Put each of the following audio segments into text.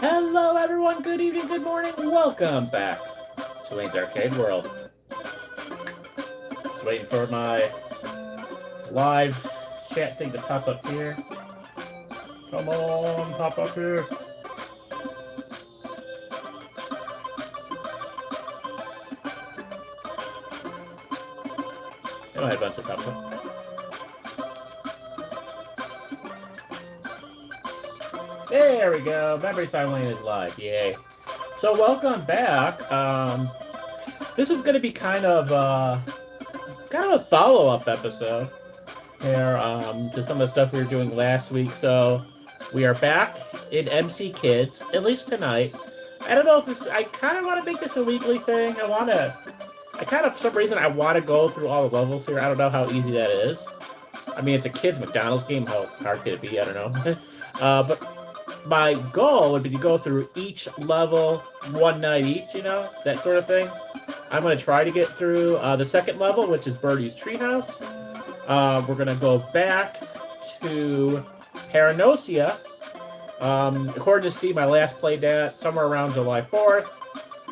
Hello everyone, good evening, good morning, welcome back to Wayne's Arcade World. Just waiting for my live chat thing to pop up here. Come on, pop up here. I had a bunch of pop up. There we go, Memory File Lane is live, yay. So welcome back. This is going to be kind of a follow-up episode here to some of the stuff we were doing last week. So we are back in MC Kids, at least tonight. I don't know if this, I kind of want to make this a weekly thing. For some reason, I want to go through all the levels here. I don't know how easy that is. I mean, it's a kid's McDonald's game. How hard could it be? I don't know. But my goal would be to go through each level one night each, that sort of thing. I'm going to try to get through the second level, which is Birdie's Treehouse. We're going to go back to Paragnosia. According to Steve, I last played that somewhere around July 4th.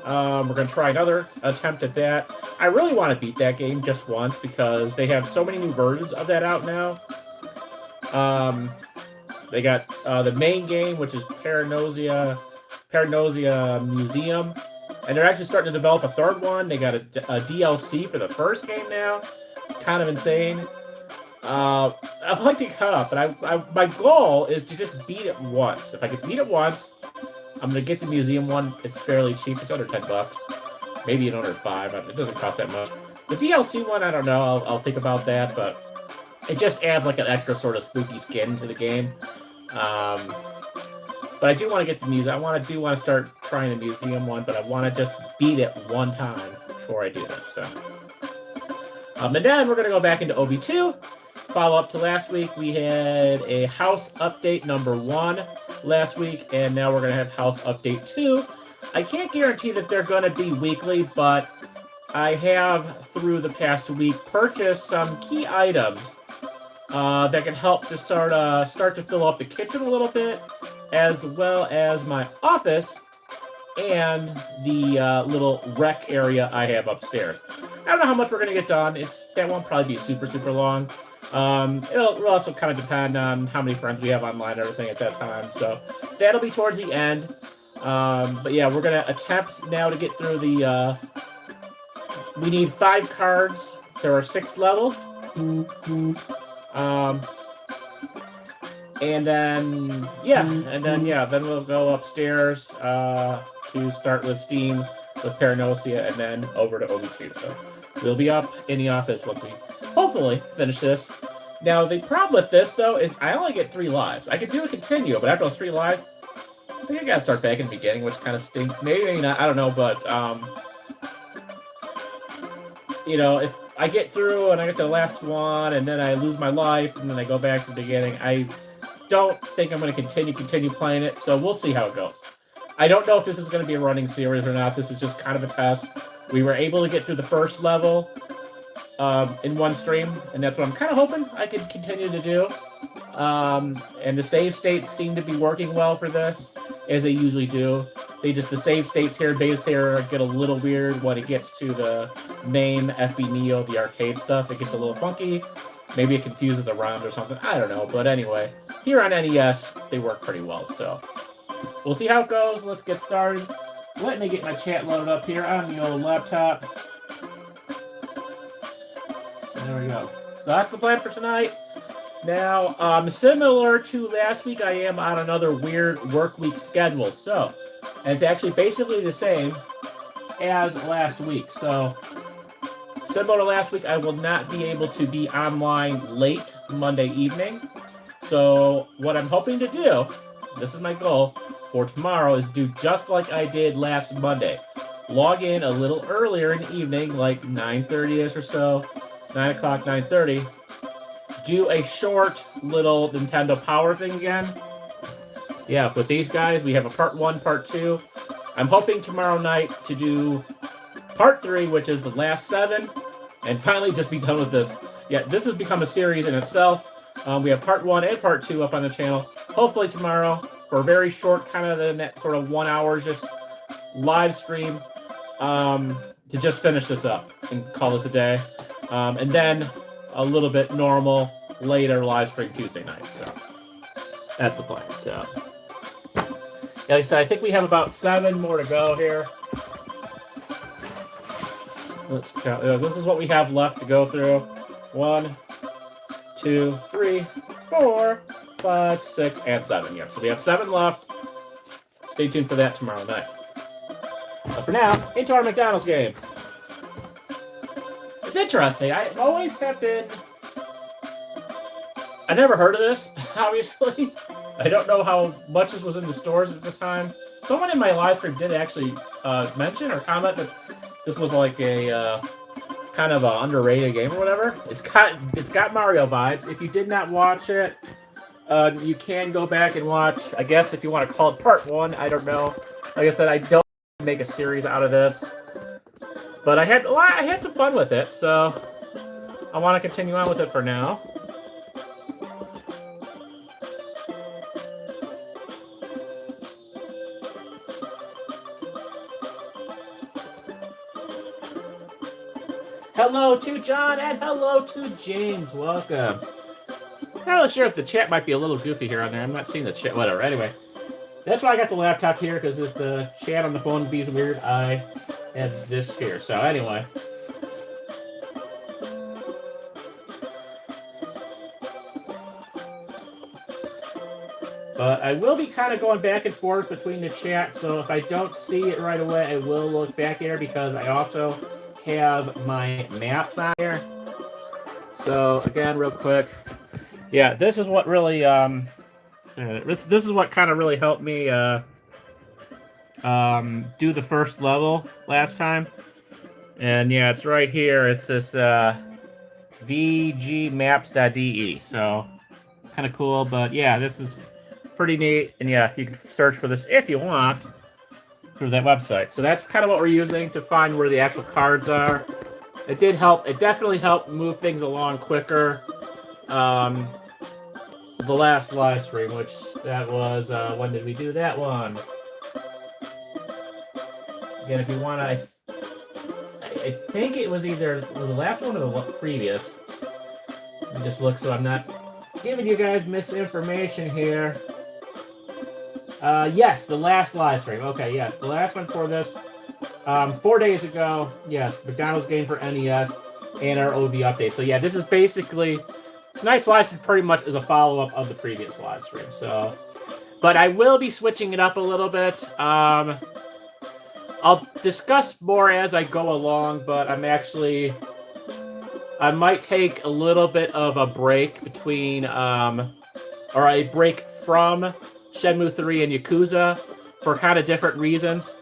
We're going to try another attempt at that. I really want to beat that game just once because they have so many new versions of that out now. They got the main game, which is Paragnosia Museum. And they're actually starting to develop a third one. They got a DLC for the first game now. Kind of insane. I'd like to cut up, but my goal is to just beat it once. If I can beat it once, I'm going to get the museum one. It's fairly cheap. It's under $10. Maybe under $5. It doesn't cost that much. The DLC one, I don't know. I'll think about that, but it just adds like an extra sort of spooky skin to the game. But I do want to get the museum. I do want to start trying the museum one, but I want to just beat it one time before I do that. So, and then we're going to go back into ovTwo. Follow up to last week. We had a house update number 1 last week, and now we're going to have house update 2. I can't guarantee that they're going to be weekly, but I have, through the past week, purchased some key items that can help to start to fill up the kitchen a little bit, as well as my office and the little rec area I have upstairs. I don't know how much we're going to get done. That won't probably be super, super long. It'll also kind of depend on how many friends we have online and everything at that time. So that'll be towards the end. But yeah, we're going to attempt now to get through the... we need 5 cards. There are 6 levels. Then we'll go upstairs to start with Steam, with Paragnosia, and then over to ovTwo. So we'll be up in the office once we hopefully finish this. Now, the problem with this, though, is I only get 3 lives. I could do a continue, but after those 3 lives, I think I gotta start back in the beginning, which kind of stinks. Maybe not, I don't know, but, if I get through and I get to the last one and then I lose my life and then I go back to the beginning, I don't think I'm going to continue playing it, so we'll see how it goes. I don't know if this is going to be a running series or not. This is just kind of a test. We were able to get through the first level in one stream, and that's what I'm kind of hoping I can continue to do. And the save states seem to be working well for this, as they usually do. The save states here, base here, get a little weird when it gets to the main FB Neo, the arcade stuff. It gets a little funky. Maybe it confuses the ROMs or something. I don't know. But anyway, here on NES, they work pretty well. So we'll see how it goes. Let's get started. Let me get my chat loaded up here on the old laptop. There we go. So that's the plan for tonight. Now, similar to last week, I am on another weird work week schedule. So, and it's actually basically the same as last week. So, similar to last week, I will not be able to be online late Monday evening. So, what I'm hoping to do, this is my goal for tomorrow, is do just like I did last Monday. Log in a little earlier in the evening, like 9:30ish or so, 9 o'clock, 9:30. Do a short little Nintendo Power thing again. Yeah, with these guys, we have a part 1, part 2. I'm hoping tomorrow night to do part 3, which is the last 7, and finally just be done with this. Yeah, this has become a series in itself. We have part 1 and part 2 up on the channel. Hopefully tomorrow for a very short, kind of in that sort of 1 hour just live stream to just finish this up and call this a day. And then a little bit normal later live stream Tuesday night. So that's the plan. So yeah, like I said, I think we have about 7 more to go here. Let's count. This is what we have left to go through. 1, 2, 3, 4, 5, 6, and 7. Yep. So we have 7 left. Stay tuned for that tomorrow night. But for now, into our McDonald's game. It's interesting. I always have been. I never heard of this, obviously. I don't know how much this was in the stores at the time. Someone in my live stream did actually mention or comment that this was like a kind of an underrated game or whatever. It's got Mario vibes. If you did not watch it, you can go back and watch. I guess if you want to call it part 1, I don't know. Like I said, I don't make a series out of this, but I had some fun with it, so I want to continue on with it for now. Hello to John and hello to James. Welcome. I'm not really sure if the chat might be a little goofy here on there. I'm not seeing the chat. Whatever. Anyway, that's why I got the laptop here, because if the chat on the phone would be weird, I have this here. So anyway. But I will be kind of going back and forth between the chat, so if I don't see it right away, I will look back here, because I also have my maps on here. So again, real quick, yeah, this is what really this is what kind of really helped me do the first level last time. And yeah, it's right here. It's this vgmaps.de. So kind of cool, but yeah, this is pretty neat. And yeah, you can search for this if you want through that website. So that's kind of what we're using to find where the actual cards are. It did help. It definitely helped move things along quicker. The last live stream, which that was, when did we do that one? Again, if you want to, I think it was either the last one or the previous. Let me just look so I'm not giving you guys misinformation here. Yes, the last live stream. Okay, yes, the last one for this. 4 days ago, yes, McDonald's game for NES and our OV update. So yeah, this is basically, tonight's live stream pretty much is a follow-up of the previous live stream. So, but I will be switching it up a little bit. I'll discuss more as I go along, but I might take a little bit of a break between, or a break from Shenmue 3 and Yakuza for kind of different reasons.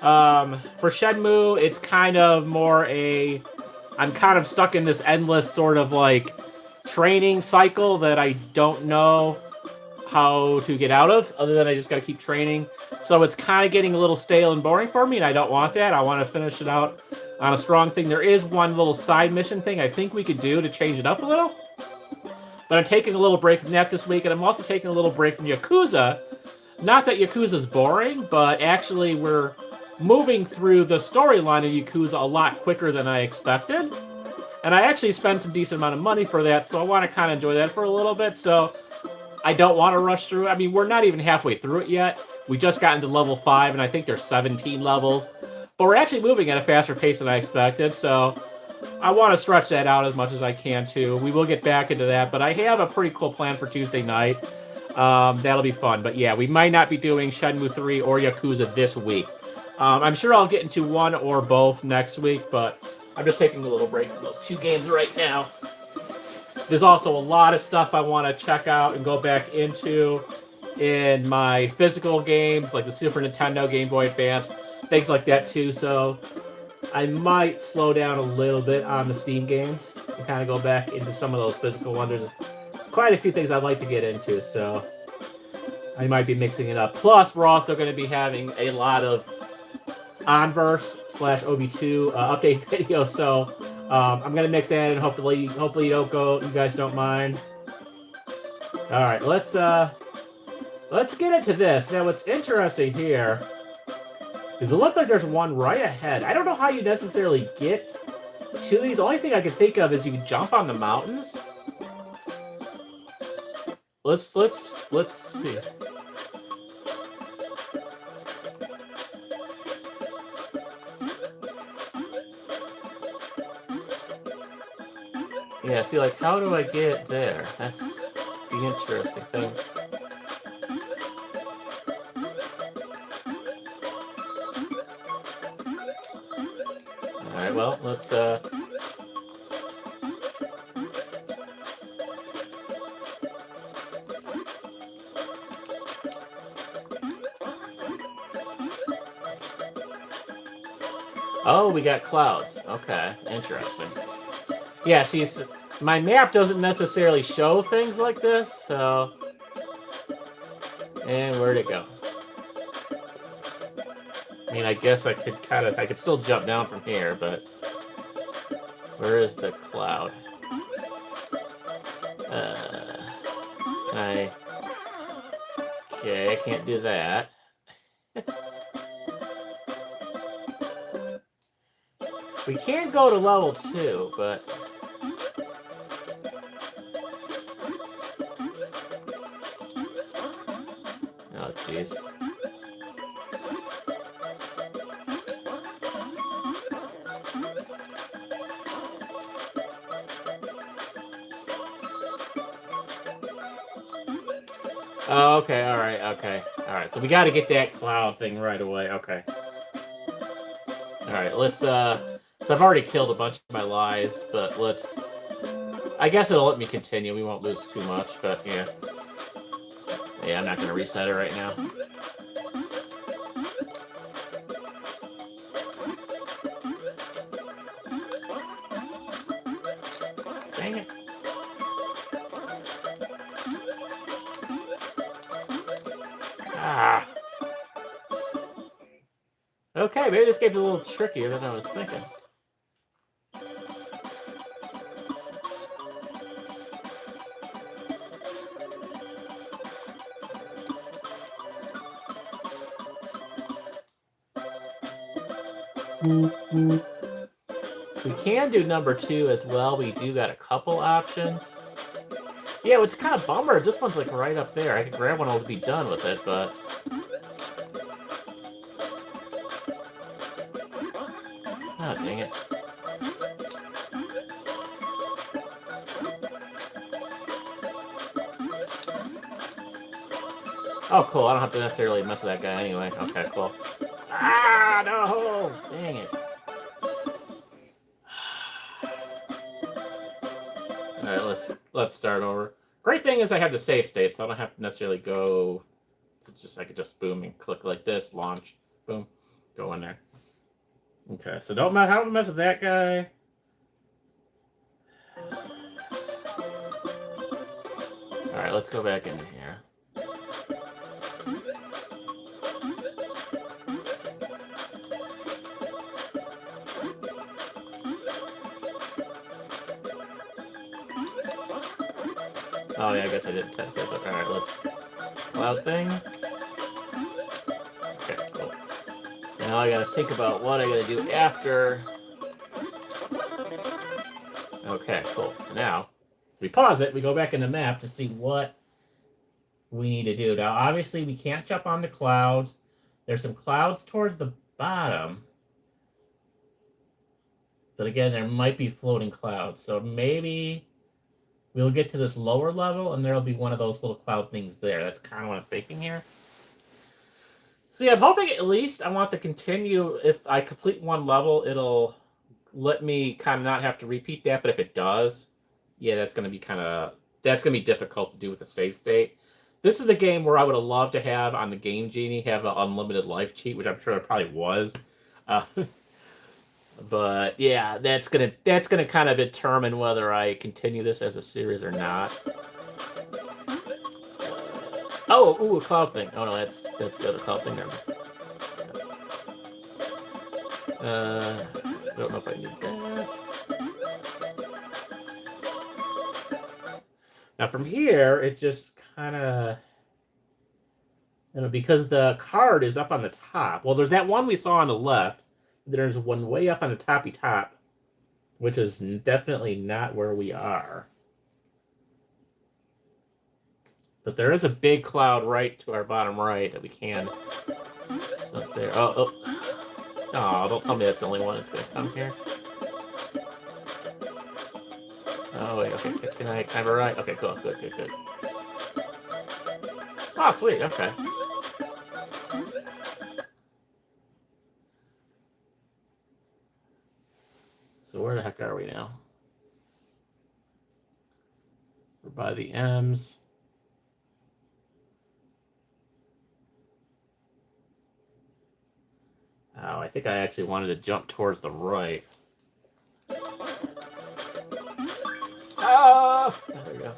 For Shenmue, it's kind of more I'm kind of stuck in this endless sort of like training cycle that I don't know how to get out of, other than I just got to keep training. So it's kind of getting a little stale and boring for me, and I don't want that. I want to finish it out on a strong thing. There is one little side mission thing I think we could do to change it up a little. But I'm taking a little break from that this week, and I'm also taking a little break from Yakuza. Not that Yakuza's boring, but actually we're moving through the storyline of Yakuza a lot quicker than I expected. And I actually spent some decent amount of money for that, so I want to kind of enjoy that for a little bit. So I don't want to rush through it. I mean, we're not even halfway through it yet. We just got into level 5, and I think there's 17 levels. But we're actually moving at a faster pace than I expected, so I want to stretch that out as much as I can, too. We will get back into that, but I have a pretty cool plan for Tuesday night. That'll be fun. But yeah, we might not be doing Shenmue 3 or Yakuza this week. I'm sure I'll get into one or both next week, but I'm just taking a little break from those 2 games right now. There's also a lot of stuff I want to check out and go back into in my physical games, like the Super Nintendo, Game Boy Advance, things like that too. So I might slow down a little bit on the Steam games and kind of go back into some of those physical ones. There's quite a few things I'd like to get into, so I might be mixing it up. Plus, we're also going to be having a lot of Onverse / ovTwo update videos, so I'm gonna mix that in. Hopefully you guys don't mind. All right, let's Let's get into this. Now, what's interesting here is it looks like there's one right ahead. I don't know how you necessarily get to these. The only thing I can think of is you can jump on the mountains. Let's see. Yeah, see, like, how do I get there? That's the interesting thing. Alright, well, let's, Oh, we got clouds. Okay, interesting. Yeah, see, it's... My map doesn't necessarily show things like this, so... And where'd it go? I mean, I guess I could I could still jump down from here, but... Where is the cloud? Okay, I can't do that. We can go to level 2, but... Oh, jeez. Oh, okay, alright, okay. Alright, so we gotta get that cloud thing right away, okay. Alright, let's, so I've already killed a bunch of my lies, but let's... I guess it'll let me continue, we won't lose too much, but yeah. Yeah, I'm not gonna reset it right now. Dang it. Ah. Okay, maybe this game's a little trickier than I was thinking. We can do number 2 as well. We do got a couple options. Yeah, what's kind of bummer is this one's like right up there. I could grab one and be done with it, but... Oh, dang it. Oh, cool. I don't have to necessarily mess with that guy anyway. Okay, cool. Ah, no! Dang it. Alright, let's start over. Great thing is I have the save state, so I don't have to necessarily go... I could just boom and click like this, launch, boom, go in there. Okay, so don't mess with that guy. Alright, let's go back in here. Oh yeah, I guess I didn't test it, but alright, let's... Cloud thing. Okay, cool. Now I gotta think about what I gotta do after. Okay, cool. So now, we pause it, we go back in the map to see what we need to do. Now, obviously, we can't jump on the clouds. There's some clouds towards the bottom. But again, there might be floating clouds. So maybe we'll get to this lower level, and there'll be one of those little cloud things there. That's kind of what I'm thinking here. See, I'm hoping at least I want to continue. If I complete one level, it'll let me kind of not have to repeat that. But if it does, yeah, that's going to be difficult to do with the save state. This is a game where I would have loved to have on the Game Genie have an unlimited life cheat, which I'm sure it probably was. But yeah, that's gonna kind of determine whether I continue this as a series or not. Oh, ooh, a cloud thing. Oh no, that's the other cloud thing there. I don't know if I need that. Now from here, it just kind of... And because the card is up on the top, well, there's that one we saw on the left. There's one way up on the toppy top, which is definitely not where we are. But there is a big cloud right to our bottom right that we can. It's up there. Oh. Oh, don't tell me that's the only one that's going to come here. Oh, wait, okay. Can I have it right? Okay, cool. Good. Oh, sweet, okay. So where the heck are we now? We're by the M's. Oh, I think I actually wanted to jump towards the right. Oh! There we go.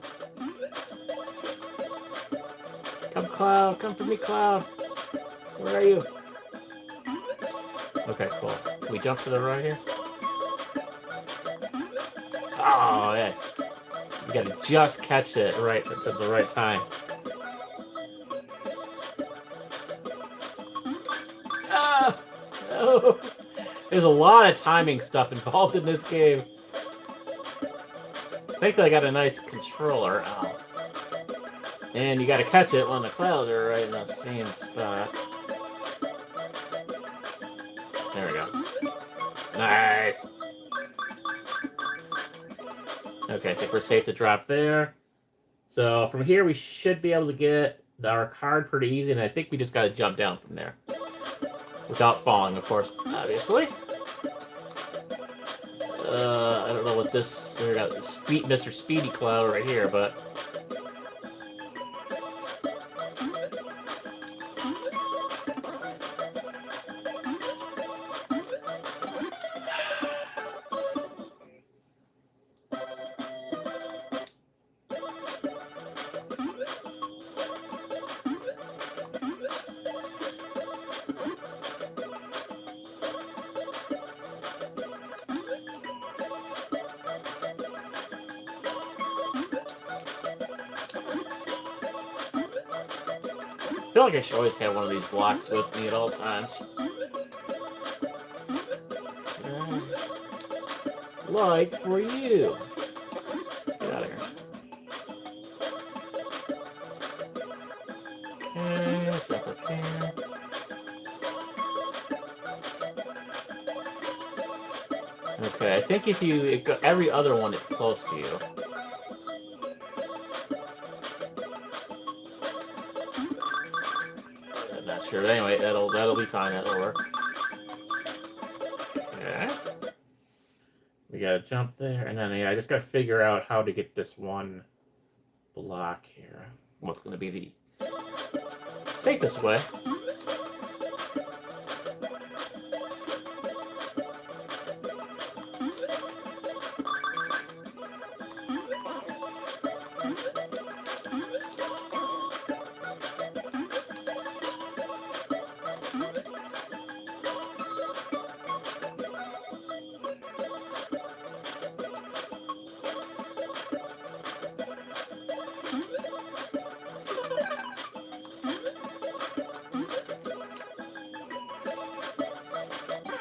Come, Cloud. Come for me, Cloud. Where are you? Okay, cool. Can we jump to the right here? Oh, yeah. You gotta just catch it right at the right time. Ah! No! There's a lot of timing stuff involved in this game. Thankfully, I got a nice controller. Ow. And you gotta catch it when the clouds are right in the same spot. There we go. Nice! Okay, I think we're safe to drop there. So from here, we should be able to get our card pretty easy, and I think we just gotta jump down from there. Without falling, of course, obviously. I don't know what this... We got Mr. Speedy Cloud right here, but... I feel like I should always have one of these blocks with me at all times. Like for you. Get out of here. Okay, jump up here. Okay, I think if you... every other one is close to you. Sure. Anyway, that'll be fine. That'll work. Okay. We gotta jump there, and then yeah, I just gotta figure out how to get this one block here. What's gonna be the safest way?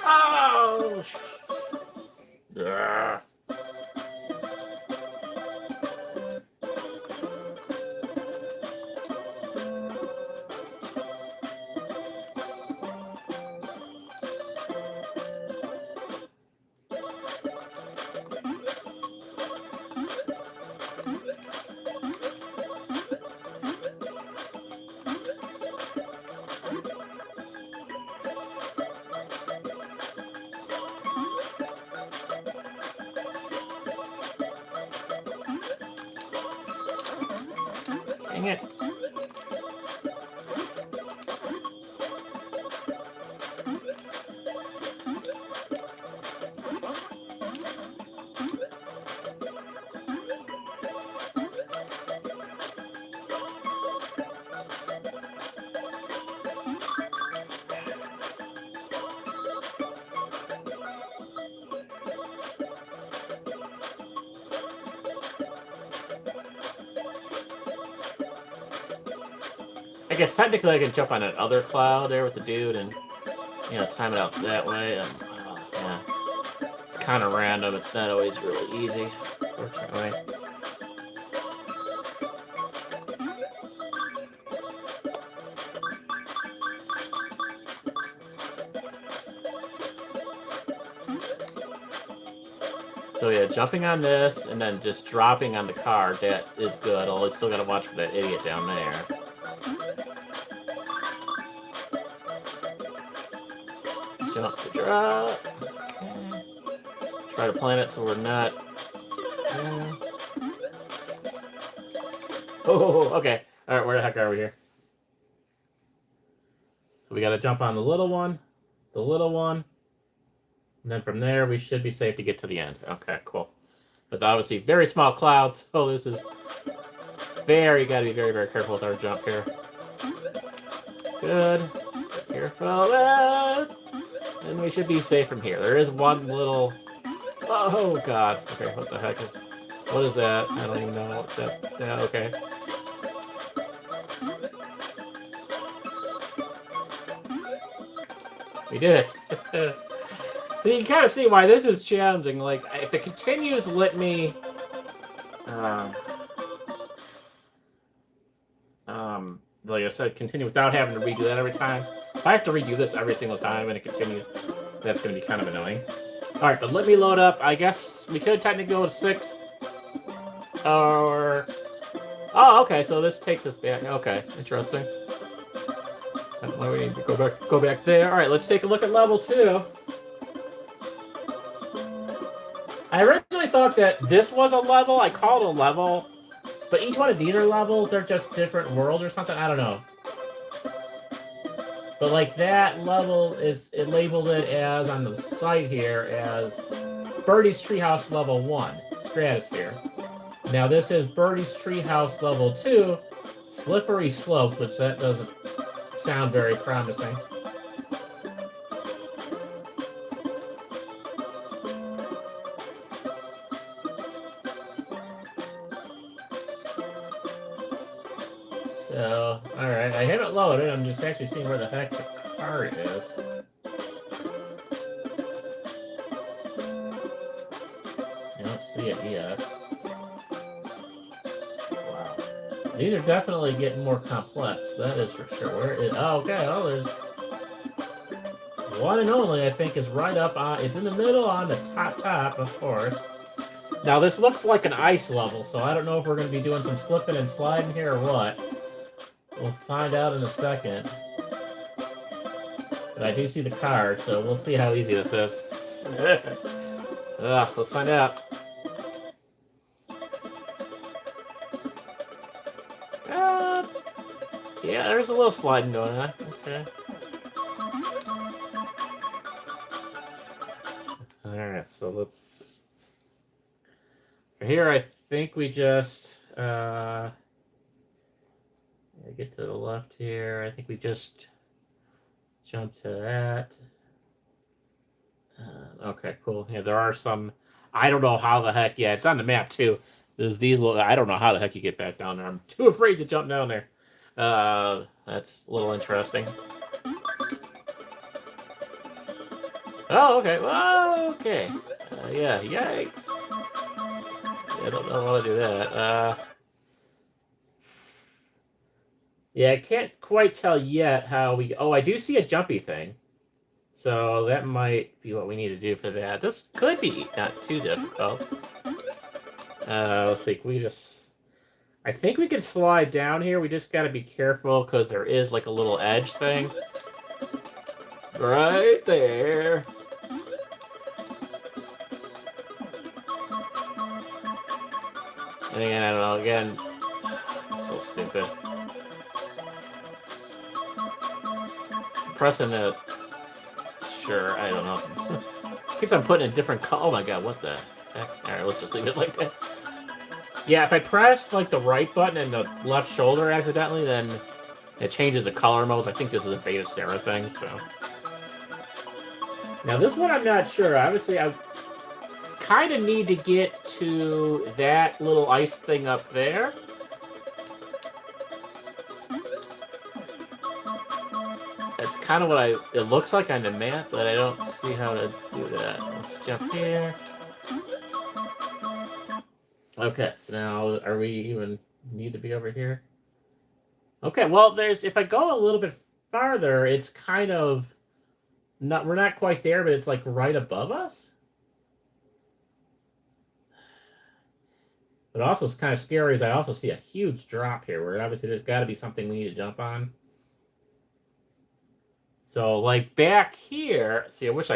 Oh! Yeah. Dang it. I guess technically I can jump on that other cloud there with the dude and, you know, time it out that way. Yeah. It's kind of random. It's not always really easy, fortunately. So yeah, jumping on this and then just dropping on the card, that is good. Although I still gotta watch for that idiot down there. Jump to drop. Okay. Try to plan it so we're not... Oh, okay. Alright, where the heck are we here? So we gotta jump on the little one, and then from there we should be safe to get to the end. Okay, cool. But obviously very small clouds, so this is gotta be very, very careful with our jump here. Good. Careful. And we should be safe from here. There is one little... Oh, God. Okay, what the heck is... What is that? I don't even know what that... Yeah, okay. We did it. So you can kind of see why this is challenging. Like, if it continues, let me... like I said, continue without having to redo that every time. If I have to redo this every single time and it continues, that's going to be kind of annoying. Alright, but let me load up. I guess we could technically go to 6. Or... Oh, okay, so this takes us back. Okay, interesting. That's why we need to go back there. Alright, let's take a look at level 2. I originally thought that this was a level. I called it a level. But each one of these are levels. They're just different worlds or something. I don't know. But like that level is, it labeled it as on the site here as Birdie's Treehouse Level 1, Stratosphere. Now this is Birdie's Treehouse Level 2, Slippery Slopes, which that doesn't sound very promising. So, alright, I haven't loaded, I'm just actually seeing where the heck the card is. I don't see it yet. Wow. These are definitely getting more complex, that is for sure. Where is... Oh, okay, oh, there's... One and only, I think, is right up on... It's in the middle on the top, of course. Now, this looks like an ice level, so I don't know if we're going to be doing some slipping and sliding here or what. We'll find out in a second. But I do see the card, so we'll see how easy this is. Let's find out. Yeah, there's a little sliding going on. Okay. Alright, so let's... Here, I think we just... get to the left here. I think we just jump to that. Okay, cool. Yeah, there are some... I don't know how the heck... Yeah, it's on the map, too. There's these little... I don't know how the heck you get back down there. I'm too afraid to jump down there. That's a little interesting. Oh, okay. Well, okay. Yeah, yikes. Yeah, I don't know how to do that. Yeah, I can't quite tell yet how we... Oh, I do see a jumpy thing. So that might be what we need to do for that. This could be not too difficult. Let's see, we just... I think we can slide down here. We just got to be careful because there is like a little edge thing. Right there. And again, I don't know, again... It's so stupid. Pressing it. Sure, I don't know. Keeps on putting a different color. Oh my god, what the heck? Alright, let's just leave it like that. Yeah, if I press like the right button and the left shoulder accidentally, then it changes the color modes. I think this is a Beta Sarah thing, so. Now this one I'm not sure. Obviously, I kind of need to get to that little ice thing up there. That's kind of what it looks like on the map, but I don't see how to do that. Let's jump here. Okay, so now are we even need to be over here? Okay, well, if I go a little bit farther, it's kind of we're not quite there, but it's like right above us. But also, it's kind of scary as I also see a huge drop here, where obviously there's got to be something we need to jump on. So, like back here, see, I wish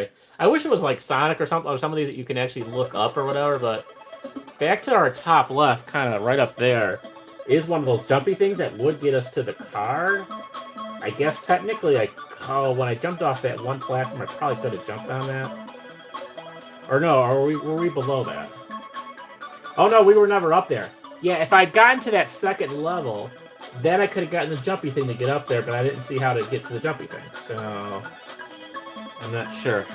it was like Sonic or something, or some of these that you can actually look up or whatever. But back to our top left, kind of right up there, is one of those jumpy things that would get us to the card. I guess technically, when I jumped off that one platform, I probably could have jumped on that. Or no, were we below that? Oh no, we were never up there. Yeah, if I'd gotten to that second level, then I could have gotten the jumpy thing to get up there, but I didn't see how to get to the jumpy thing, so I'm not sure.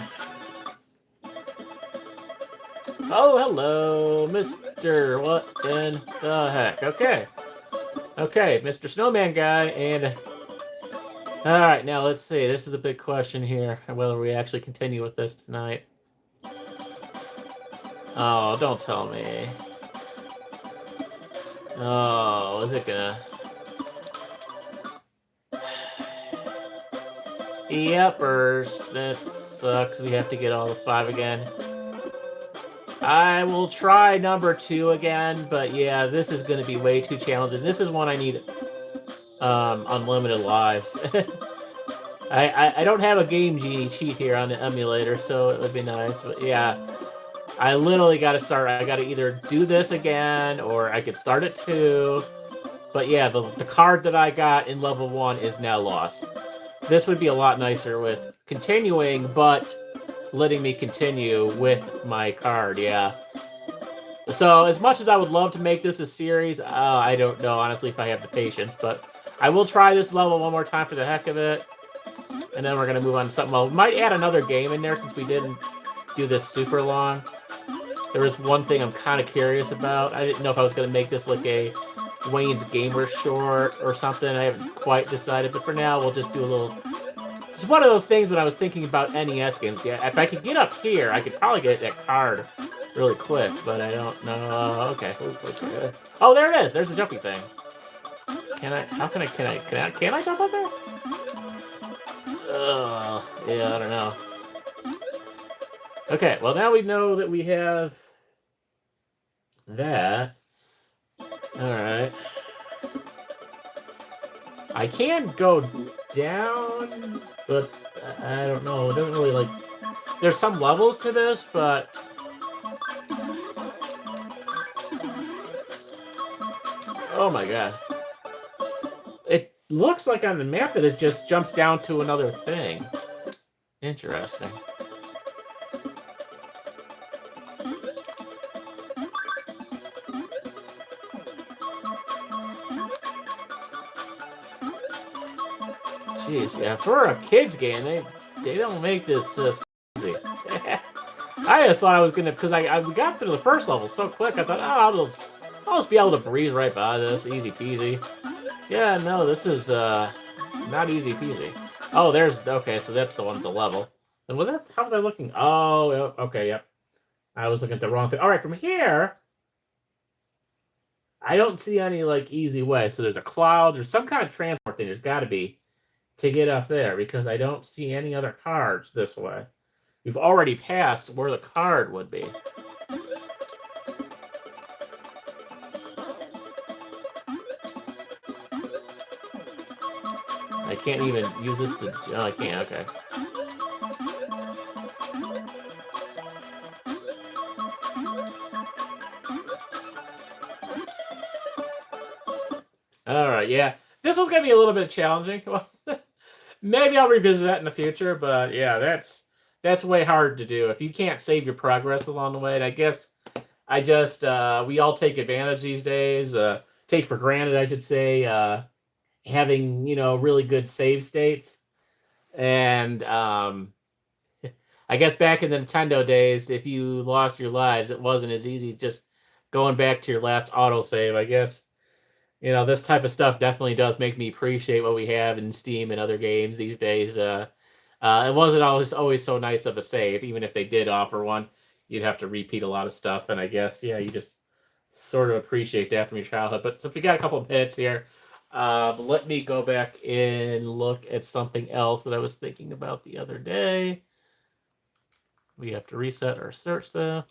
Oh, hello, Mr. What in the heck? Okay, Mr. Snowman Guy, and all right, now let's see. This is a big question here, whether we actually continue with this tonight. Oh, don't tell me. Oh, is it gonna? Yepers, that sucks. We have to get all the 5 again. I will try number 2 again, but yeah, this is going to be way too challenging. This is one I need unlimited lives. I don't have a Game Genie cheat here on the emulator, so it would be nice. But yeah, I literally got to start. I got to either do this again, or I could start at 2. But yeah, the card that I got in level 1 is now lost. This would be a lot nicer with continuing, but letting me continue with my card, yeah. So as much as I would love to make this a series, I don't know, honestly, if I have the patience, but I will try this level one more time for the heck of it, and then we're going to move on to something else. We might add another game in there since we didn't do this super long. There was one thing I'm kind of curious about. I didn't know if I was going to make this like a Wayne's Gamer short or something. I haven't quite decided, but for now, we'll just do a little... It's one of those things when I was thinking about NES games. Yeah, if I could get up here, I could probably get that card really quick, but I don't know. Okay. Okay. Oh, there it is. There's the jumpy thing. Can I jump up there? Yeah, I don't know. Okay, well now we know that we have that. Alright. I can go down, but I don't know. It doesn't really like... There's some levels to this, but... Oh my god. It looks like on the map that it just jumps down to another thing. Interesting. Jeez, yeah, for a kids game, they don't make this easy. I just thought I was gonna, because we got through the first level so quick. I thought, oh, I'll just be able to breeze right by this, easy peasy. Yeah, no, this is not easy peasy. Oh, okay, so that's the one at the level. And how was I looking? Oh, okay, yep. I was looking at the wrong thing. All right, from here, I don't see any like easy way. So there's a cloud, there's some kind of transport thing. There's got to be to get up there because I don't see any other cards this way. We've already passed where the card would be. I can't even use this to... Oh, I can't, okay. Alright, yeah. This one's going to be a little bit challenging. Maybe I'll revisit that in the future, but yeah, that's way hard to do. If you can't save your progress along the way, and I guess I just... we all take advantage these days. Take for granted, I should say, having, really good save states. And I guess back in the Nintendo days, if you lost your lives, it wasn't as easy just going back to your last autosave, I guess. You know, this type of stuff definitely does make me appreciate what we have in Steam and other games these days. It wasn't always so nice of a save. Even if they did offer one, you'd have to repeat a lot of stuff. And I guess, yeah, you just sort of appreciate that from your childhood. But since we got a couple of hits here, let me go back and look at something else that I was thinking about the other day. We have to reset our search though.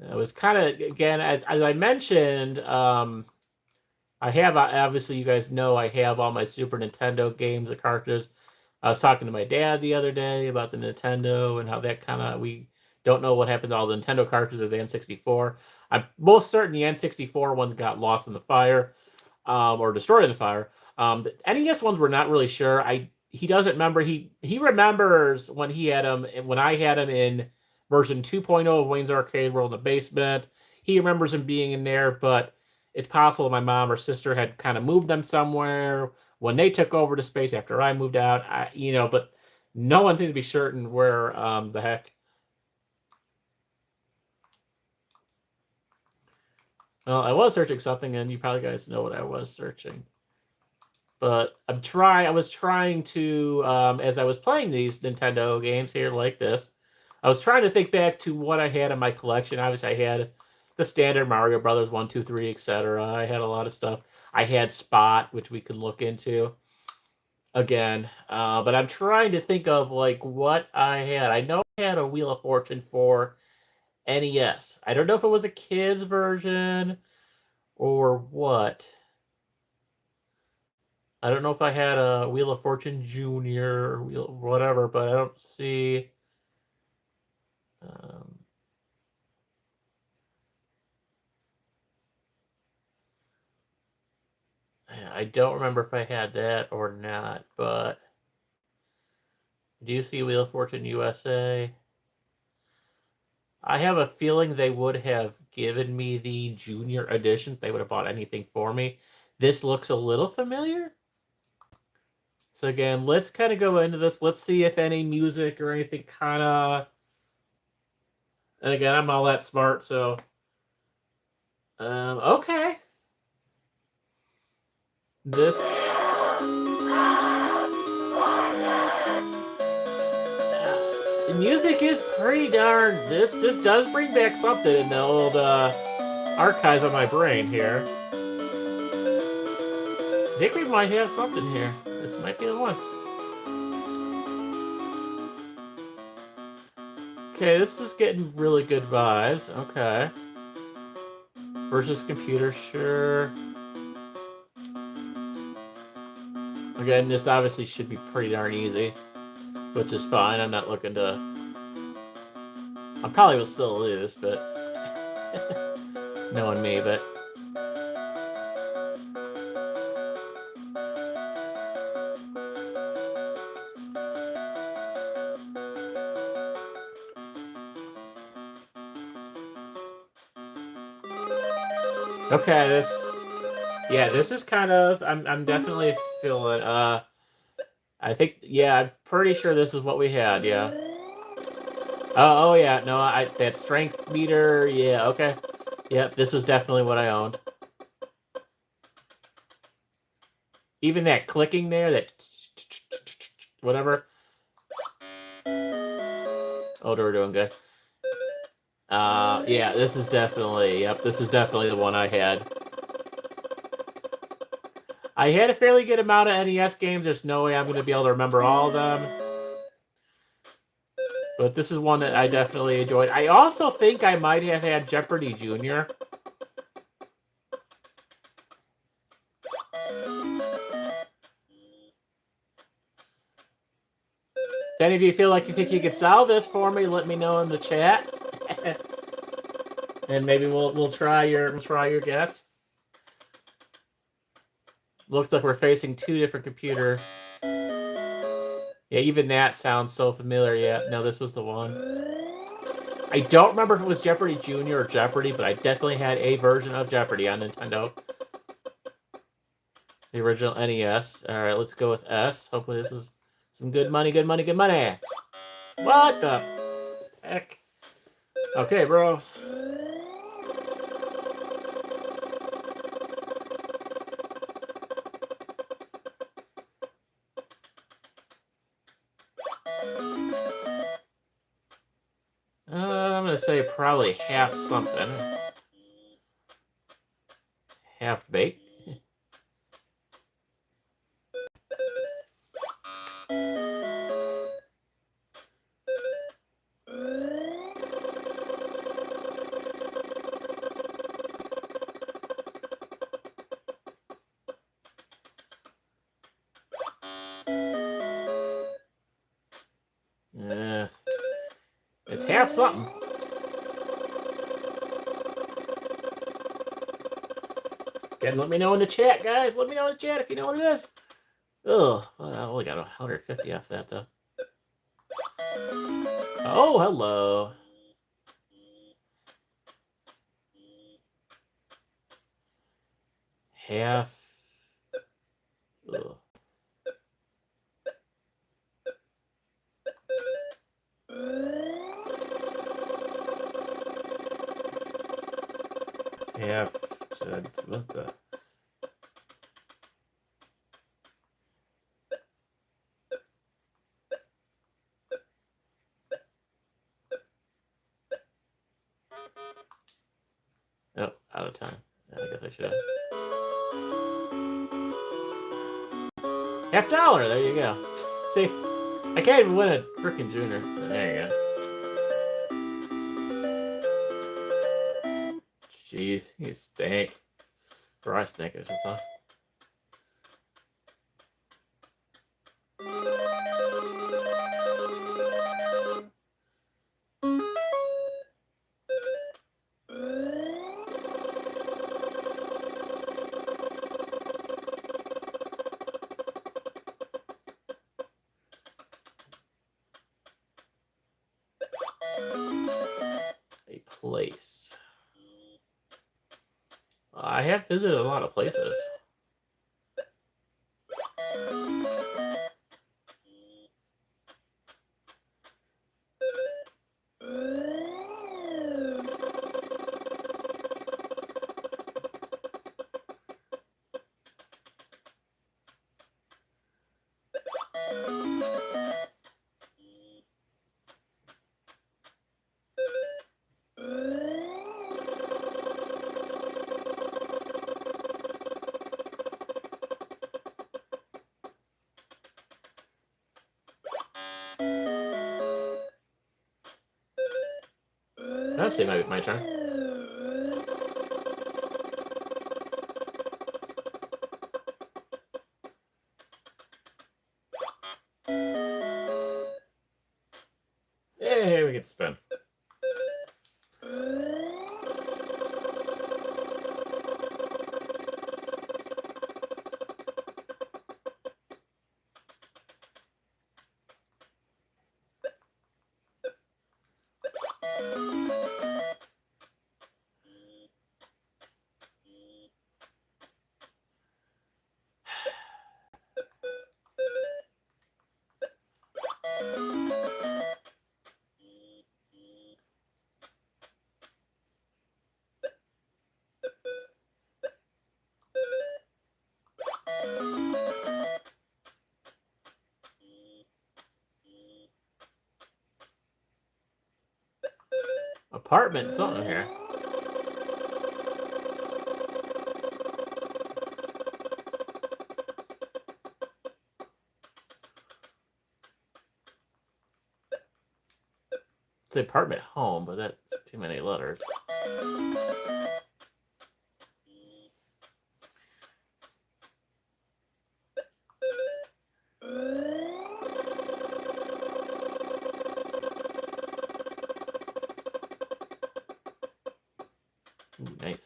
It was kind of, again, as I mentioned, I have, obviously, you guys know I have all my Super Nintendo games, the cartridges. I was talking to my dad the other day about the Nintendo and how that kind of, we don't know what happened to all the Nintendo cartridges or the N64. I'm most certain the N64 ones got lost in the fire, or destroyed in the fire. The NES ones we're not really sure. He doesn't remember. He remembers when he had them, when I had him in version 2.0 of Wayne's Arcade World in the basement. He remembers him being in there, but it's possible my mom or sister had kind of moved them somewhere when they took over the space after I moved out. But no one seems to be certain where the heck. Well, I was searching something, and you probably guys know what I was searching. But I was trying to, as I was playing these Nintendo games here like this, I was trying to think back to what I had in my collection. Obviously, I had the standard Mario Brothers 1, 2, 3, etc. I had a lot of stuff. I had Spot, which we can look into again. But I'm trying to think of like what I had. I know I had a Wheel of Fortune for NES. I don't know if it was a kid's version or what. I don't know if I had a Wheel of Fortune Junior or whatever, but I don't see. Um, I don't remember if I had that or not, but do you see Wheel of Fortune USA? I have a feeling they would have given me the junior edition if they would have bought anything for me. This looks a little familiar. So again, let's kind of go into this. Let's see if any music or anything kind of. And again, I'm not that smart, so. Okay. This. The music is pretty darn. This does bring back something in the old archives of my brain here. I think we might have something here. This might be the one. Okay, this is getting really good vibes. Okay. Versus computer, sure. Again, this obviously should be pretty darn easy, which is fine. I'm not looking to. I probably will still lose, but knowing me, but. Okay, this is kind of, I'm definitely feeling, I think, yeah, I'm pretty sure this is what we had, yeah. Oh yeah, no, that strength meter, yeah, okay. Yep, this was definitely what I owned. Even that clicking there, that whatever. Oh, we're doing good. Yeah, this is definitely, yep, this is definitely the one I had. I had a fairly good amount of NES games. There's no way I'm going to be able to remember all of them. But this is one that I definitely enjoyed. I also think I might have had Jeopardy Jr. If any of you feel like you think you could solve this for me, let me know in the chat. And maybe we'll try your guess. Looks like we're facing two different computers. Yeah, even that sounds so familiar. Yeah, no, this was the one. I don't remember if it was Jeopardy Jr. or Jeopardy, but I definitely had a version of Jeopardy on Nintendo. The original NES. All right, let's go with S. Hopefully this is Some good money, good money, good money. What the heck? Okay, bro. I'm gonna say probably half something. Half baked. It's half something. Again, let me know in the chat, guys. Let me know in the chat if you know what it is. Ugh, well, I only got 150 off that, though. Oh, hello. Half. Ugh. Half. What the? Oh, out of time. I guess I should. $50. There you go. See, I can't even win a freaking junior. There you go. Jeez, you stink. Or I stink, I should say. A place. I have visited a lot of places. Actually, might be my turn. Hey, we get to spin. Apartment, something here. It's apartment home, but that's too many letters. Ooh, nice.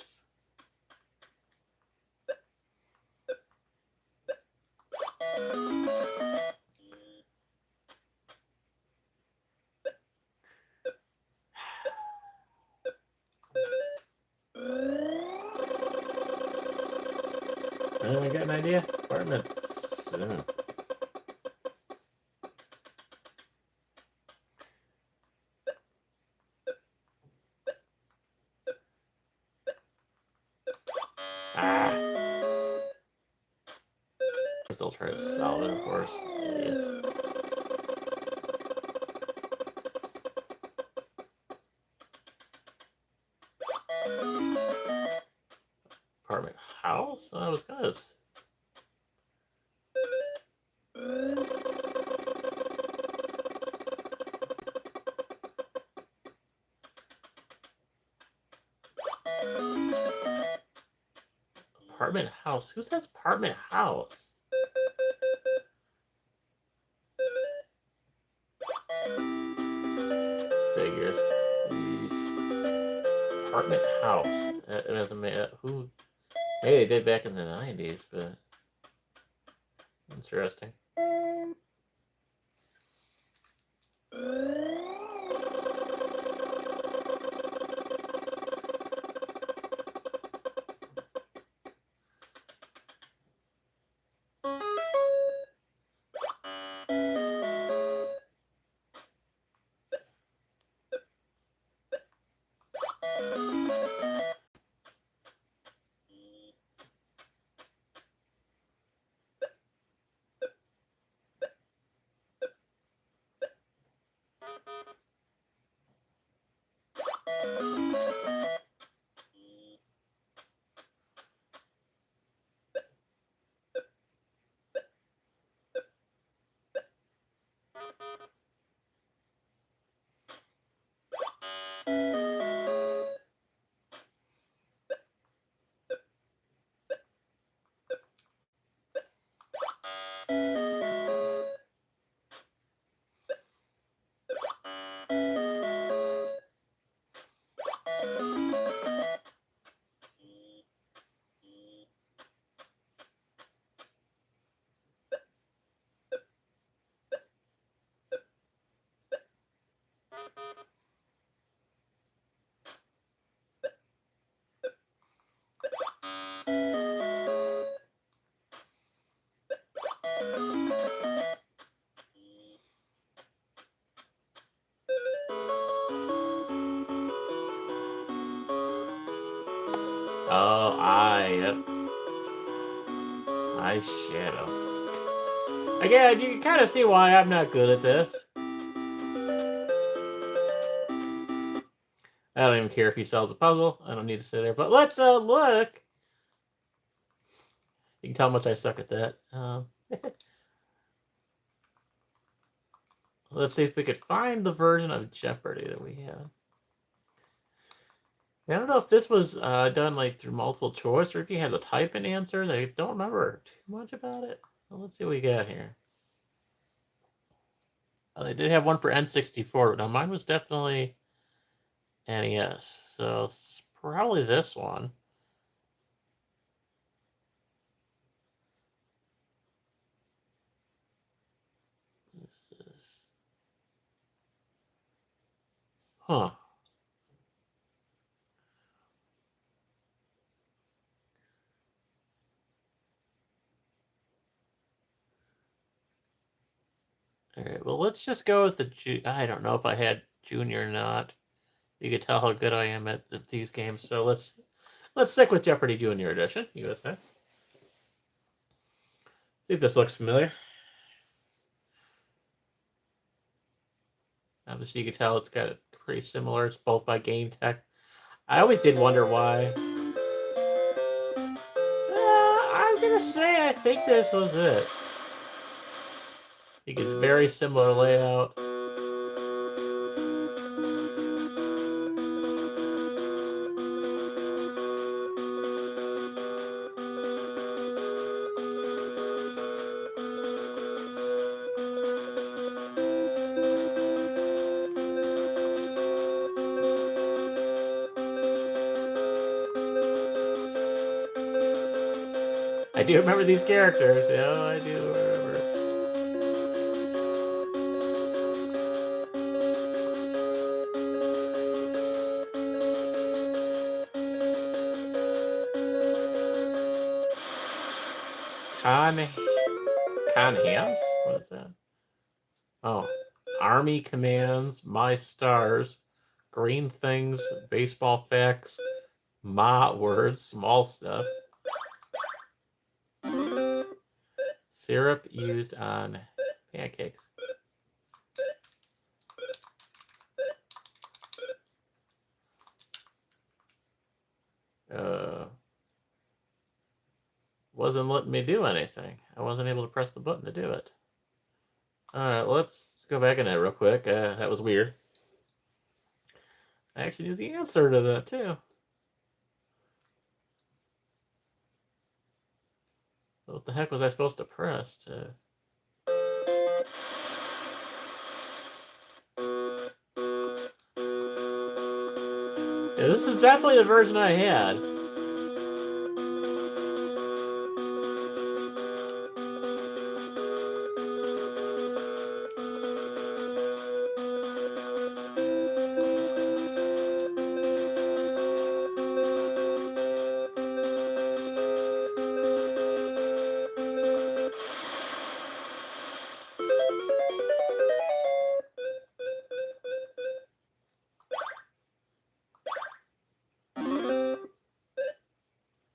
I got an idea. Apartments. They'll try to solve it, of course. Idiots. Apartment house? I was kind of... Apartment house? Who says apartment house? Figures. Please. Apartment house. It doesn't make... Who... Maybe they did back in the 90s, but... Interesting. Oh, yep. Shadow. Again, you can kind of see why I'm not good at this. I don't even care if he solves a puzzle. I don't need to sit there. But let's look. You can tell how much I suck at that. Let's see if we could find the version of Jeopardy that we had. I don't know if this was done like through multiple choice or if you had to type an answer. I don't remember too much about it. Well, let's see what we got here. They did have one for N64. Now mine was definitely NES, so it's probably this one. This is... Huh. All right, well, let's just go with the... I don't know if I had Junior or not. You can tell how good I am at these games, so let's stick with Jeopardy Junior Edition, USA. See if this looks familiar. Obviously, you can tell it's got a pretty similar. It's both by Game Tech. I always did wonder why. I'm gonna say I think this was it. I think it's very similar layout. I do remember these characters. Yeah, I do remember. Hands? What is that? Oh. Army commands, my stars, green things, baseball facts, ma words, small stuff. Syrup used on pancakes. Wasn't letting me do anything. I wasn't able to press the button to do it. Alright, let's go back in there real quick. That was weird. I actually knew the answer to that, too. What the heck was I supposed to press to... Yeah, this is definitely the version I had.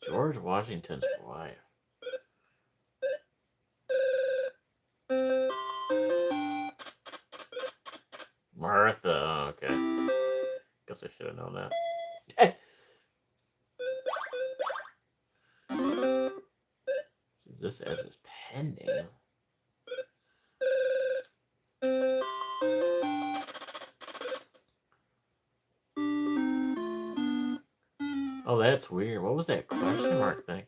George Washington's wife. Martha. Oh, okay. Guess I should have known that. Use this as his pen name. Oh, that's weird. What was that question mark thing?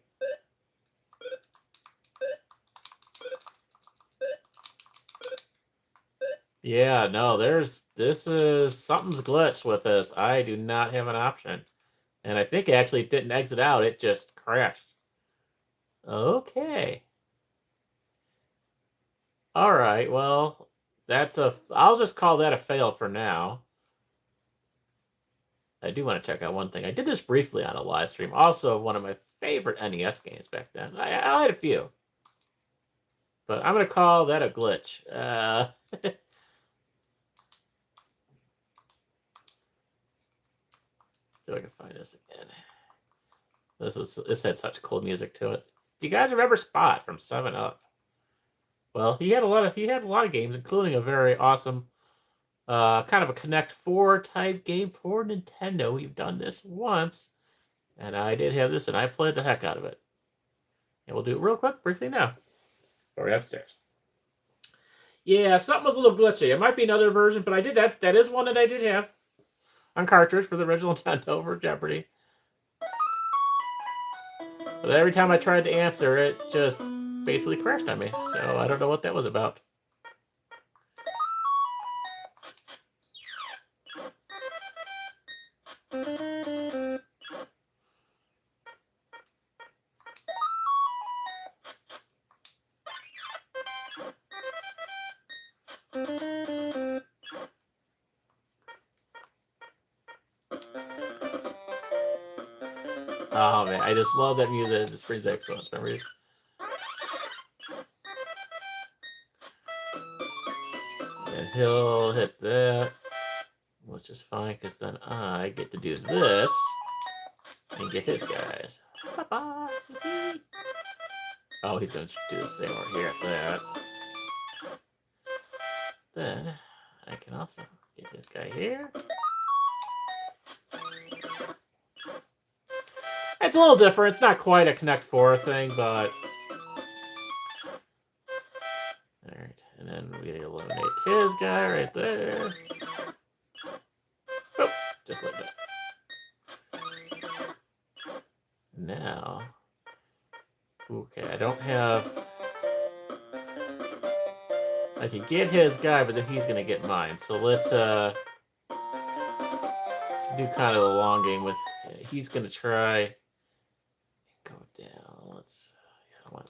Yeah, no, something's glitched with this. I do not have an option. And I think actually it didn't exit out, it just crashed. Okay. Alright, well, I'll just call that a fail for now. I do want to check out one thing. I did this briefly on a live stream. Also, one of my favorite NES games back then. I had a few. But I'm going to call that a glitch. See if I can find this again. This had such cool music to it. Do you guys remember Spot from 7-Up? Well, he had a lot of games, including a very awesome kind of a Connect 4 type game for Nintendo. We've done this once, and I did have this, and I played the heck out of it. And we'll do it real quick, briefly now. We're upstairs. Yeah, something was a little glitchy. It might be another version, but I did that. That is one that I did have on cartridge for the original Nintendo for Jeopardy. But every time I tried to answer, it just basically crashed on me. So I don't know what that was about. Oh man, I just love that music. It just brings back so much memories. And he'll hit that, which is fine because then I get to do this and get his guys. Bye-bye. Oh, he's going to do the same over here at that. Then I can also get this guy here. It's a little different. It's not quite a Connect 4 thing, but... Alright, and then we eliminate his guy right there. Oh, just like that. Now... Okay, I don't have... I can get his guy, but then he's going to get mine. So let's do kind of a long game with... He's going to try... Go down. Let's... I want...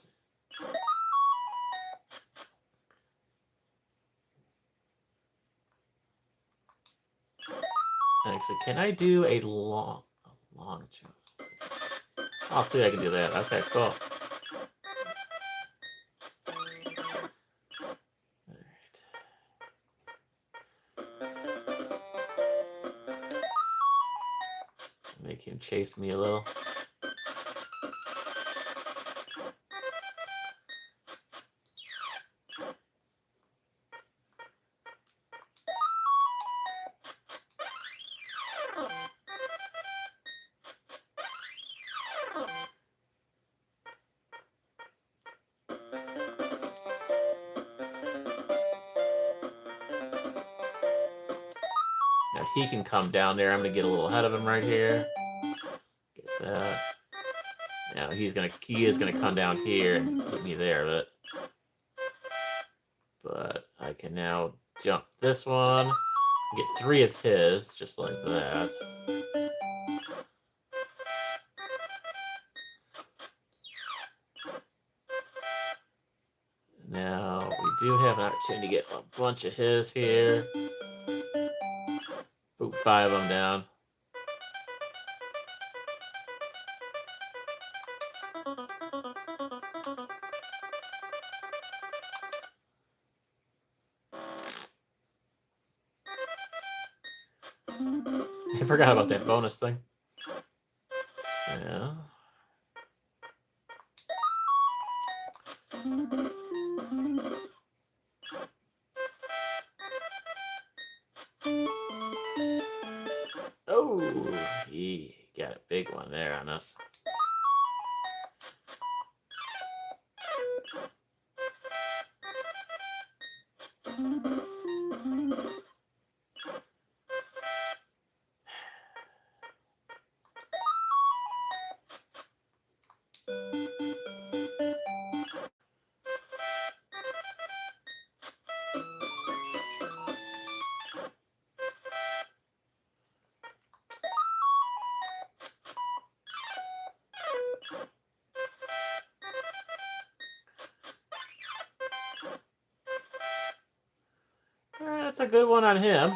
Actually, can I do a long jump? I'll see if I can do that. Okay, cool. Make him chase me a little. he can come down there. I'm gonna get a little ahead of him right here. Get that. Now he is gonna come down here and hit me there, but I can now jump this one, get 3 of his, just like that. Now we do have an opportunity to get a bunch of his here. Boop, 5 of them down. I forgot about that bonus thing. Yeah. Oh, he got a big one there on us. That's a good one on him.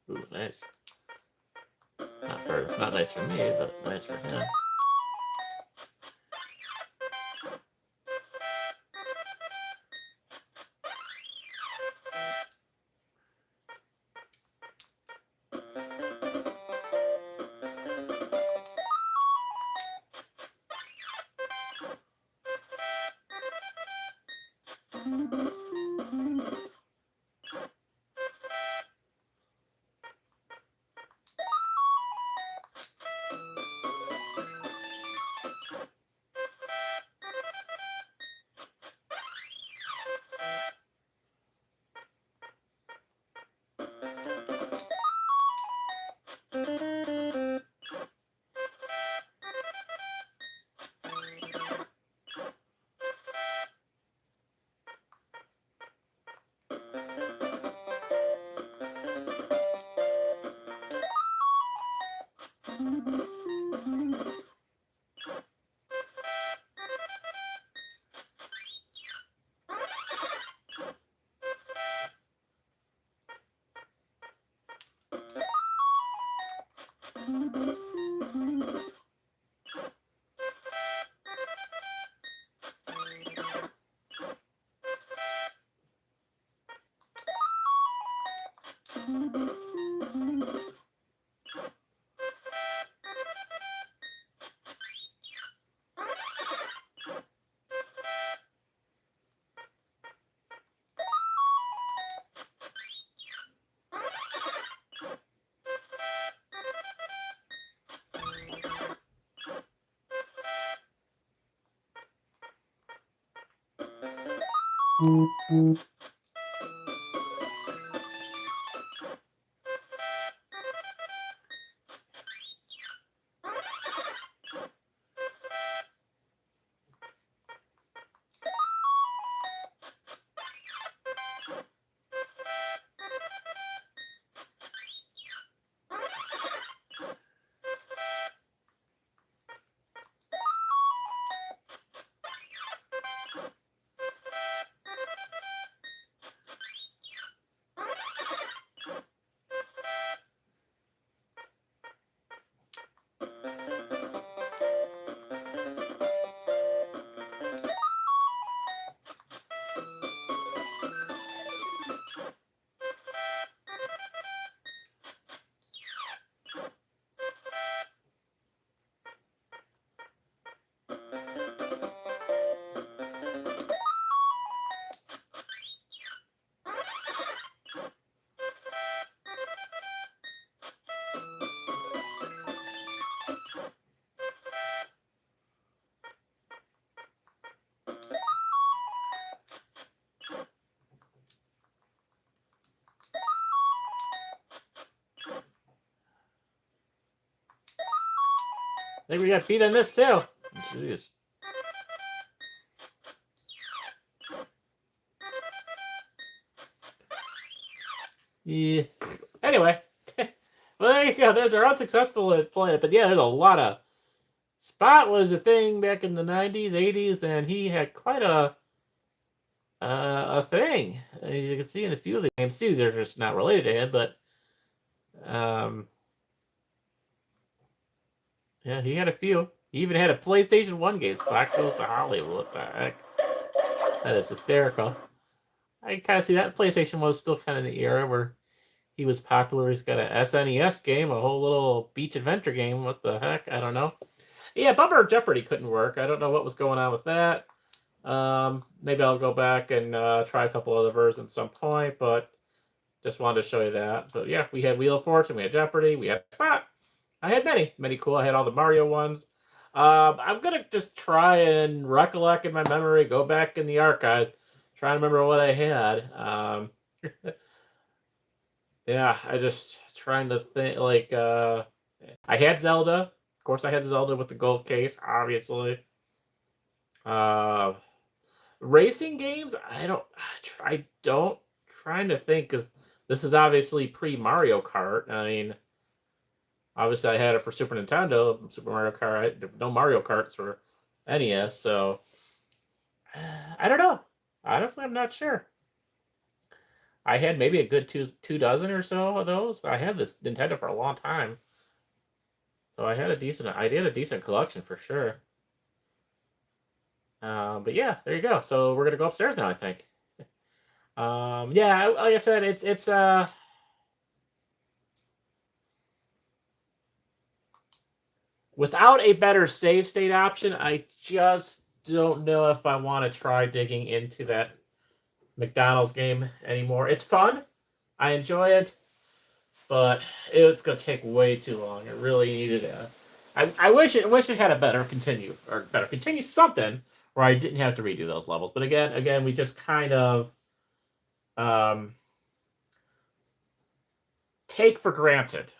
Ooh, nice. Not nice for me, but nice for him. think we got feet on this too. Jeez. Yeah. Anyway, well, there you go. There's our unsuccessful planet. But yeah, there's a lot of. Spot was a thing back in the 90s, 80s, and he had quite a thing. As you can see in a few of the games too, they're just not related to him, but yeah, he had a few. He even had a PlayStation 1 game, Spot Goes to Hollywood. What the heck? That is hysterical. I kind of see that PlayStation was still kind of the era where he was popular. He's got a SNES game, a whole little beach adventure game. What the heck? I don't know. Yeah, bummer Jeopardy couldn't work. I don't know what was going on with that. Maybe I'll go back and try a couple other versions at some point, but just wanted to show you that. But yeah, we had Wheel of Fortune, we had Jeopardy, we had Spot. I had many cool. I had all the Mario ones. I'm gonna just try and recollect in my memory, go back in the archives, try and remember what I had. Yeah, I just trying to think like I had Zelda. Of course, I had Zelda with the gold case, obviously. Racing games, trying to think because this is obviously pre Mario Kart. I mean, obviously I had it for Super Nintendo, Super Mario Kart. No Mario Karts for NES, so I don't know. Honestly, I'm not sure. I had maybe a good two dozen or so of those. I had this Nintendo for a long time. So I did a decent collection for sure. But yeah, there you go. So we're gonna go upstairs now, I think. Yeah, like I said, it's without a better save state option, I just don't know if I want to try digging into that McDonald's game anymore. It's fun. I enjoy it. But it's gonna take way too long. It really needed a. I wish it had a better continue something where I didn't have to redo those levels. But again, we just kind of take for granted.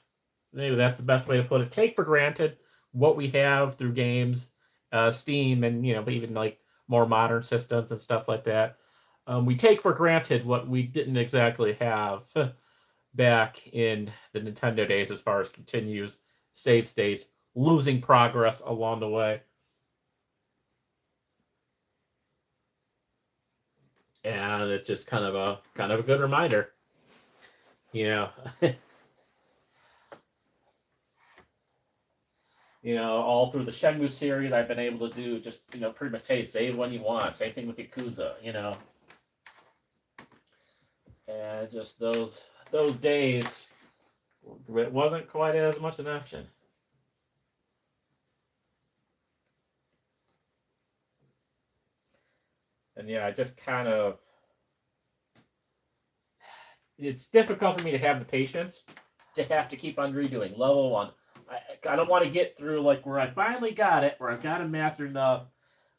Maybe that's the best way to put it. Take for granted what we have through games, Steam, and but even like more modern systems and stuff like that. We take for granted what we didn't exactly have back in the Nintendo days as far as continues, save states, losing progress along the way. And it's just kind of a good reminder. All through the Shenmue series, I've been able to do just, pretty much, hey, save when you want. Same thing with Yakuza, And just those days, it wasn't quite as much an option. And yeah, I just kind of... It's difficult for me to have the patience to have to keep on redoing level one. I don't want to get through like where I finally got it, where I've got it mastered enough.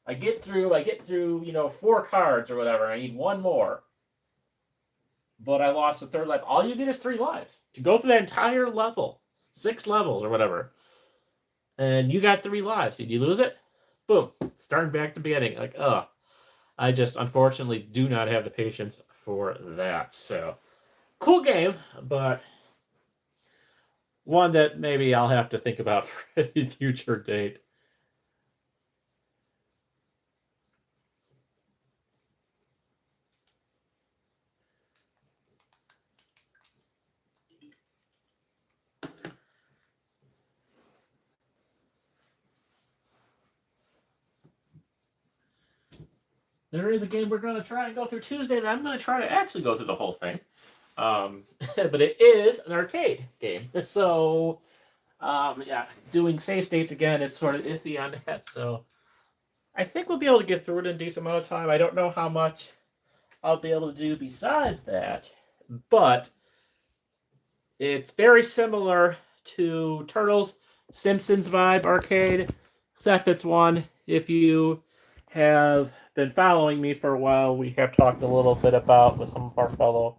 I get through 4 cards or whatever. I need one more. But I lost the 3rd life. All you get is 3 lives to go through that entire level, 6 levels or whatever. And you got 3 lives. Did you lose it? Boom. Starting back to the beginning. Like, I just unfortunately do not have the patience for that. So, cool game, but one that maybe I'll have to think about for a future date. There is a game we're going to try and go through Tuesday that I'm going to try to actually go through the whole thing. But it is an arcade game. So, yeah, doing save states again is sort of iffy on that. So, I think we'll be able to get through it in a decent amount of time. I don't know how much I'll be able to do besides that. But it's very similar to Turtles, Simpsons vibe arcade. Except it's one, if you have been following me for a while, we have talked a little bit about with some of our fellow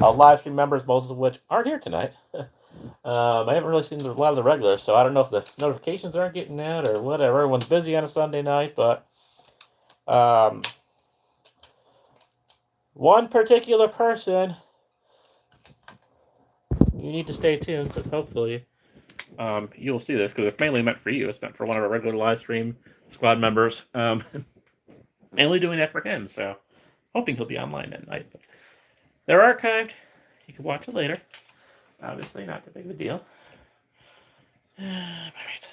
live stream members, most of which aren't here tonight. I haven't really seen a lot of the regulars, so I don't know if the notifications aren't getting out or whatever. Everyone's busy on a Sunday night, but um, one particular person, you need to stay tuned because hopefully you'll see this because it's mainly meant for you. It's meant for one of our regular live stream squad members. Mainly doing that for him, so hoping he'll be online at night. But they're archived. You can watch it later. Obviously, not that big of a deal. All right.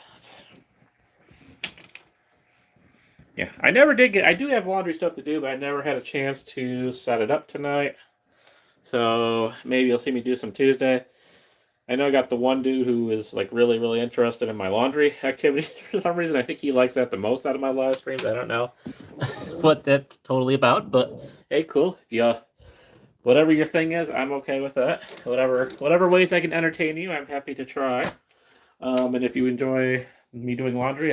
Yeah, I never did get. I do have laundry stuff to do, but I never had a chance to set it up tonight. So maybe you'll see me do some Tuesday. I know I got the one dude who is like really, really interested in my laundry activities for some reason. I think he likes that the most out of my live streams. I don't know what that's totally about, but hey, cool. If you whatever your thing is, I'm okay with that. Whatever ways I can entertain you, I'm happy to try. And if you enjoy me doing laundry,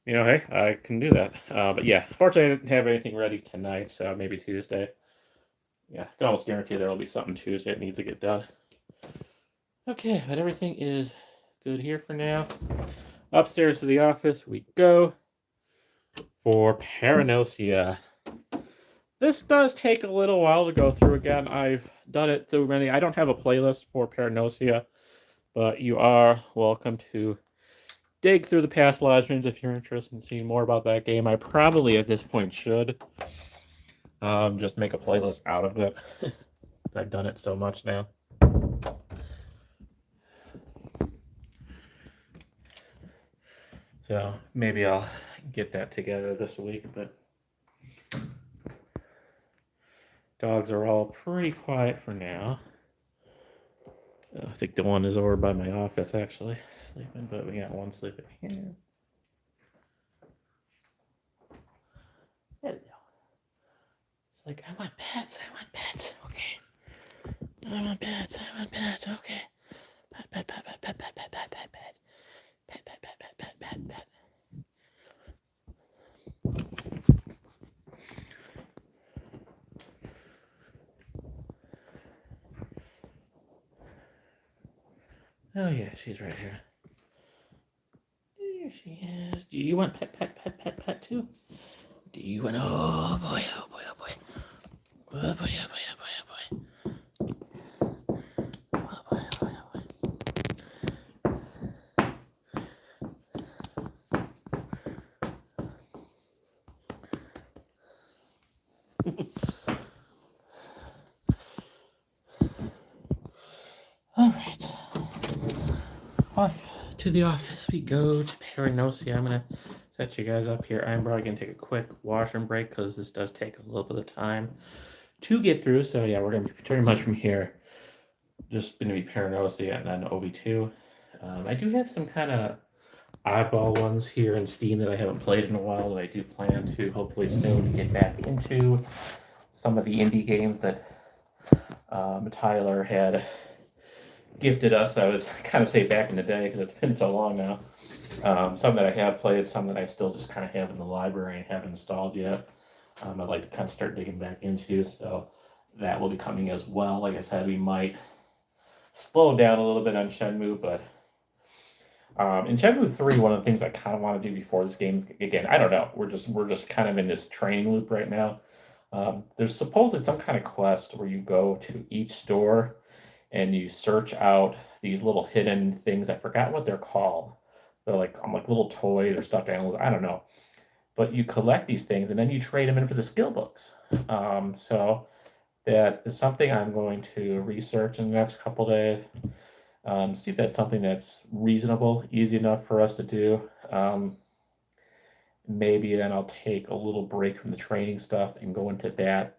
hey, I can do that. But yeah, fortunately, I didn't have anything ready tonight, so maybe Tuesday. Yeah, I can almost guarantee there will be something Tuesday that needs to get done. Okay, but everything is good here for now. Upstairs to the office we go for Paragnosia. This does take a little while to go through again. I've done it through many. I don't have a playlist for Paragnosia, but you are welcome to dig through the past live streams if you're interested in seeing more about that game. I probably at this point should just make a playlist out of it. I've done it so much now. So maybe I'll get that together this week, but dogs are all pretty quiet for now. I think the one is over by my office actually sleeping, but we got one sleeping here. Hello. It's like, I want pets, okay. I want pets, okay. Pet. Oh yeah, she's right here. There she is. Do you want pet too? Do you want? Oh boy. Oh boy. All right. Off to the office we go to Paragnosia. I'm gonna set you guys up here. I'm probably gonna take a quick washroom break because this does take a little bit of time to get through. So yeah, we're gonna be pretty much from here. Just gonna be Paragnosia and then OV2. I do have some kind of oddball ones here in Steam that I haven't played in a while that I do plan to hopefully soon get back into. Some of the indie games that Tyler had gifted us. I was kind of say back in the day because it's been so long now. Some that I have played, some that I still just kind of have in the library and haven't installed yet. I'd like to kind of start digging back into, so that will be coming as well. Like I said, we might slow down a little bit on Shenmue, but in Shenmue 3, one of the things I kind of want to do before this game, again, I don't know. We're just kind of in this training loop right now. There's supposedly some kind of quest where you go to each store and you search out these little hidden things. I forgot what they're called. They're like little toys or stuffed animals. I don't know. But you collect these things and then you trade them in for the skill books. So that is something I'm going to research in the next couple days. See if that's something that's reasonable, easy enough for us to do. Maybe then I'll take a little break from the training stuff and go into that.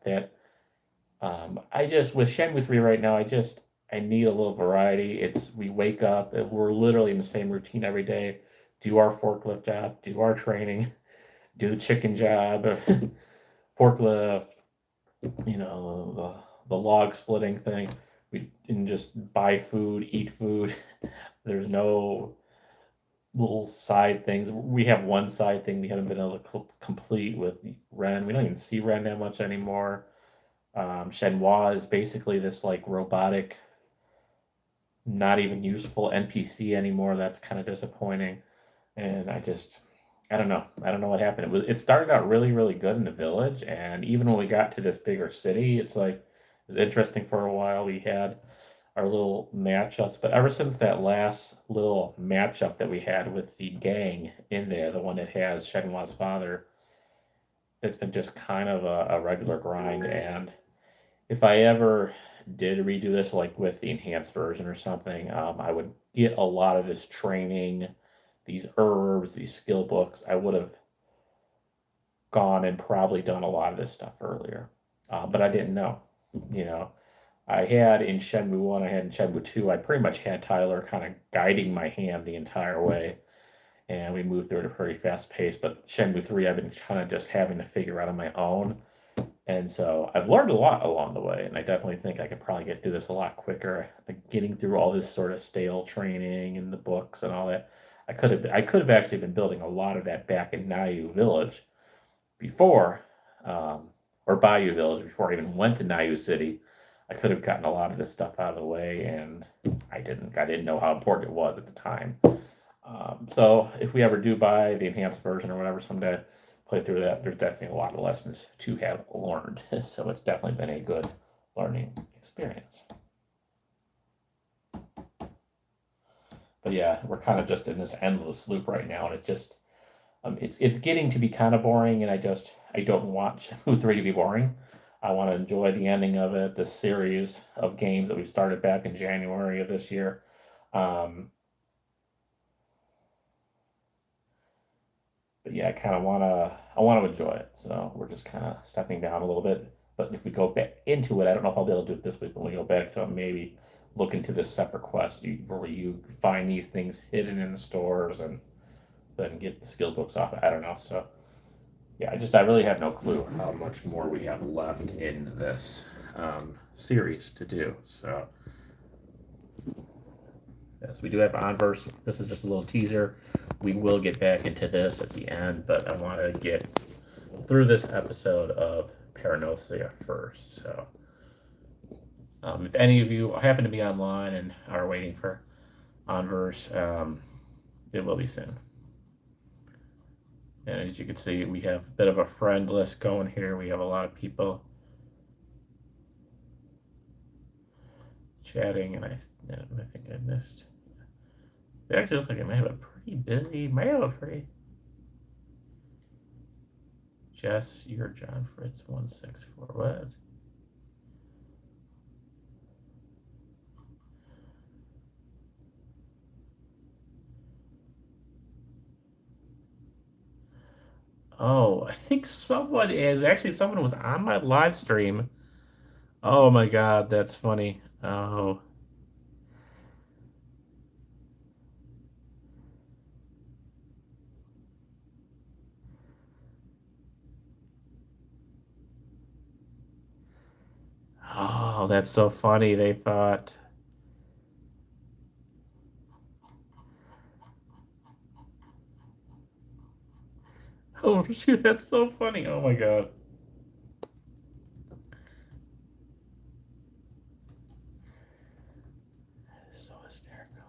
I just, with Shenmue 3 right now, I need a little variety. We wake up, we're literally in the same routine every day. Do our forklift job, do our training, do the chicken job, forklift, the log splitting thing. We can just buy food, eat food. There's no little side things. We have one side thing we haven't been able to complete with Ren. We don't even see Ren that much anymore. Shenhua is basically this like robotic not even useful NPC anymore. That's kind of disappointing. And I don't know. I don't know what happened. It started out really, really good in the village, and even when we got to this bigger city, it's like it was interesting for a while. We had our little matchups, but ever since that last little matchup that we had with the gang in there, the one that has Shenhua's father, it's been just kind of a regular grind. And if I ever did redo this, like with the enhanced version or something, I would get a lot of this training, these herbs, these skill books. I would have gone and probably done a lot of this stuff earlier, but I didn't know. You know, I had in Shenmue 1, I had in Shenmue 2, I pretty much had Tyler kind of guiding my hand the entire way, and we moved through at a pretty fast pace. But Shenmue 3, I've been kind of just having to figure out on my own. And so I've learned a lot along the way, and I definitely think I could probably get through this a lot quicker. Like getting through all this sort of stale training and the books and all that. I could have actually been building a lot of that back in Nayu Village before, or Bayou Village before I even went to Nayu City. I could have gotten a lot of this stuff out of the way, and I didn't. I didn't know how important it was at the time. So if we ever do buy the enhanced version or whatever someday, play through that, there's definitely a lot of lessons to have learned. So it's definitely been a good learning experience. But yeah, we're kind of just in this endless loop right now, and it's getting to be kind of boring, and I don't want Shenmue 3 to be boring. I want to enjoy the ending of it, the series of games that we started back in January of this year. Um, but yeah, I want to enjoy it. So we're just kind of stepping down a little bit. But if we go back into it, I don't know if I'll be able to do it this week. When we go back to it, maybe look into this separate quest where you find these things hidden in the stores and then get the skill books off. I don't know. So yeah, I really have no clue how much more we have left in this series to do. So yes, we do have Onverse. This is just a little teaser. We will get back into this at the end, but I want to get through this episode of Paragnosia first. So, if any of you happen to be online and are waiting for Onverse, it will be soon. And as you can see, we have a bit of a friend list going here. We have a lot of people chatting, and I think I missed. It actually looks like it may have a pretty busy, Jess, you're John Fritz 164. What? Oh, I think someone was on my live stream. Oh my God, that's funny. Oh. Oh, that's so funny. They thought. Oh, shoot, that's so funny. Oh my God. So hysterical.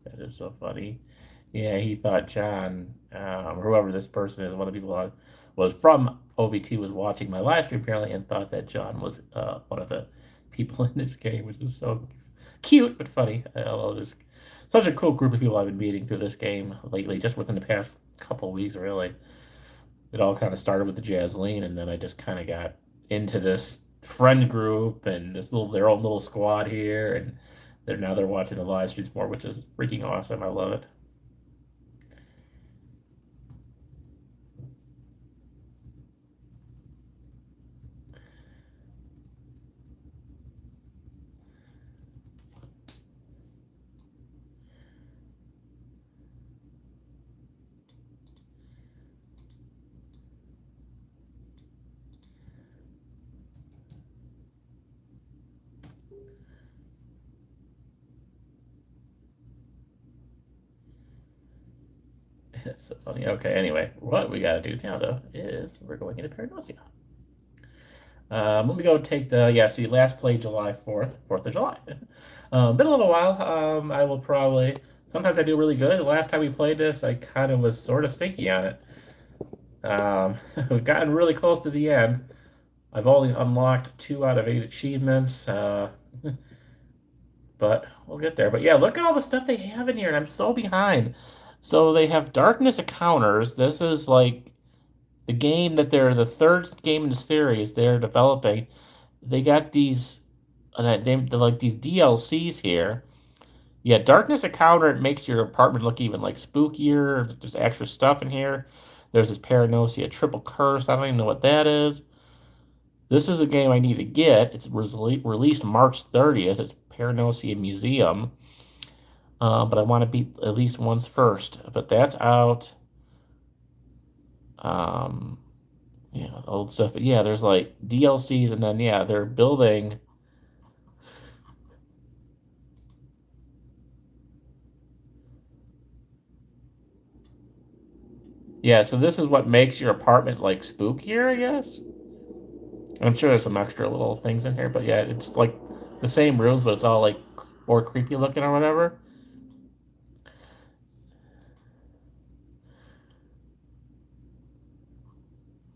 That is so funny. Yeah, he thought John, whoever this person is, one of the people was from OVT, was watching my live stream apparently and thought that John was one of the people in this game, which is so cute but funny. I love this. Such a cool group of people I've been meeting through this game lately, just within the past couple of weeks, really. It all kind of started with the Jazzleen, and then I just kind of got into this friend group and their own little squad here, and they're watching the live streams more, which is freaking awesome. I love it. It's so funny. Okay, anyway, what we gotta do now though is we're going into Paragnosia. Let me go take see, last played July 4th, 4th of July. Been a little while. I will probably, sometimes I do really good. The last time we played this, I kind of was sort of stinky on it. We've gotten really close to the end. I've only unlocked 2 out of 8 achievements, but we'll get there. But yeah, look at all the stuff they have in here, and I'm so behind. So they have Darkness Encounters. This is like the game that they're the third game in the series they're developing. They got these, they're like these DLCs here. Yeah, Darkness Encounter, it makes your apartment look even like spookier. There's extra stuff in here. There's this Paragnosia Triple Curse. I don't even know what that is. This is a game I need to get. It's released March 30th. It's Paragnosia Museum. But I want to beat at least once first. But that's out. Yeah, old stuff. But yeah, there's like DLCs, and then yeah, they're building. Yeah, so this is what makes your apartment like spookier, I guess. I'm sure there's some extra little things in here, but yeah, it's like the same rooms, but it's all like more creepy looking or whatever.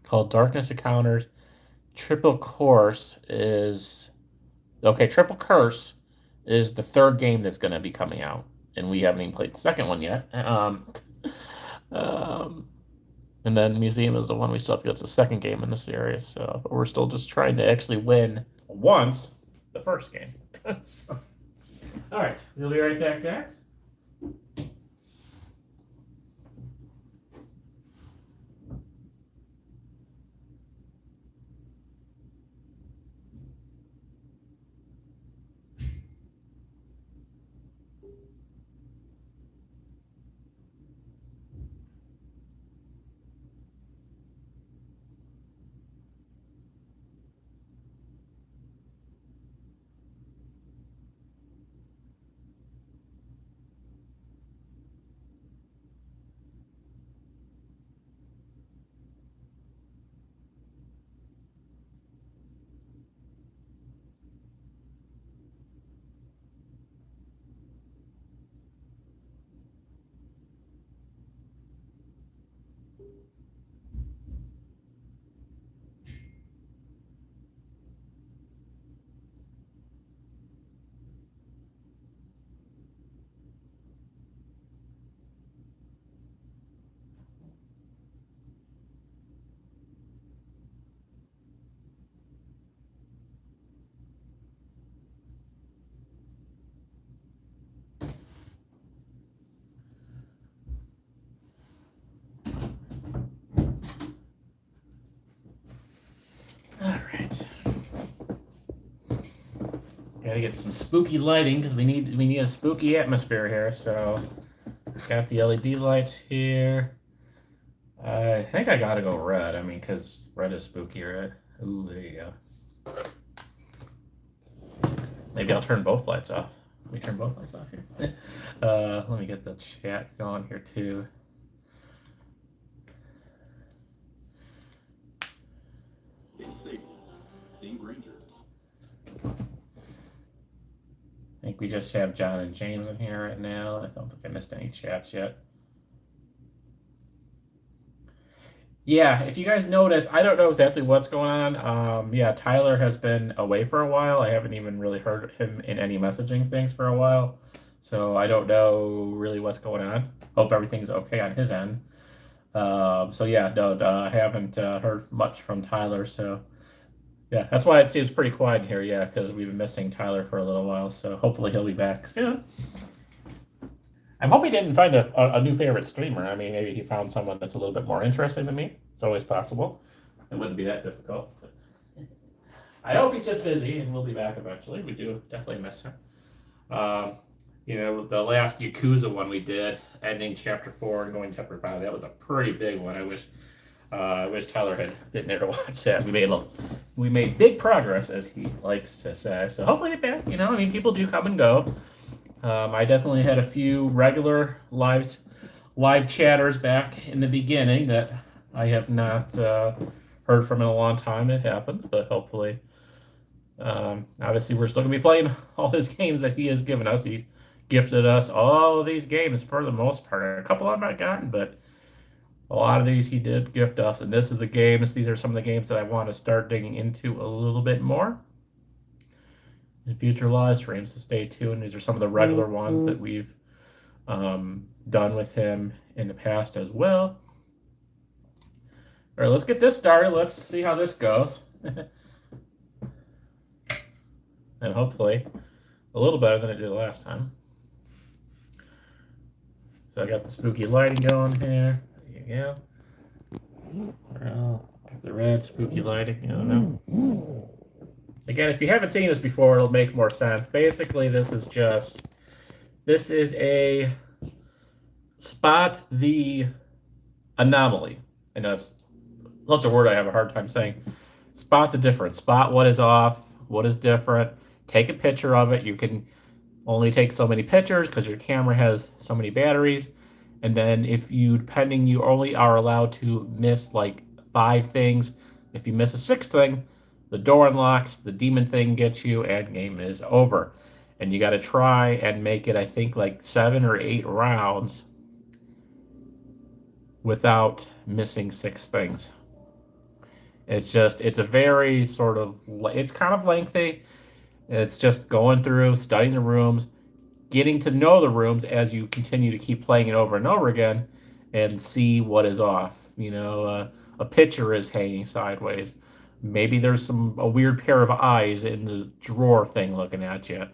Called Darkness Encounters. Triple Course is okay. Triple Curse is the third game that's going to be coming out, and we haven't even played the second one yet. Um, and then Museum is the one we still have to get. It's the second game in the series, so we're still just trying to actually win once the first game. So, all right, we'll be right back, guys. Gotta get some spooky lighting because we need a spooky atmosphere here. So got the LED lights here. I think I gotta go red. I mean, because red is spooky, right? Ooh, there you go. Maybe I'll turn both lights off. Let me turn both lights off here. Let me get the chat going here too. I think we just have John and James in here right now. I don't think I missed any chats yet. Yeah, if you guys notice, I don't know exactly what's going on. Yeah, Tyler has been away for a while. I haven't even really heard him in any messaging things for a while. So I don't know really what's going on. Hope everything's okay on his end. So yeah, no, I haven't heard much from Tyler. So yeah, that's why it seems pretty quiet in here. Yeah, because we've been missing Tyler for a little while. So hopefully he'll be back soon. I'm hoping he didn't find a new favorite streamer. I mean, maybe he found someone that's a little bit more interesting than me. It's always possible. It wouldn't be that difficult. I hope he's just busy and we'll be back eventually. We do definitely miss him. Um, the last Yakuza one we did, ending chapter 4 and going chapter 5, that was a pretty big one. I wish Tyler had been there to watch that. We made big progress, as he likes to say. So hopefully get back. I mean, people do come and go. I definitely had a few regular live chatters back in the beginning that I have not heard from in a long time. It happens, but hopefully, obviously, we're still gonna be playing all his games that he has given us. He gifted us all of these games for the most part. A couple I've not gotten, but a lot of these he did gift us. And this is the games. These are some of the games that I want to start digging into a little bit more in future live streams, so stay tuned. These are some of the regular ones that we've done with him in the past as well. All right, let's get this started. Let's see how this goes. And hopefully a little better than it did last time. So I got the spooky lighting going here. There you go. Got the red spooky lighting. I don't know. Again, if you haven't seen this before, it'll make more sense. Basically, this is a spot the anomaly. I know that's a word I have a hard time saying. Spot the difference. Spot what is off, what is different. Take a picture of it. You can only take so many pictures because your camera has so many batteries. And then depending, you only are allowed to miss like 5 things. If you miss a 6th thing, the door unlocks, the demon thing gets you, and game is over. And you got to try and make it, I think, like 7 or 8 rounds without missing 6 things. It's a very it's kind of lengthy. It's just going through, studying the rooms, getting to know the rooms as you continue to keep playing it over and over again and see what is off. A picture is hanging sideways. Maybe there's a weird pair of eyes in the drawer thing looking at you.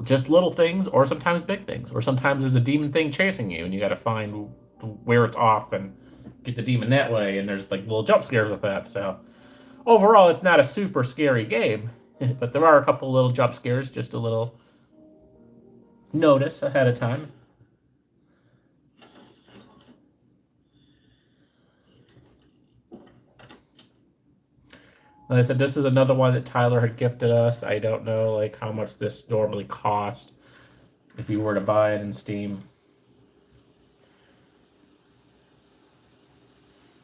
Just little things, or sometimes big things, or sometimes there's a demon thing chasing you, and you got to find where it's off and get the demon that way. And there's like little jump scares with that. So overall, it's not a super scary game, but there are a couple little jump scares, just a little notice ahead of time. Like I said, this is another one that Tyler had gifted us. I don't know like how much this normally cost if you were to buy it in Steam.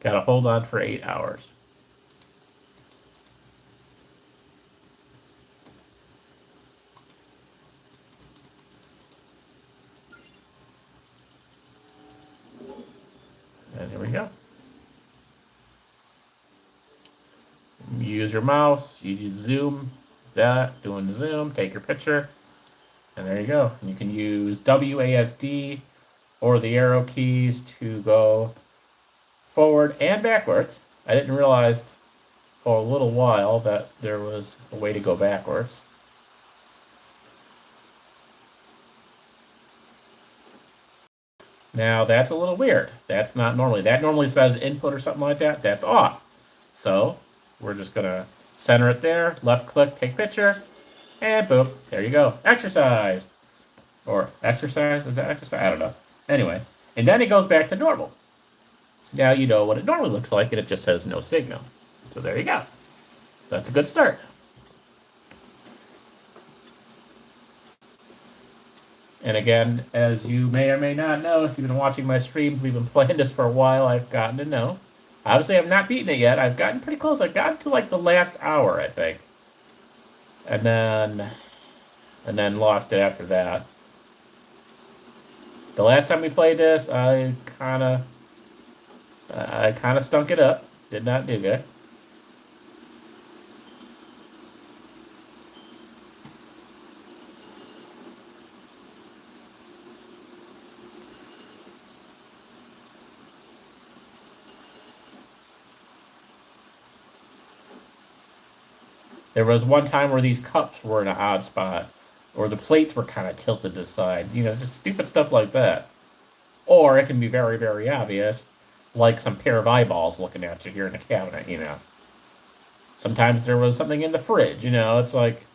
Gotta hold on for 8 hours. And here we go. You use your mouse, you zoom that, doing the zoom, take your picture, and there you go. You can use WASD or the arrow keys to go forward and backwards. I didn't realize for a little while that there was a way to go backwards. Now that's a little weird. That's not normally. That normally says input or something like that. That's off. So we're just gonna center it there, left click, take picture, and boom, there you go. Exercise. Or exercise, is that exercise? I don't know. Anyway, and then it goes back to normal. So now you know what it normally looks like, and it just says no signal. So there you go. That's a good start. And again, as you may or may not know, if you've been watching my streams, we've been playing this for a while, I've gotten to know. Obviously, I've not beaten it yet. I've gotten pretty close. I've gotten to like the last hour, I think. And then lost it after that. The last time we played this, I kind of I kind of stunk it up. Did not do good. There was one time where these cups were in an odd spot, or the plates were kind of tilted to the side. You know, just stupid stuff like that. Or it can be very, very obvious, like some pair of eyeballs looking at you here in the cabinet, you know. Sometimes there was something in the fridge, you know, it's like...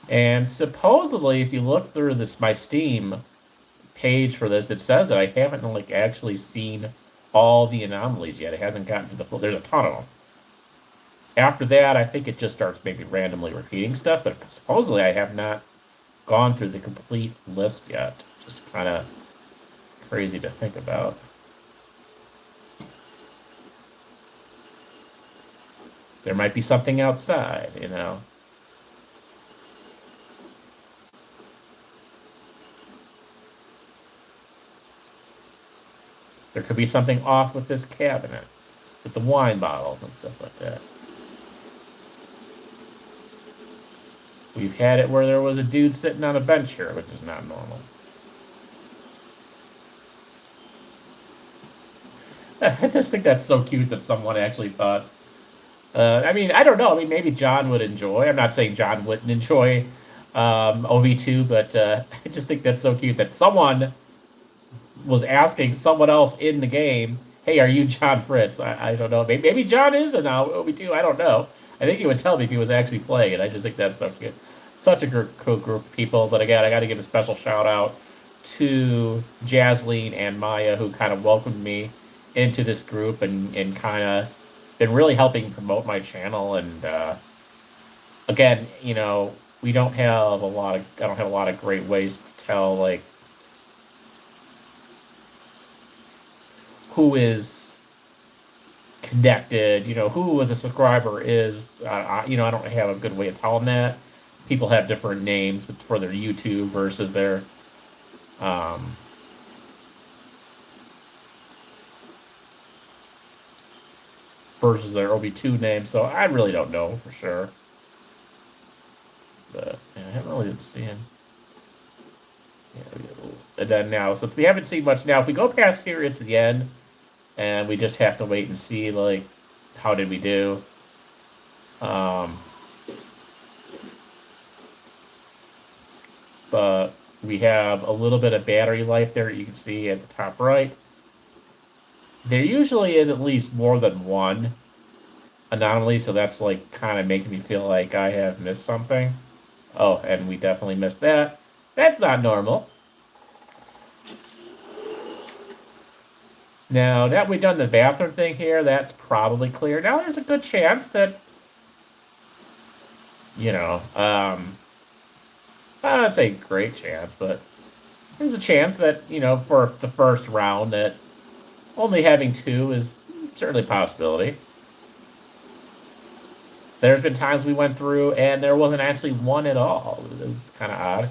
And supposedly, if you look through this my Steam page for this, it says that I haven't, like, actually seen all the anomalies yet. It hasn't gotten to the full... There's a ton of them. After that, I think it just starts maybe randomly repeating stuff, but supposedly I have not gone through the complete list yet. Just kind of crazy to think about. There might be something outside, you know. There could be something off with this cabinet, with the wine bottles and stuff like that. We've had it where there was a dude sitting on a bench here, which is not normal. I just think that's so cute that someone actually thought... I mean, I don't know. I mean, maybe John would enjoy. I'm not saying John wouldn't enjoy ovTwo, but I just think that's so cute that someone was asking someone else in the game, hey, are you John Fritz? I don't know. Maybe John is in ovTwo. I don't know. I think he would tell me if he was actually playing it. I just think that's so cute. Such a cool group of people. But again, I got to give a special shout out to Jasleen and Maya, who kind of welcomed me into this group and kind of been really helping promote my channel. And again, you know, we don't have a lot of, I don't have a lot of great ways to tell, like, who is connected, you know, who as a subscriber is, you know, I don't have a good way of telling that. People have different names for their YouTube versus their, ovTwo name, so I really don't know for sure. But yeah, I haven't really been seeing. Yeah, and then now, since we haven't seen much now, if we go past here, it's the end. And we just have to wait and see, like, how did we do. But we have a little bit of battery life there, you can see at the top right. There usually is at least more than one anomaly, so that's, like, kind of making me feel like I have missed something. Oh, and we definitely missed that. That's not normal. Now that we've done the bathroom thing here, that's probably clear. Now there's a good chance that, you know, I don't say great chance, but there's a chance that, you know, for the first round that only having two is certainly a possibility. There's been times we went through and there wasn't actually one at all. It's kind of odd.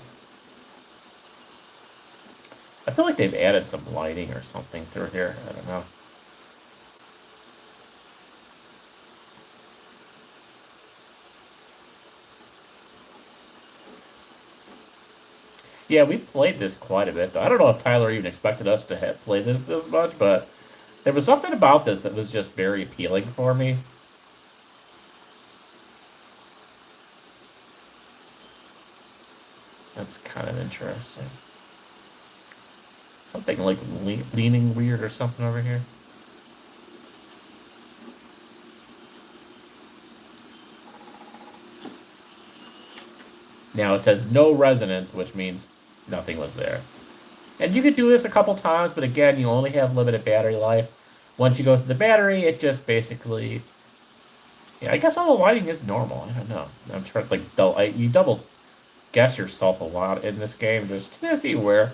I feel like they've added some lighting or something through here. I don't know. Yeah, we played this quite a bit. I don't know if Tyler even expected us to play this much, but there was something about this that was just very appealing for me. That's kind of interesting. Something like leaning weird or something over here. Now it says no resonance, which means nothing was there. And you could do this a couple times, but again, you only have limited battery life. Once you go through the battery, it just basically... Yeah, I guess all the lighting is normal. I don't know. I'm trying to, like, you double guess yourself a lot in this game. Just beware.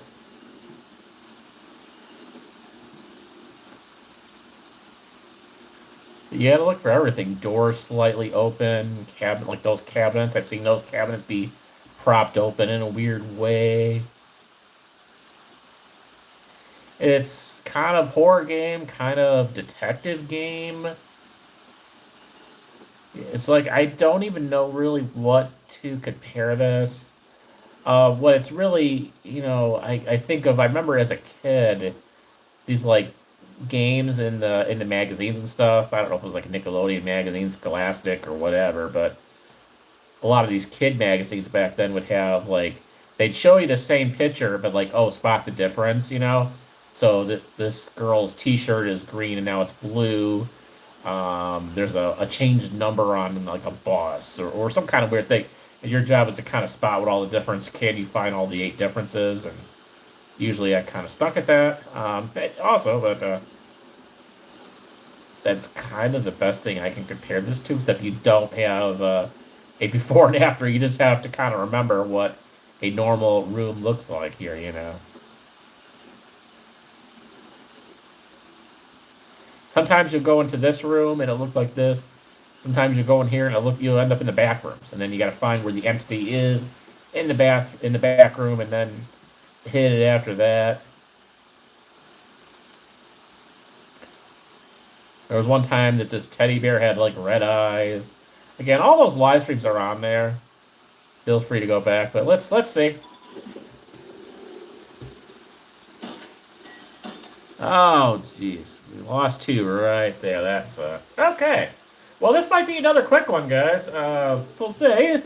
You gotta look for everything. Doors slightly open, like those cabinets. I've seen those cabinets be propped open in a weird way. It's kind of horror game, kind of detective game. It's like I don't even know really what to compare this. What it's really, I think of. I remember as a kid these like games in the magazines and stuff. I don't know if it was like Nickelodeon magazines, Scholastic, or whatever, but a lot of these kid magazines back then would have like they'd show you the same picture, but like, oh, spot the difference. So this girl's T-shirt is green and now it's blue. There's a changed number on like a bus or some kind of weird thing. And your job is to kind of spot what all the difference. Can you find all the 8 differences? And usually I kind of stuck at that. But that's kind of the best thing I can compare this to, except you don't have a before and after. You just have to kind of remember what a normal room looks like here. Sometimes you'll go into this room and it looks like this. Sometimes you go in here and you'll end up in the back rooms, and then you got to find where the entity is in the back room, and then hit it after that. There was one time that this teddy bear had like red eyes. Again, all those live streams are on there. Feel free to go back, but let's see. Oh, jeez. We lost 2 right there. That sucks. Okay. Well, this might be another quick one, guys. We'll see.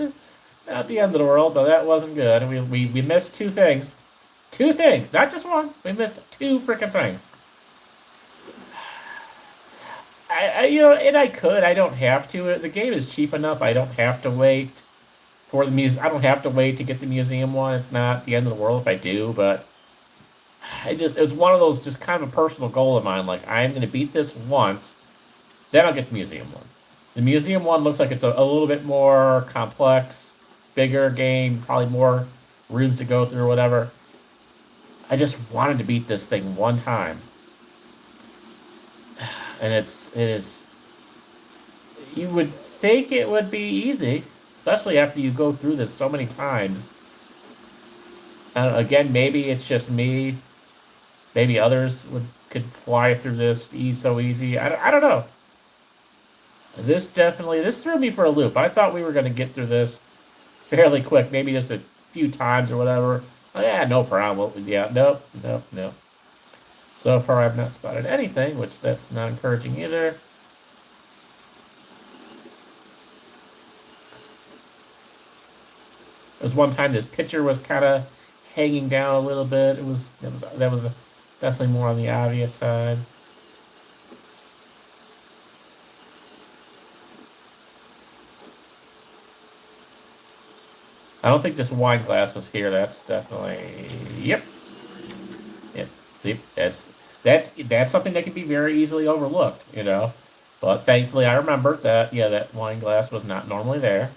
Not the end of the world, but that wasn't good. And we missed 2 things. 2 things, not just one. We missed 2 freaking things. And I don't have to. The game is cheap enough. I don't have to wait for the I don't have to wait to get the museum one. It's not the end of the world if I do, but it was one of those just kind of a personal goal of mine. Like, I'm going to beat this once, then I'll get the museum one. The museum one looks like it's a little bit more complex, bigger game, probably more rooms to go through or whatever. I just wanted to beat this thing one time. And it is, you would think it would be easy, especially after you go through this so many times. Again, maybe it's just me. Maybe others could fly through this so easy. I don't know. This threw me for a loop. I thought we were going to get through this fairly quick, maybe just a few times or whatever. Oh, yeah, no problem. Yeah, nope. So far, I've not spotted anything, which that's not encouraging either. There was one time this picture was kind of hanging down a little bit. That was definitely more on the obvious side. I don't think this wine glass was here. That's definitely yep. See, that's something that can be very easily overlooked. But thankfully, I remembered that that wine glass was not normally there.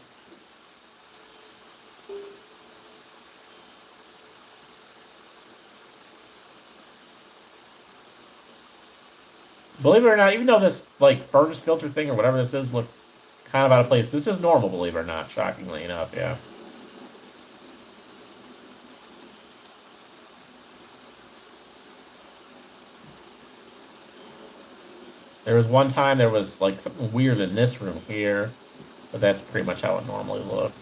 Believe it or not, even though this like furnace filter thing or whatever this is looks kind of out of place, this is normal. Believe it or not, shockingly enough, yeah. There was one time there was like something weird in this room here, but that's pretty much how it normally looks.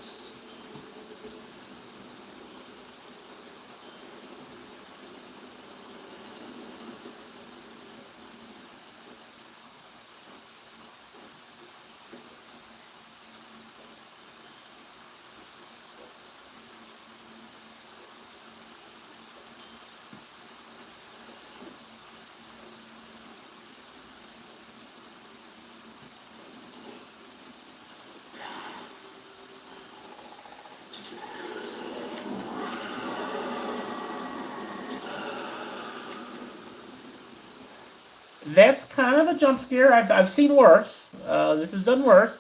That's kind of a jump scare. I've seen worse. This has done worse,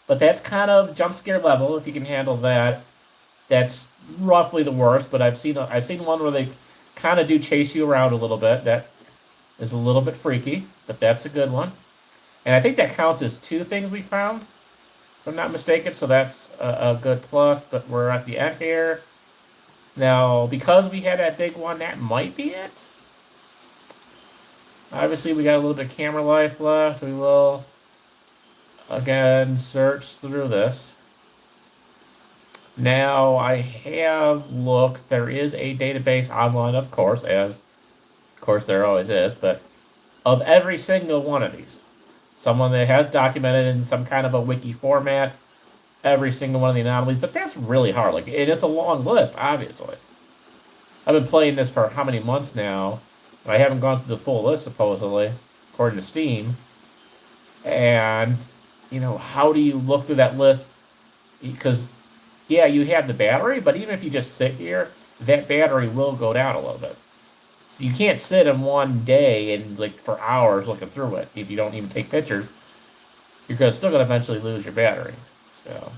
but that's kind of jump scare level. If you can handle that, that's roughly the worst. But I've seen one where they kind of do chase you around a little bit. That is a little bit freaky, but that's a good one. And I think that counts as 2 things we found, if I'm not mistaken. So that's a good plus. But we're at the end here now, because we had that big one. That might be it. Obviously, we got a little bit of camera life left. We will, again, search through this. Now, I have looked. There is a database online, of course, there always is, but of every single one of these. Someone that has documented in some kind of a wiki format every single one of the anomalies, but that's really hard. Like, it's a long list, obviously. I've been playing this for how many months now? I haven't gone through the full list, supposedly, according to Steam. And, how do you look through that list? Because, yeah, you have the battery, but even if you just sit here, that battery will go down a little bit. So you can't sit in one day and, for hours looking through it. If you don't even take pictures, you're still going to eventually lose your battery. So,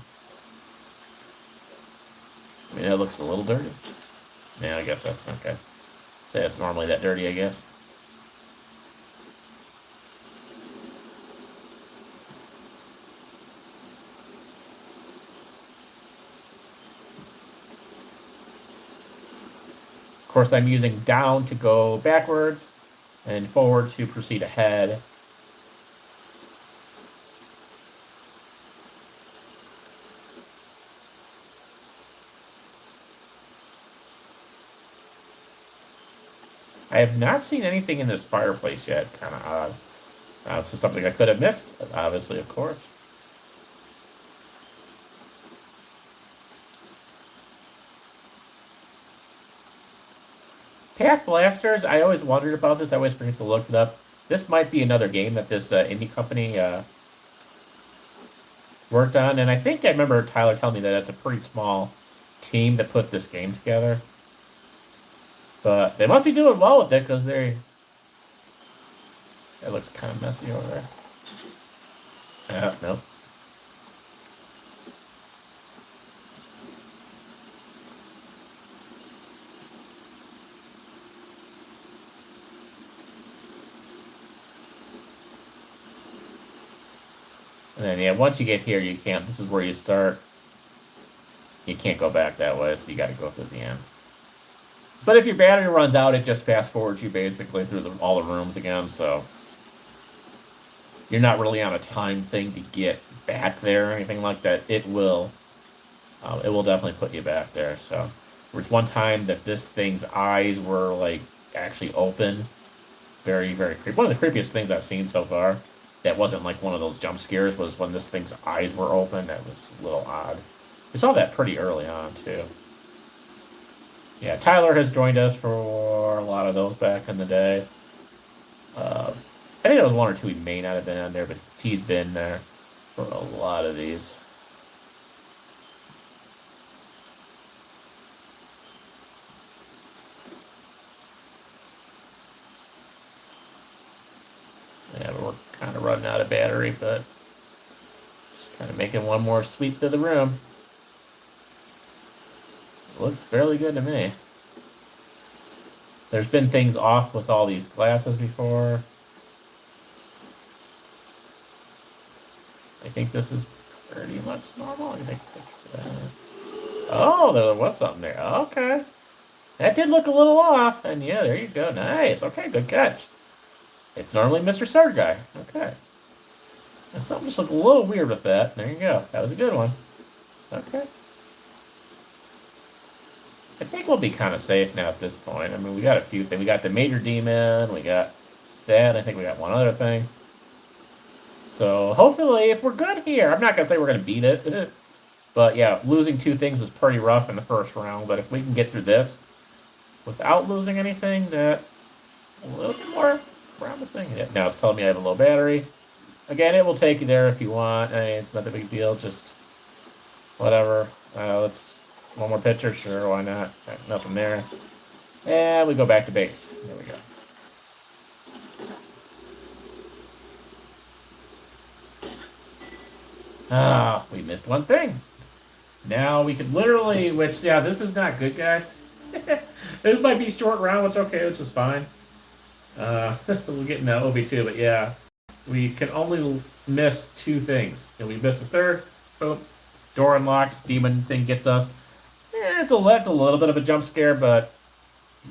it looks a little dirty. Yeah, I guess that's okay. So it's normally that dirty, I guess. Of course, I'm using down to go backwards and forward to proceed ahead. I have not seen anything in this fireplace yet. Kind of odd. This is something I could have missed, obviously, of course. Path Blasters, I always wondered about this. I always forget to look it up. This might be another game that this indie company worked on. And I think I remember Tyler telling me that it's a pretty small team that put this game together. But they must be doing well with it because it looks kind of messy over there. Nope. And then, yeah, once you get here, you can't. This is where you start. You can't go back that way, so you got to go through the end. But if your battery runs out, it just fast forwards you basically through all the rooms again, so you're not really on a time thing to get back there or anything like that. It will definitely put you back there. So there was one time that this thing's eyes were actually open, very, very creepy. One of the creepiest things I've seen so far. That wasn't like one of those jump scares. Was when this thing's eyes were open. That was a little odd. We saw that pretty early on too. Yeah, Tyler has joined us for a lot of those back in the day. I think there was one or two he may not have been on there, but he's been there for a lot of these. Yeah, we're kind of running out of battery, but just kind of making one more sweep to the room. Looks fairly good to me. There's been things off with all these glasses before. I think this is pretty much normal. I think oh, there was something there. Okay. That did look a little off. And yeah, there you go. Nice. Okay, good catch. It's normally Mr. Surge Guy. Okay. And something just looked a little weird with that. There you go. That was a good one. Okay. I think we'll be kind of safe now at this point. I mean, we got a few things. We got the Major Demon. We got that. I think we got one other thing. So, hopefully, if we're good here, I'm not going to say we're going to beat it. But, yeah, losing two things was pretty rough in the first round. But if we can get through this without losing anything, that's a little bit more promising. Yeah, now it's telling me I have a low battery. Again, it will take you there if you want. I mean, it's not a big deal. Just whatever. Let's... One more picture? Sure, why not? Nothing there. And we go back to base. There we go. Ah, we missed one thing. Now we could literally, yeah, this is not good, guys. This might be a short round, which okay, which is fine. We're getting OB2, but yeah. We can only miss two things. And we missed the third. Boom. Door unlocks, demon thing gets us. It's a little bit of a jump scare, but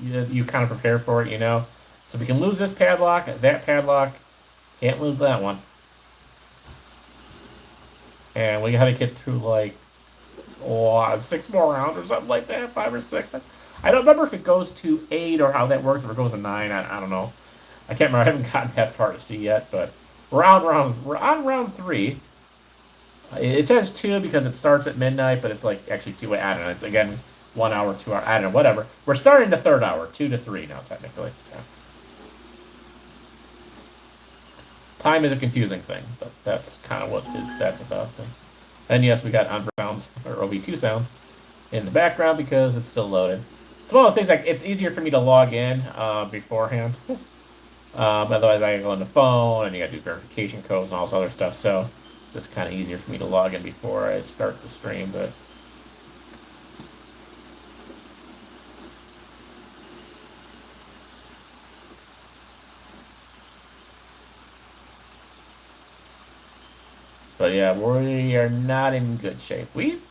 you kind of prepare for it, So we can lose this padlock, that padlock. Can't lose that one. And we gotta get through like 6 more rounds or something like that, 5 or 6. I don't remember if it goes to 8 or how that works, or if it goes to 9. I don't know. I can't remember. I haven't gotten that far to see yet, but we're on round 3. It says 2 because it starts at midnight, but it's like actually 2. I don't know. It's again 1 hour, 2 hour. I don't know. Whatever. We're starting the 3rd hour, 2 to 3 now technically. So. Time is a confusing thing, but that's kind of what that's about. And yes, we got Onverse sounds or ovTwo sounds in the background because it's still loaded. It's one of those things like it's easier for me to log in beforehand. Otherwise, I gotta go on the phone and you gotta do verification codes and all this other stuff. So it's just kind of easier for me to log in before I start the stream. But yeah, we are not in good shape. We've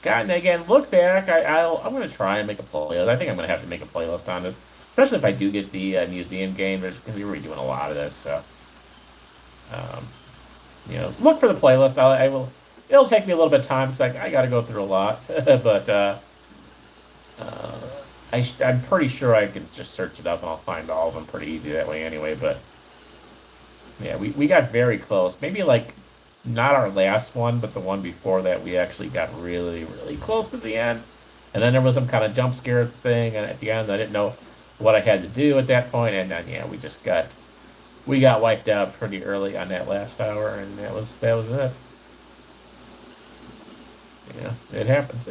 gotten, again, look back. I'm going to try and make a playlist. I think I'm going to have to make a playlist on this. Especially if I do get the museum game. There's going to be redoing a lot of this. So, look for the playlist. I will. It'll take me a little bit of time because I got to go through a lot. But I'm pretty sure I can just search it up and I'll find all of them pretty easy that way anyway. But yeah, we got very close. Maybe like... Not our last one, but the one before that, we actually got really, really close to the end. And then there was some kind of jump scare thing, and at the end, I didn't know what I had to do at that point, and then, yeah, we got wiped out pretty early on that last hour, and that was it. Yeah, it happens.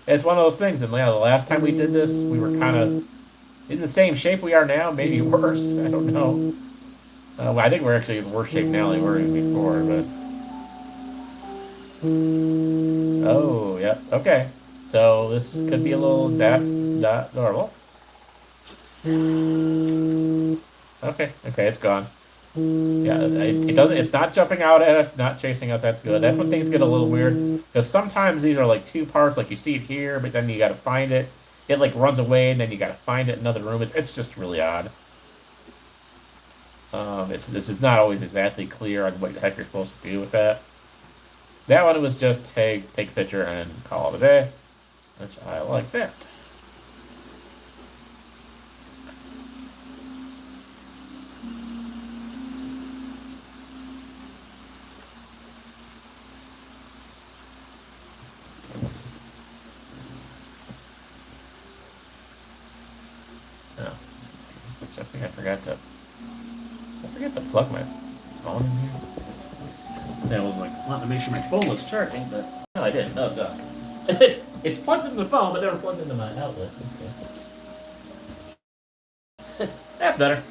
It's one of those things, and yeah, the last time we did this, we were kind of in the same shape we are now, maybe worse. I don't know. I think we're actually in worse shape now than we were before, but... Oh, yep, okay. So this could be a little... That's not normal. Okay, it's gone. Yeah, it doesn't... It's not jumping out at us, not chasing us, that's good. That's when things get a little weird, because sometimes these are like 2 parts, like you see it here, but then you gotta find it. It like runs away, and then you gotta find it in another room. It's just really odd. This is not always exactly clear on what the heck you're supposed to do with that. That one was just take a picture and call it a day, which I like that. Oh, I think I forgot to plug my phone in here. I was like wanting to make sure my phone was charging, but no, I didn't. Oh, duh. It's plugged into the phone, but never plugged into my outlet. Okay. That's better.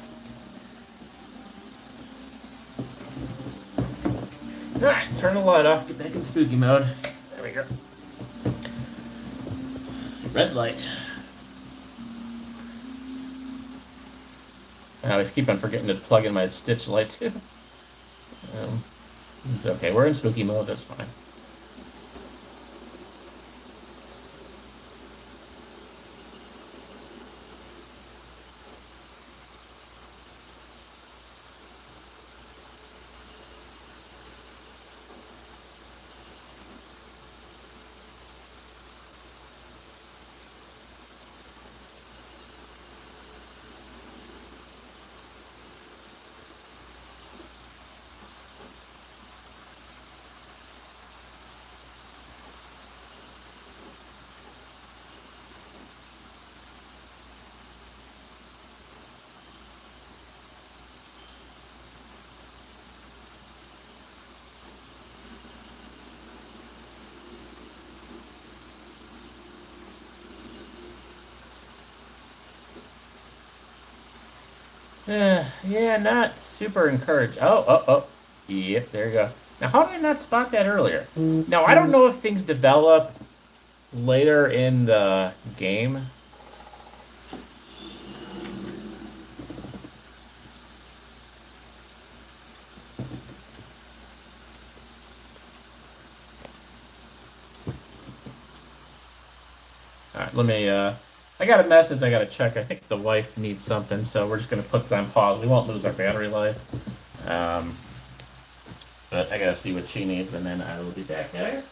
Alright, turn the light off, get back in spooky mode. There we go. Red light. I always keep on forgetting to plug in my Stitch light too. It's okay, we're in spooky mode, that's fine. Yeah, not super encouraged. Oh. Yep, there you go. Now, how did I not spot that earlier? Now, I don't know if things develop later in the game. Alright, let me I got a message I gotta check. I think the wife needs something, so we're just gonna put this on pause. We won't lose our battery life. Um, but I gotta see what she needs, and then I will be back there.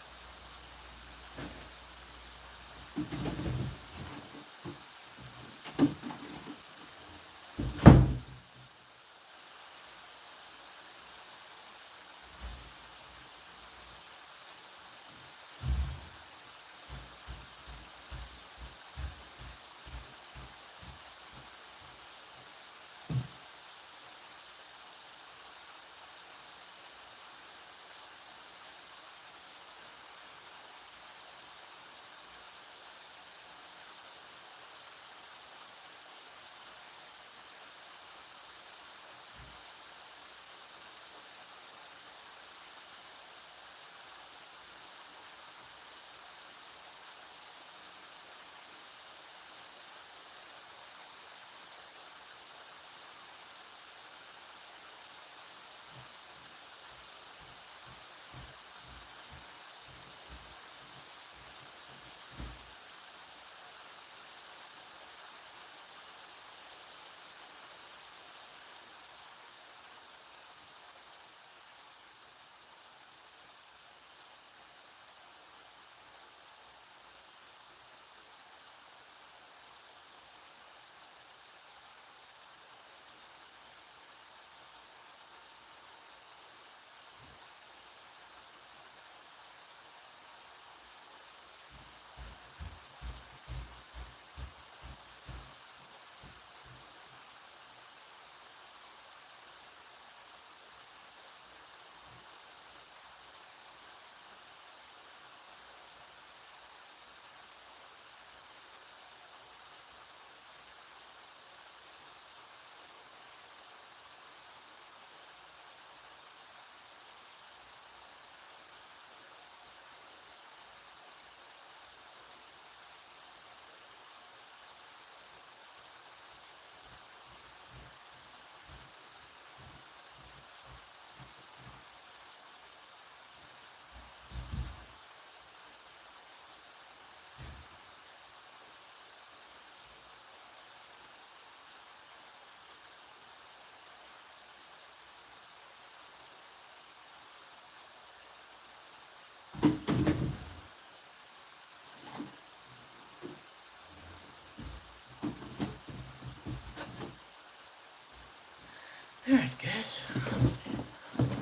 Alright, guys. Let's see.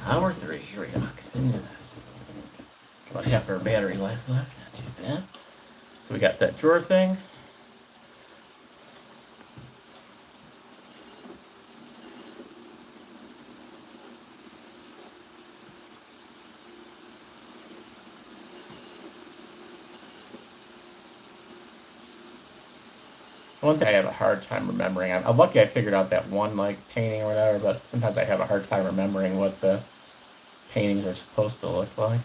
Hour 3. Here we go. Continue this. About half our battery life left. Not too bad. So we got that drawer thing. One thing I have a hard time remembering. I'm lucky I figured out that one like painting or whatever, but sometimes I have a hard time remembering what the paintings are supposed to look like.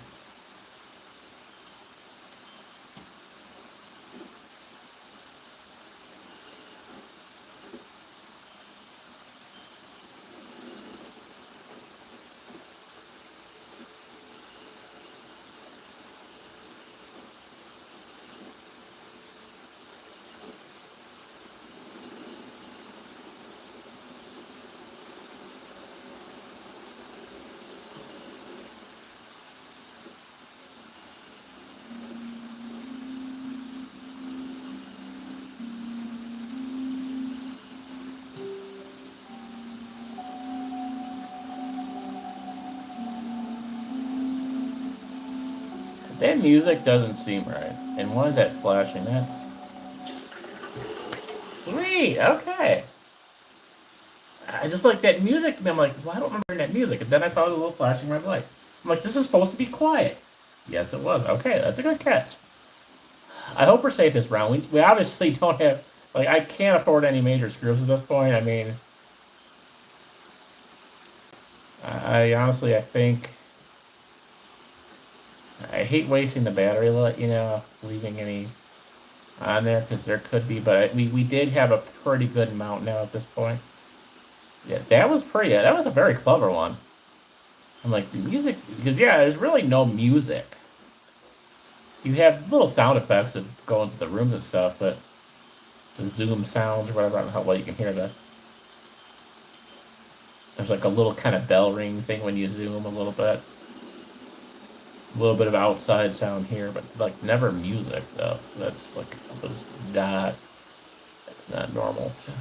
That music doesn't seem right. And why is that flashing? That's sweet. Okay. I just like that music. And I'm like, well, I don't remember that music. And then I saw the little flashing red light. I'm like, this is supposed to be quiet. Yes, it was. Okay, that's a good catch. I hope we're safe this round. We obviously don't have, like, I can't afford any major screws at this point. I mean, I honestly, I think, I hate wasting the battery, leaving any on there because there could be, but we did have a pretty good amount now at this point. Yeah, that was pretty, that was a very clever one. I'm like, the music, because yeah, there's really no music. You have little sound effects of going to the rooms and stuff, but the zoom sounds or whatever. I don't know how well you can hear that. There's like a little kind of bell ring thing when you zoom a little bit. A little bit of outside sound here, but like never music though. So that's like something's not. That's not normal. So.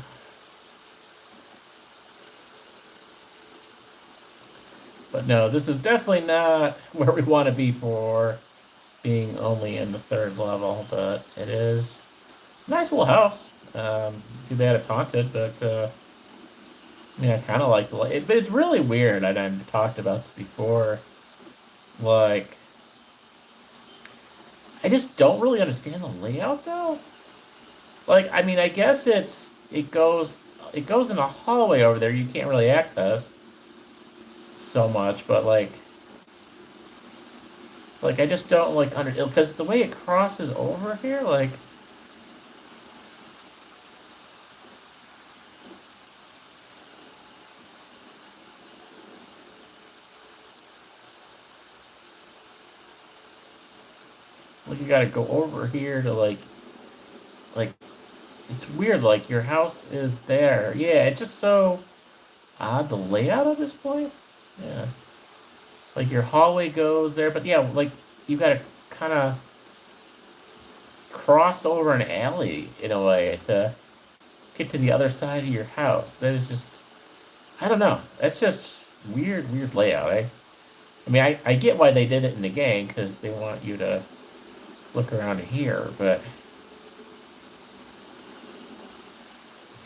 But no, this is definitely not where we want to be for being only in the 3rd level, but it is a nice little house. Too bad it's haunted, but yeah, I kind of like it. But it's really weird, and I've talked about this before. Like, I just don't really understand the layout, though. Like, I mean, I guess it goes in a hallway over there you can't really access so much, but like I just don't like because the way it crosses over here, like you gotta go over here to like it's weird. Like your house is there, yeah. It's just so odd the layout of this place, yeah. Like your hallway goes there, but yeah, like you gotta kind of cross over an alley in a way to get to the other side of your house. That is just, I don't know. That's just weird layout. I mean, I get why they did it in the game because they want you to look around here, but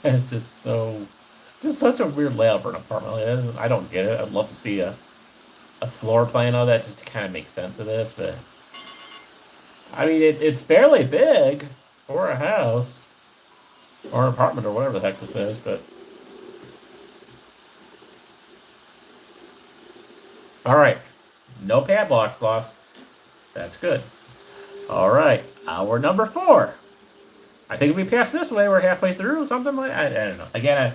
it's just such a weird layout for an apartment. Like, I don't get it. I'd love to see a floor plan of that just to kind of make sense of this, but I mean, it's fairly big for a house or an apartment or whatever the heck this is, but all right, no padlocks lost. That's good. All right, hour number 4. I think if we pass this way, we're halfway through, something like I don't know. Again,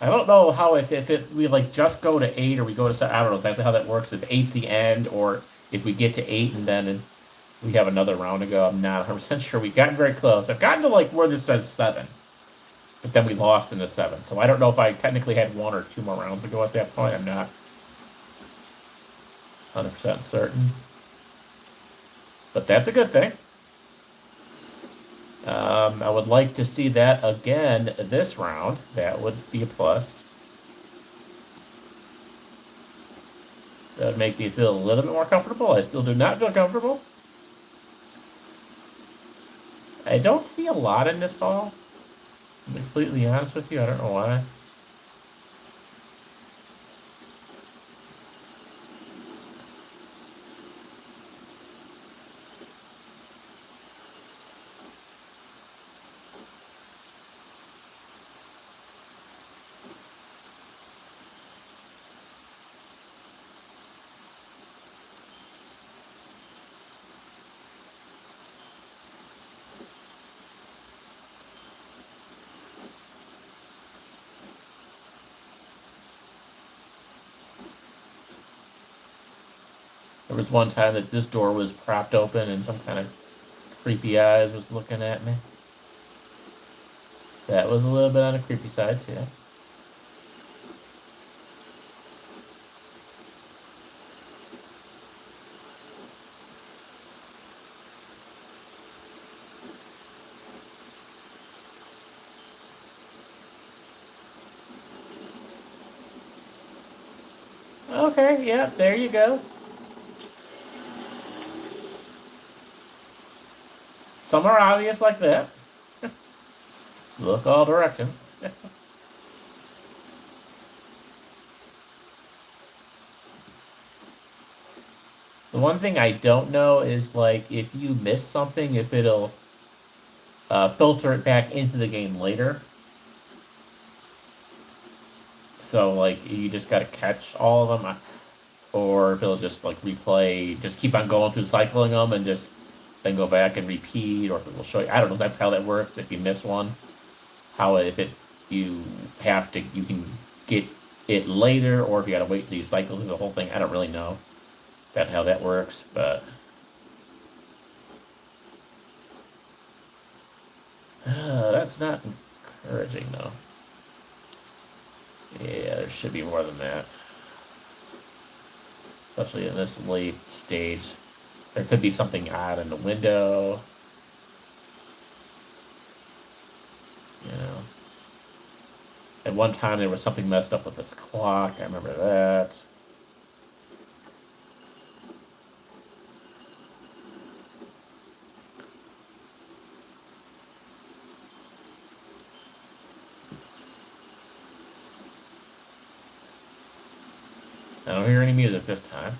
I don't know how if we like just go to 8 or we go to 7. I don't know exactly how that works. If 8's the end, or if we get to 8 and then we have another round to go. I'm not 100% sure. We've gotten very close. I've gotten to like where this says 7, but then we lost in the 7. So I don't know if I technically had 1 or 2 more rounds to go at that point. I'm not 100% certain, but that's a good thing. I would like to see that again this round. That would be a plus. That would make me feel a little bit more comfortable. I still do not feel comfortable. I don't see a lot in this hall. To be completely honest with you, I don't know why. There was one time that this door was propped open and some kind of creepy eyes was looking at me. That was a little bit on the creepy side, too. Okay, yeah, there you go. Some are obvious like that. Look all directions. The one thing I don't know is, like, if you miss something, if it'll filter it back into the game later. So, like, you just gotta catch all of them. Or if it'll just, like, replay, just keep on going through cycling them and just then go back and repeat, or if it will show you. I don't know exactly how that works. If you miss one, you can get it later, or if you gotta wait till you cycle through the whole thing. I don't really know exactly how that works, but That's not encouraging, though. Yeah, there should be more than that. Especially in this late stage. There could be something odd in the window. You know. At one time, there was something messed up with this clock. I remember that. I don't hear any music this time.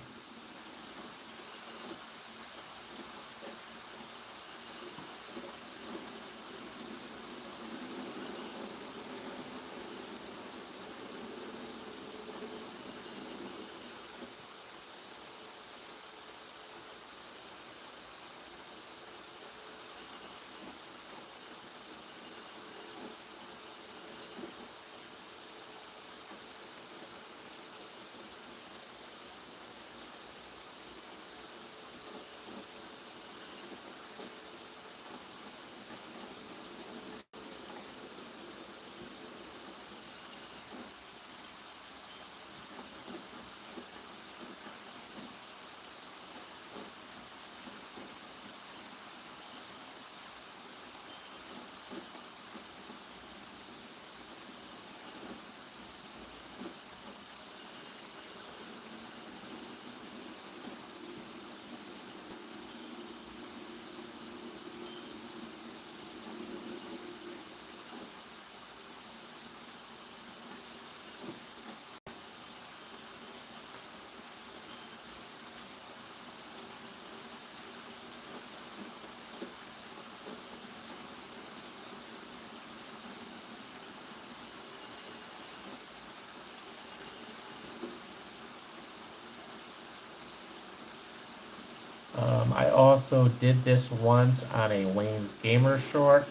I also did this once on a Wayne's Gamer short.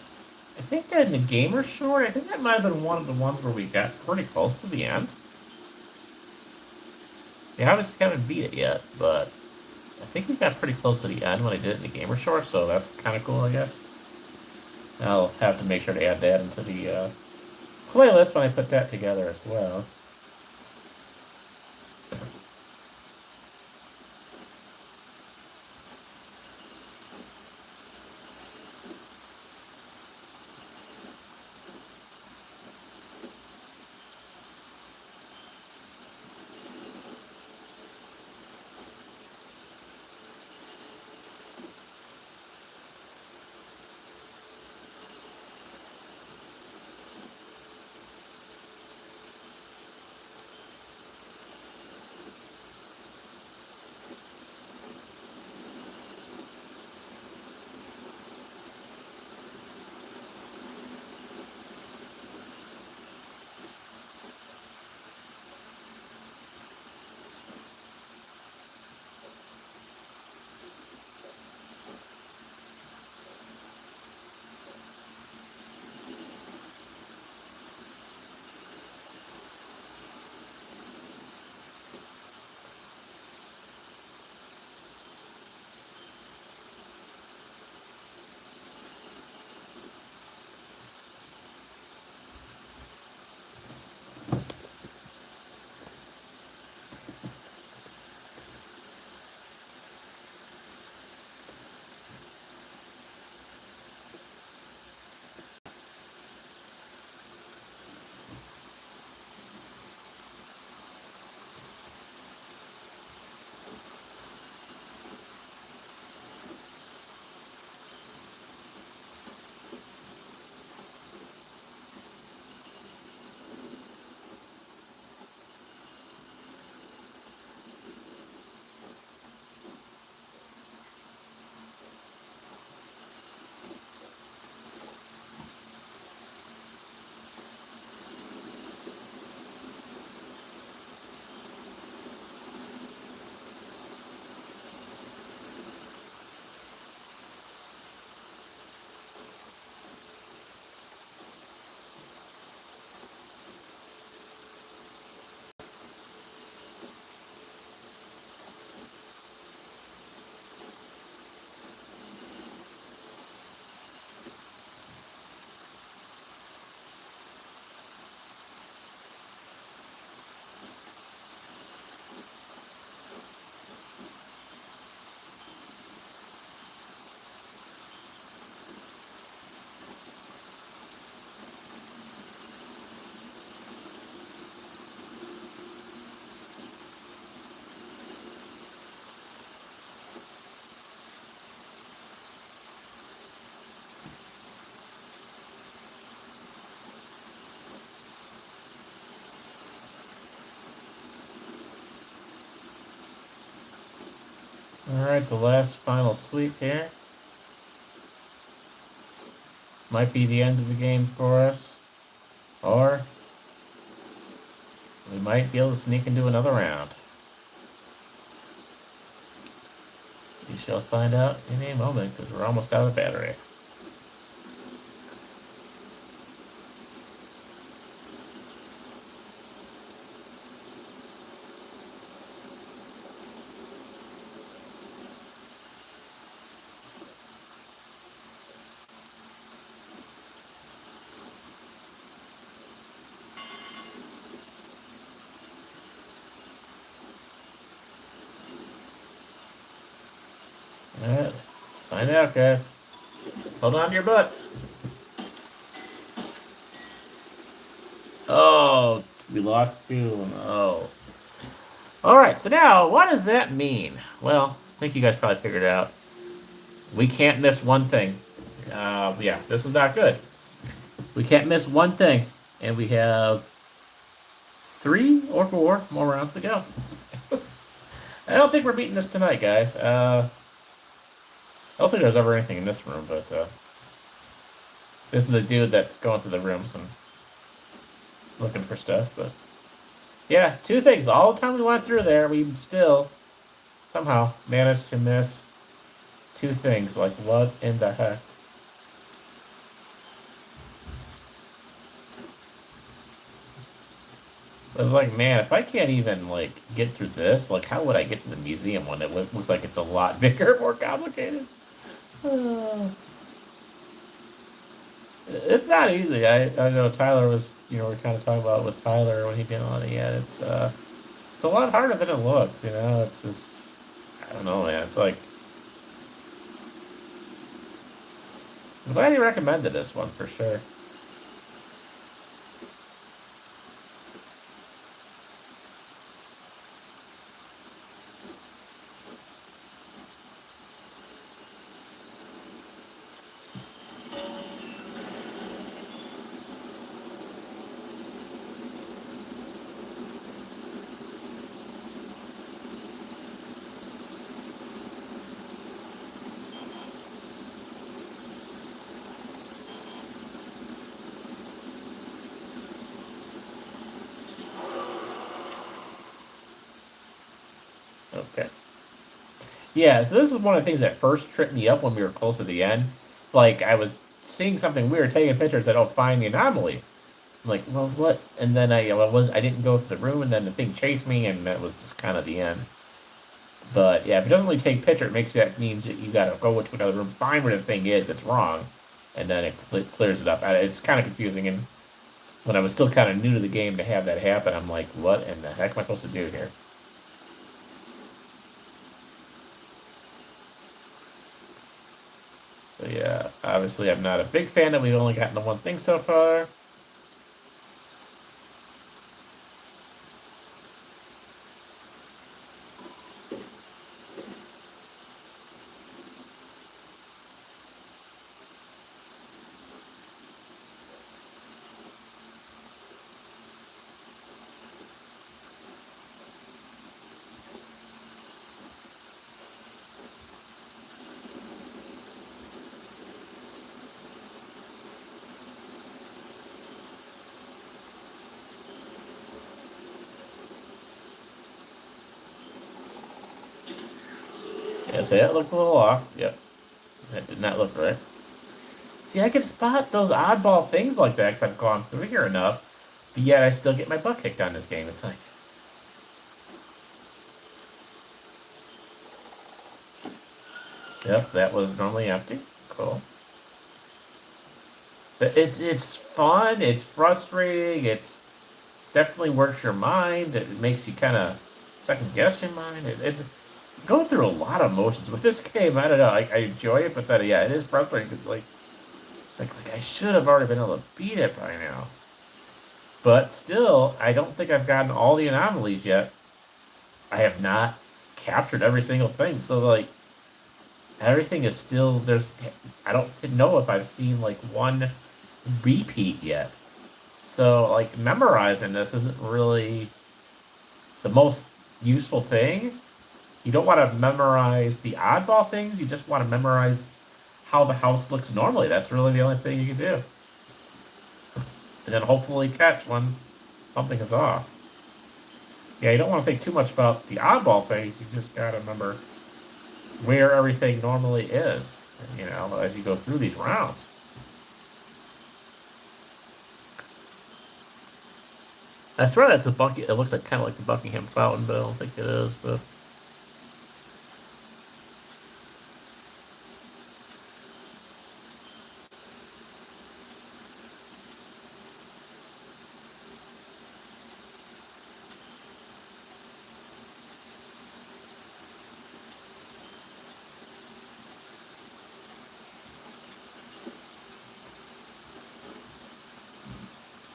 I think that in the Gamer short, I think that might have been one of the ones where we got pretty close to the end. We obviously haven't beat it yet, but I think we got pretty close to the end when I did it in the Gamer short, so that's kind of cool, I guess. I'll have to make sure to add that into the playlist when I put that together as well. Alright, the last final sweep here. Might be the end of the game for us. Or we might be able to sneak into another round. We shall find out in a moment, because we're almost out of battery. Alright, let's find out, guys. Hold on to your butts. Oh, we lost 2. Oh. Alright, so now, what does that mean? Well, I think you guys probably figured it out. We can't miss one thing. Yeah, this is not good. We can't miss one thing. And we have 3 or 4 more rounds to go. I don't think we're beating this tonight, guys. I don't think there's ever anything in this room, but this is the dude that's going through the rooms and looking for stuff. But yeah, 2 things. All the time we went through there, we still somehow managed to miss 2 things. Like, what in the heck? I was like, man, if I can't even, like, get through this, like, how would I get to the museum one? It looks like it's a lot bigger, more complicated. It's not easy. I know Tyler was, we were kind of talking about it with Tyler when he did on it. Yeah, it's a lot harder than it looks, It's just, I don't know, man. It's like, I'm glad he recommended this one for sure. Okay. Yeah, so this is one of the things that first tripped me up when we were close to the end. Like, I was seeing something weird, taking pictures, that I'll find the anomaly. I'm like, well, what? And then I didn't go to the room, and then the thing chased me, and that was just kind of the end. But yeah, if it doesn't really take picture, it means that you gotta go to another room, find where the thing is that's wrong, and then it clears it up. It's kind of confusing, and when I was still kind of new to the game to have that happen, I'm like, what in the heck am I supposed to do here? So yeah, obviously I'm not a big fan that we've only gotten the one thing so far. Yeah, so that looked a little off. Yep. That did not look right. See, I can spot those oddball things like that because I've gone through here enough, but yet I still get my butt kicked on this game. It's like... Yep, that was normally empty. Cool. But it's fun, it's frustrating, it's definitely works your mind, it makes you kind of second guess your mind. It's going through a lot of emotions with this game. I don't know, I enjoy it, but then, yeah, it is frustrating because, like I should have already been able to beat it by now. But still, I don't think I've gotten all the anomalies yet. I have not captured every single thing, so, like, everything is still, I don't know if I've seen, like, one repeat yet. So, like, memorizing this isn't really the most useful thing. You don't want to memorize the oddball things. You just want to memorize how the house looks normally. That's really the only thing you can do. And then hopefully catch when something is off. Yeah, you don't want to think too much about the oddball things. You just got to remember where everything normally is, you know, as you go through these rounds. I swear that's the Bucky. It looks like kind of like the Buckingham Fountain, but I don't think it is. But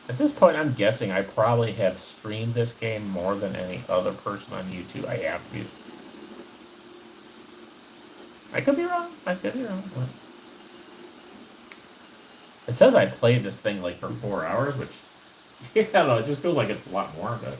at this point, I'm guessing I probably have streamed this game more than any other person on YouTube. I have to. I could be wrong. I could be wrong. But it says I played this thing like for 4 hours, which I don't know. It just feels like it's a lot more. But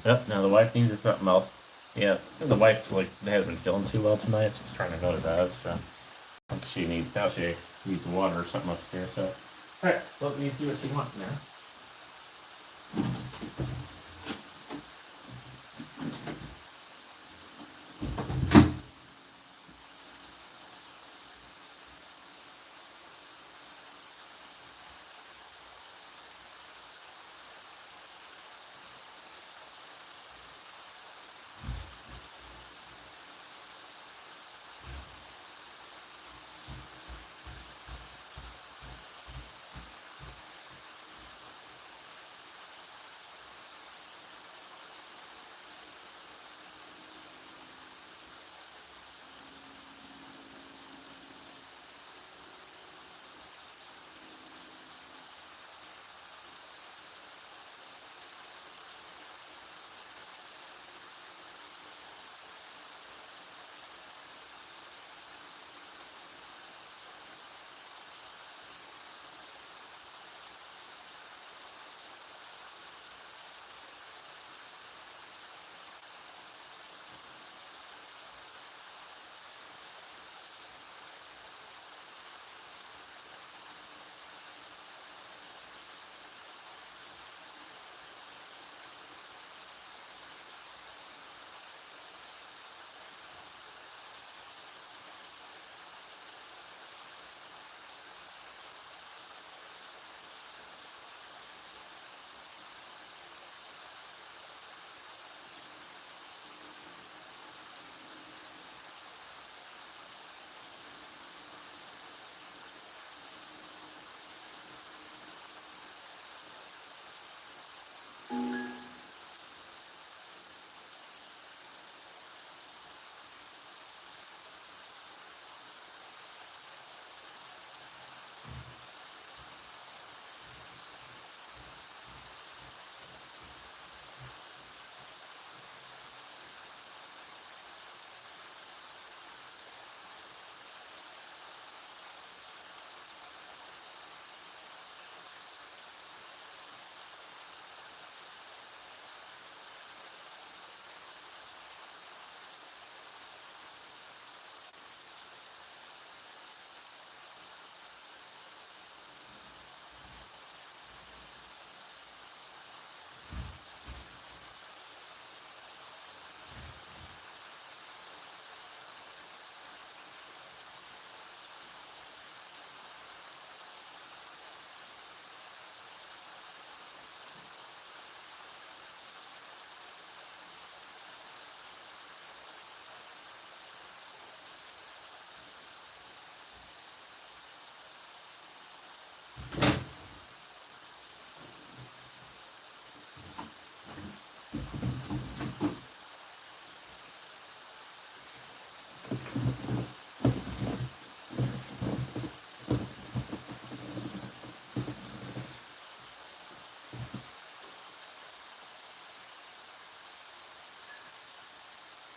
yep. Now the wife needs her something else. Yeah, the wife's like hasn't been feeling too well tonight. She's trying to go to bed, so she needs water or something upstairs. So, all right, let me see what she wants now.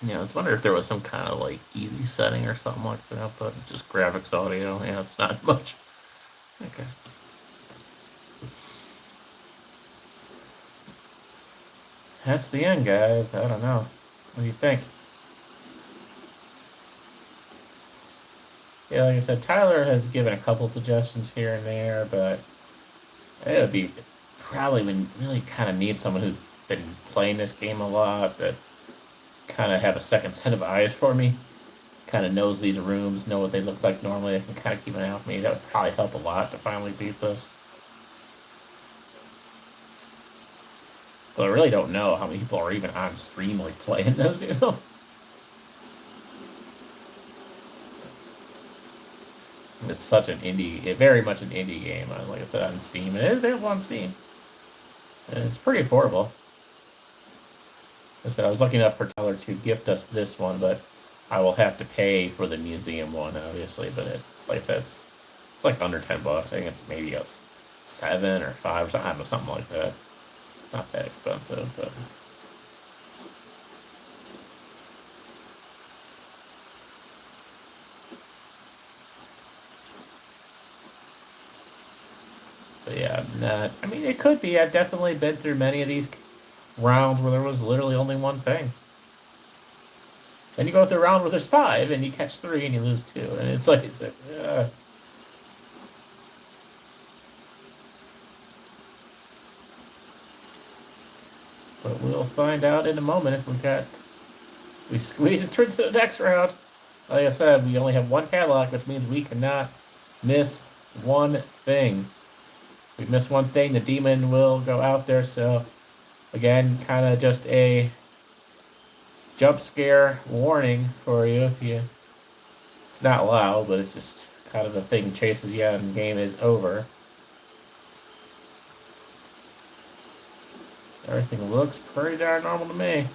Yeah, I was wondering if there was some kind of like easy setting or something like that, but just graphics audio. Yeah, it's not much. Okay. That's the end, guys. I don't know. What do you think? Yeah, like I said, Tyler has given a couple suggestions here and there, but it would be probably when really kind of need someone who's been playing this game a lot that kind of have a second set of eyes for me. Kind of knows these rooms, know what they look like normally. They can kind of keep an eye on me. That would probably help a lot to finally beat this. But I really don't know how many people are even on stream like playing those, you know? It's such an indie, very much an indie game. Like I said, on Steam. It is available on Steam. And it's pretty affordable. Like I said, I was lucky enough for Tyler to gift us this one, but I will have to pay for the museum one, obviously. But it's like I said, it's like under $10. I think it's maybe a 7 or 5 or something, I don't know, something like that. It's not that expensive, but. But yeah, not. I mean, it could be. I've definitely been through many of these rounds where there was literally only one thing. Then you go through a round where there's 5, and you catch 3, and you lose 2, and it's like But we'll find out in a moment if we squeeze it through to the next round. Like I said, we only have one padlock, which means we cannot miss one thing. If we miss one thing, the demon will go out there. So again, kind of just a jump scare warning for you. If you, it's not loud, but it's just kind of the thing chases you out and the game is over. Everything looks pretty darn normal to me.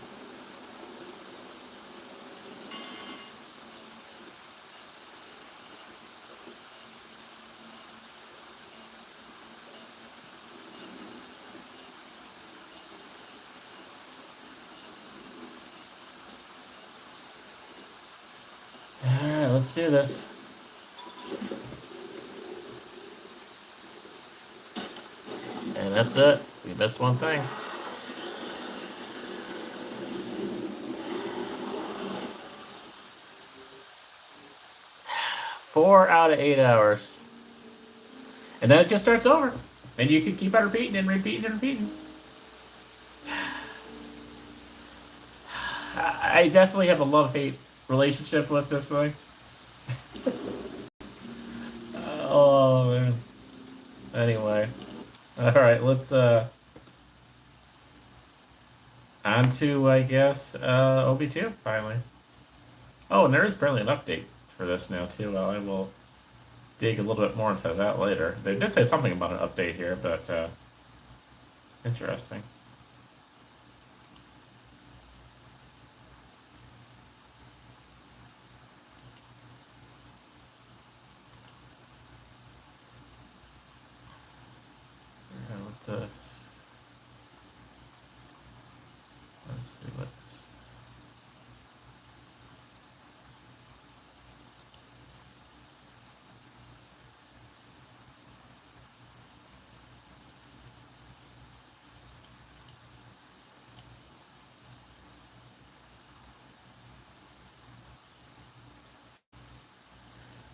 Alright, let's do this. And that's it. We missed one thing. 4 out of 8 hours. And then it just starts over. And you can keep on repeating and repeating and repeating. I definitely have a love-hate relationship with this thing. Oh, man. Anyway. Alright, let's, on to, I guess, ovTwo, finally. Oh, and there is apparently an update for this now, too. Well, I will dig a little bit more into that later. They did say something about an update here, but, interesting. Let's see what.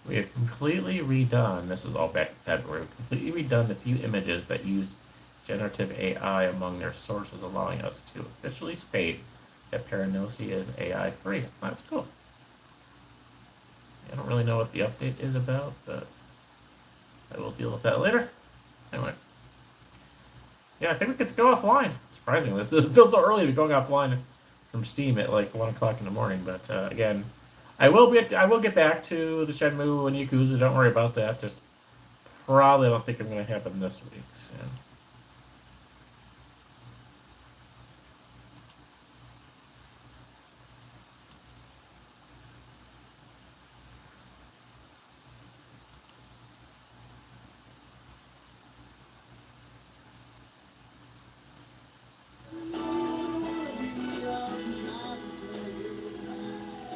We have completely redone, this is all back in February, we've completely redone the few images that used generative AI among their sources, allowing us to officially state that Paragnosia is AI free. That's cool. I don't really know what the update is about, but I will deal with that later. Anyway. Yeah, I think we get to go offline. Surprisingly, it feels so early to be going offline from Steam at like 1 o'clock in the morning. But again, I will get back to the Shenmue and Yakuza. Don't worry about that. Just probably don't think I'm going to happen this week. So.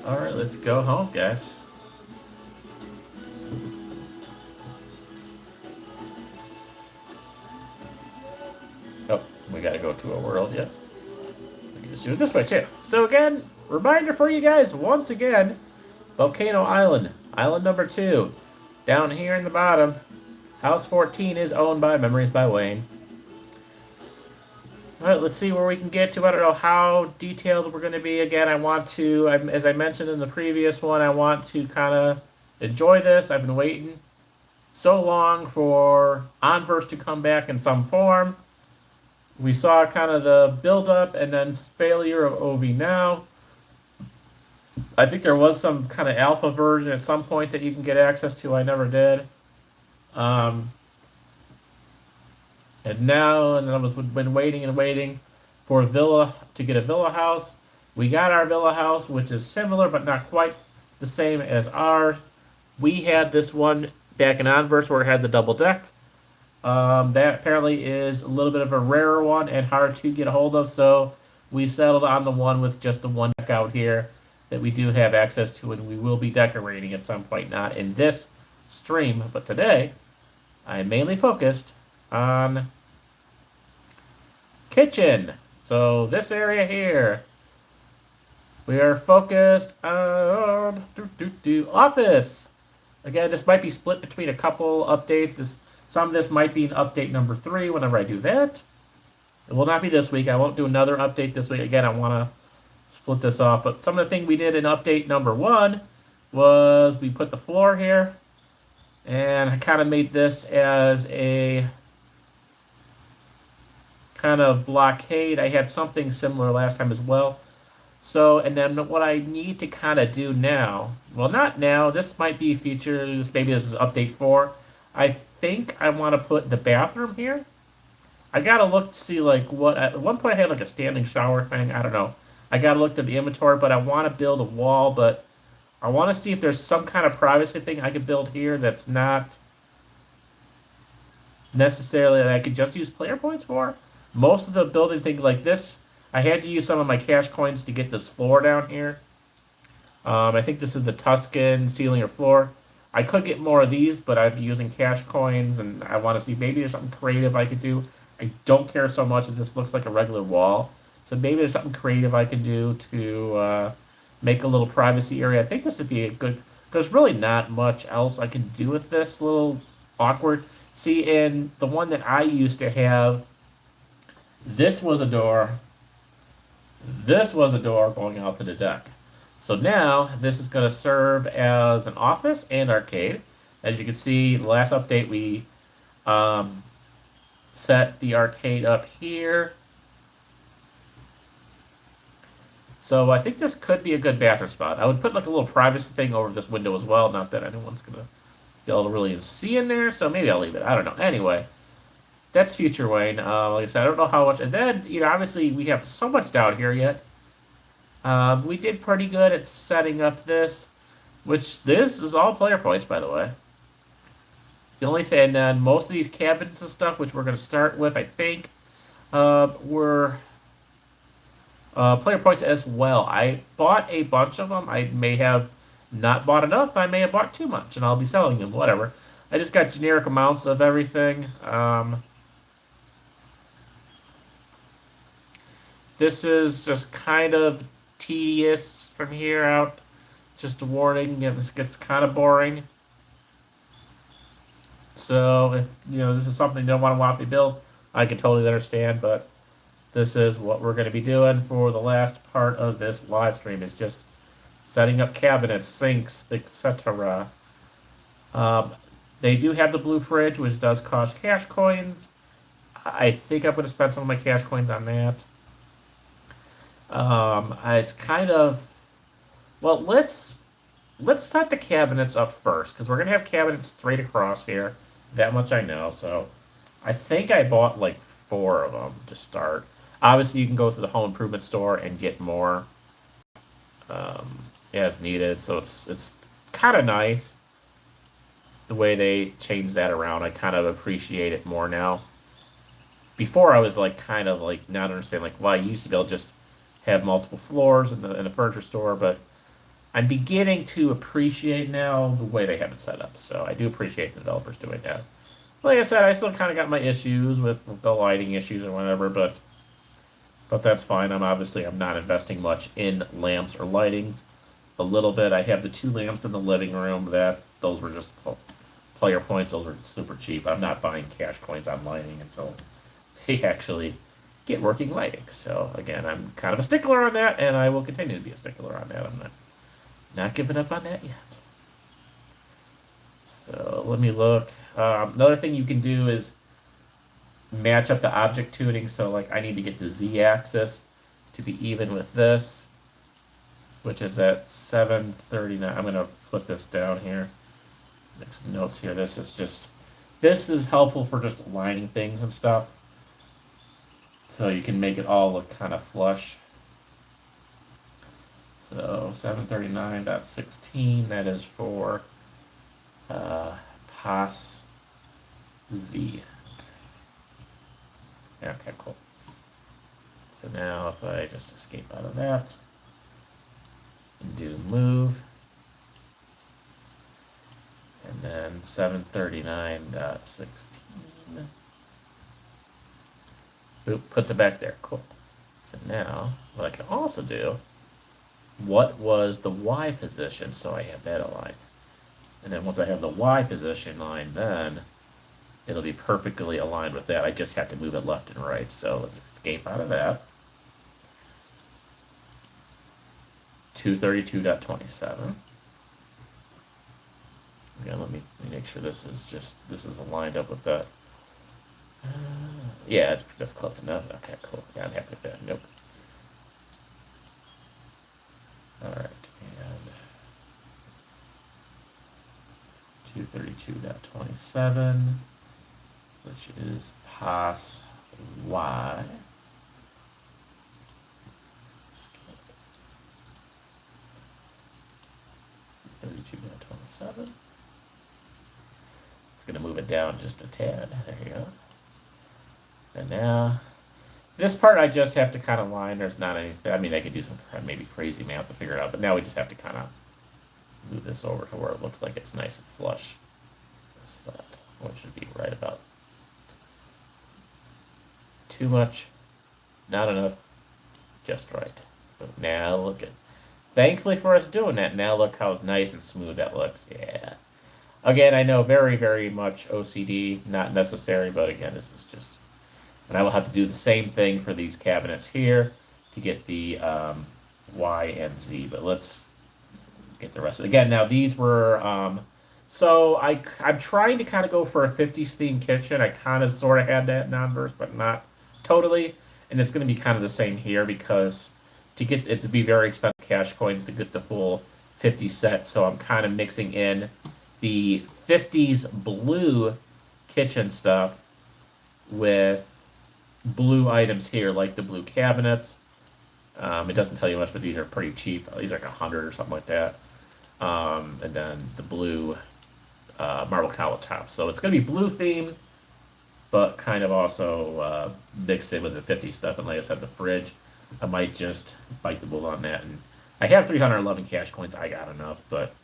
Alright, let's go home, guys. Oh, we gotta go to a world yet. We can just do it this way too. So again, reminder for you guys, once again, Volcano Island, island number 2. Down here in the bottom, House 14 is owned by Memories by Wayne. Alright, let's see where we can get to. I don't know how detailed we're going to be. Again, I want to, as I mentioned in the previous one, I want to kind of enjoy this. I've been waiting so long for Onverse to come back in some form. We saw kind of the build-up and then failure of ovNow. I think there was some kind of alpha version at some point that you can get access to. I never did. And I was been waiting and waiting for a villa to get a villa house. We got our villa house, which is similar but not quite the same as ours. We had this one back in Onverse where it had the double deck. That apparently is a little bit of a rarer one and hard to get a hold of, so we settled on the one with just the one deck out here that we do have access to, and we will be decorating at some point, not in this stream, but today I am mainly focused on kitchen. So this area here, we are focused on office. Again, this might be split between a couple updates. Some of this might be an update number 3 whenever I do that. It will not be this week. I won't do another update this week. Again, I want to split this off. But some of the things we did in update number 1 was we put the floor here. And I kind of made this as a kind of blockade. I had something similar last time as well. So, and then what I need to kind of do now, well, not now, this might be features, maybe this is update 4. I think I want to put the bathroom here. I got to look to see, like, what, at one point I had, like, a standing shower thing. I don't know. I got to look at the inventory, but I want to build a wall, but I want to see if there's some kind of privacy thing I could build here that's not necessarily that I could just use player points for. Most of the building things like this, I had to use some of my cash coins to get this floor down here. I think this is the Tuscan ceiling or floor. I could get more of these, but I'd be using cash coins, and I want to see maybe there's something creative I could do. I don't care so much if this looks like a regular wall. So maybe there's something creative I can do to make a little privacy area. I think this would be a good, there's really not much else I can do with this little awkward. See, in the one that I used to have, this was a door. This was a door going out to the deck. So now this is going to serve as an office and arcade. As you can see, the last update we set the arcade up here. So I think this could be a good bathroom spot. I would put like a little privacy thing over this window as well. Not that anyone's going to be able to really see in there. So maybe I'll leave it. I don't know. Anyway, that's future Wayne. Like I said, I don't know how much. And then, you know, obviously we have so much down here yet. We did pretty good at setting up this, which this is all player points, by the way. The only thing, and then most of these cabinets and stuff, which we're going to start with, I think, were player points as well. I bought a bunch of them. I may have not bought enough. I may have bought too much, and I'll be selling them, whatever. I just got generic amounts of everything. This is just kind of tedious from here out. Just a warning, this gets kind of boring. So if you know this is something you don't want to watch me build, I can totally understand. But this is what we're going to be doing for the last part of this live stream. Is just setting up cabinets, sinks, etc. They do have the blue fridge, which does cost cash coins. I think I'm going to spend some of my cash coins on that. It's kind of, well, let's set the cabinets up first, because we're gonna have cabinets straight across here. That much I know. So I think I bought like 4 of them to start. Obviously, you can go to the home improvement store and get more as needed. So it's kind of nice the way they changed that around. I kind of appreciate it more now. Before I was like kind of like not understand like why you used to be able to just have multiple floors in the furniture store, but I'm beginning to appreciate now the way they have it set up. So I do appreciate the developers doing that. Like I said, I still kind of got my issues with the lighting issues or whatever, but that's fine. I'm not investing much in lamps or lightings. A little bit. I have the 2 lamps in the living room. Those were just player points. Those were super cheap. I'm not buying cash coins on lighting until they actually get working lighting. So again, I'm kind of a stickler on that, and I will continue to be a stickler on that. I'm not giving up on that yet. So let me look. Another thing you can do is match up the object tuning. So like I need to get the Z-axis to be even with this, which is at 739. I'm going to put this down here. Make some notes here. This is helpful for just aligning things and stuff. So you can make it all look kind of flush. So 739.16, that is for POS Z. Okay, cool. So now if I just escape out of that and do move, and then 739.16. Boop, puts it back there. Cool. So now, what I can also do, what was the Y position? So I have that aligned. And then once I have the Y position aligned, then it'll be perfectly aligned with that. I just have to move it left and right. So let's escape out of that. 232.27. Again, let me make sure this is aligned up with that. Yeah, that's close enough. Okay, cool. Yeah, I'm happy with that. Nope. All right, and 232.27, which is POS Y. 32.27. It's going to move it down just a tad. There you go. And now, this part I just have to kind of line. There's not anything. I mean, I could do some maybe crazy math to figure it out, but now we just have to kind of move this over to where it looks like it's nice and flush. So that one should be right about. Too much, not enough, just right. But now look at. Thankfully for us doing that, now look how nice and smooth that looks. Yeah. Again, I know very, very much OCD, not necessary, but again, this is just. And I will have to do the same thing for these cabinets here to get the Y and Z. But let's get the rest of it. Again, now these were. So I'm trying to kind of go for a 50s themed kitchen. I kind of sort of had that in Onverse, but not totally. And it's going to be kind of the same here because to get it to be very expensive cash coins to get the full 50 set. So I'm kind of mixing in the 50s blue kitchen stuff with blue items here, like the blue cabinets. It doesn't tell you much, but these are pretty cheap. These are like 100 or something like that. And then the blue marble countertops. So it's going to be blue themed, but kind of also mixed in with the 50 stuff. And like I said, the fridge, I might just bite the bullet on that. And I have 311 cash coins. I got enough, but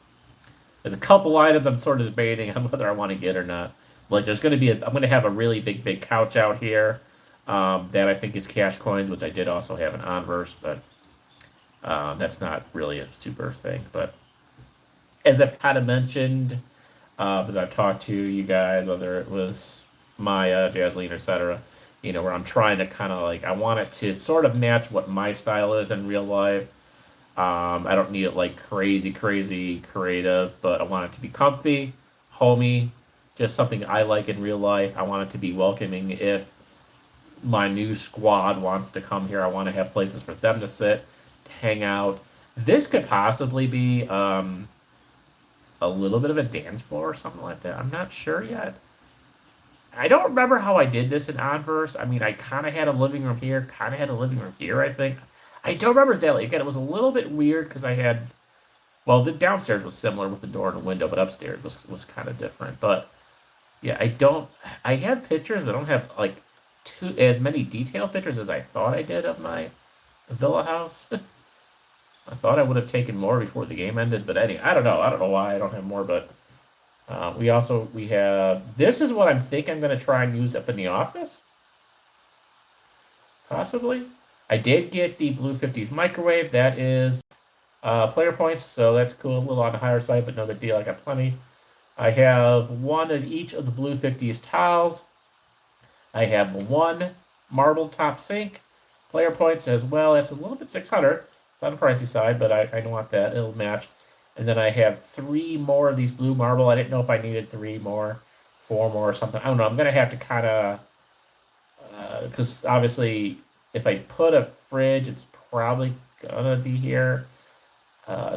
there's a couple items I'm sort of debating on whether I want to get or not. Like there's going to be I'm going to have a really big couch out here that I think is cash coins, which I did also have an Onverse, but that's not really a super thing. But as I've kind of mentioned, that I've talked to you guys, whether it was Maya, Jasleen, etc., where I'm trying to kind of like, I want it to sort of match what my style is in real life. I don't need it like crazy creative, but I want it to be comfy, homey, just something I like in real life. I want it to be welcoming if my new squad wants to come here. I want to have places for them to sit, to hang out. This could possibly be a little bit of a dance floor or something like that. I'm not sure yet. I don't remember how I did this in Onverse. I mean, I kind of had a living room here, kind of had a living room here, I think. I don't remember exactly. Again, it was a little bit weird because I had, well, the downstairs was similar with the door and a window, but upstairs was kind of different. But yeah, I have pictures, but I don't have like as many detailed pictures as I thought I did of my villa house. I thought I would have taken more before the game ended, but anyway, I don't know. I don't know why I don't have more, but we have this is what I'm going to try and use up in the office, possibly. I did get the Blue 50s microwave. That is player points, so that's cool. A little on the higher side, but no big deal. I got plenty. I have one of each of the Blue 50s tiles. I have one marble top sink. Player points as well. It's a little bit 600. It's on the pricey side, but I don't want that. It'll match. And then I have 3 more of these blue marble. I didn't know if I needed 3 more, 4 more, or something. I don't know. I'm going to have to kind of, because obviously if I put a fridge, it's probably going to be here.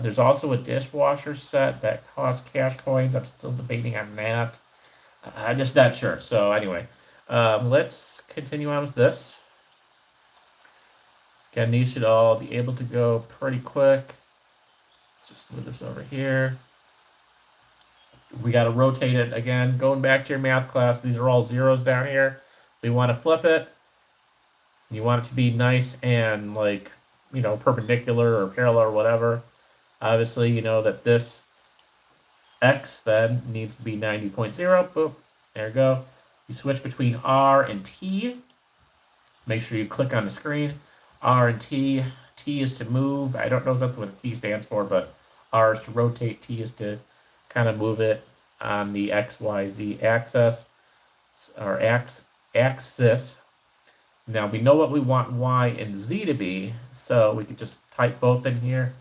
There's also a dishwasher set that costs cash coins. I'm still debating on that. I'm just not sure. So anyway, let's continue on with this. Again, these should all be able to go pretty quick. Let's just move this over here. We got to rotate it again. Going back to your math class, these are all zeros down here. We want to flip it. You want it to be nice and like, you know, perpendicular or parallel or whatever. Obviously, you know that this X then needs to be 90.0. Boom. There you go. You switch between R and T. Make sure you click on the screen. R and T. T is to move. I don't know if that's what T stands for, but R is to rotate. T is to kind of move it on the X, Y, Z axis or axis. Now we know what we want Y and Z to be, so we could just type both in here.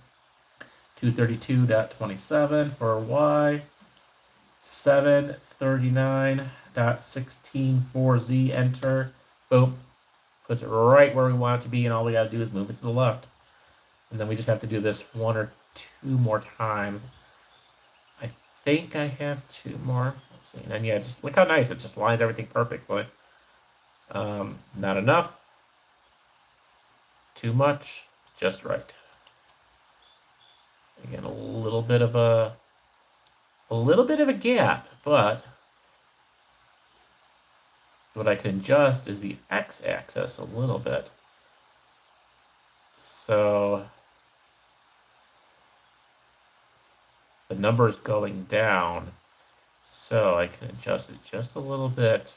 232.27 for Y, 739.16 for Z, enter. Boom. Puts it right where we want it to be, and all we got to do is move it to the left. And then we just have to do this 1 or 2 more times. I think I have 2 more. Let's see. And then, yeah, just look how nice. It just lines everything perfectly. Not enough. Too much. Just right. Again, a little bit of a gap, but what I can adjust is the x-axis a little bit. So the number's going down, so I can adjust it just a little bit.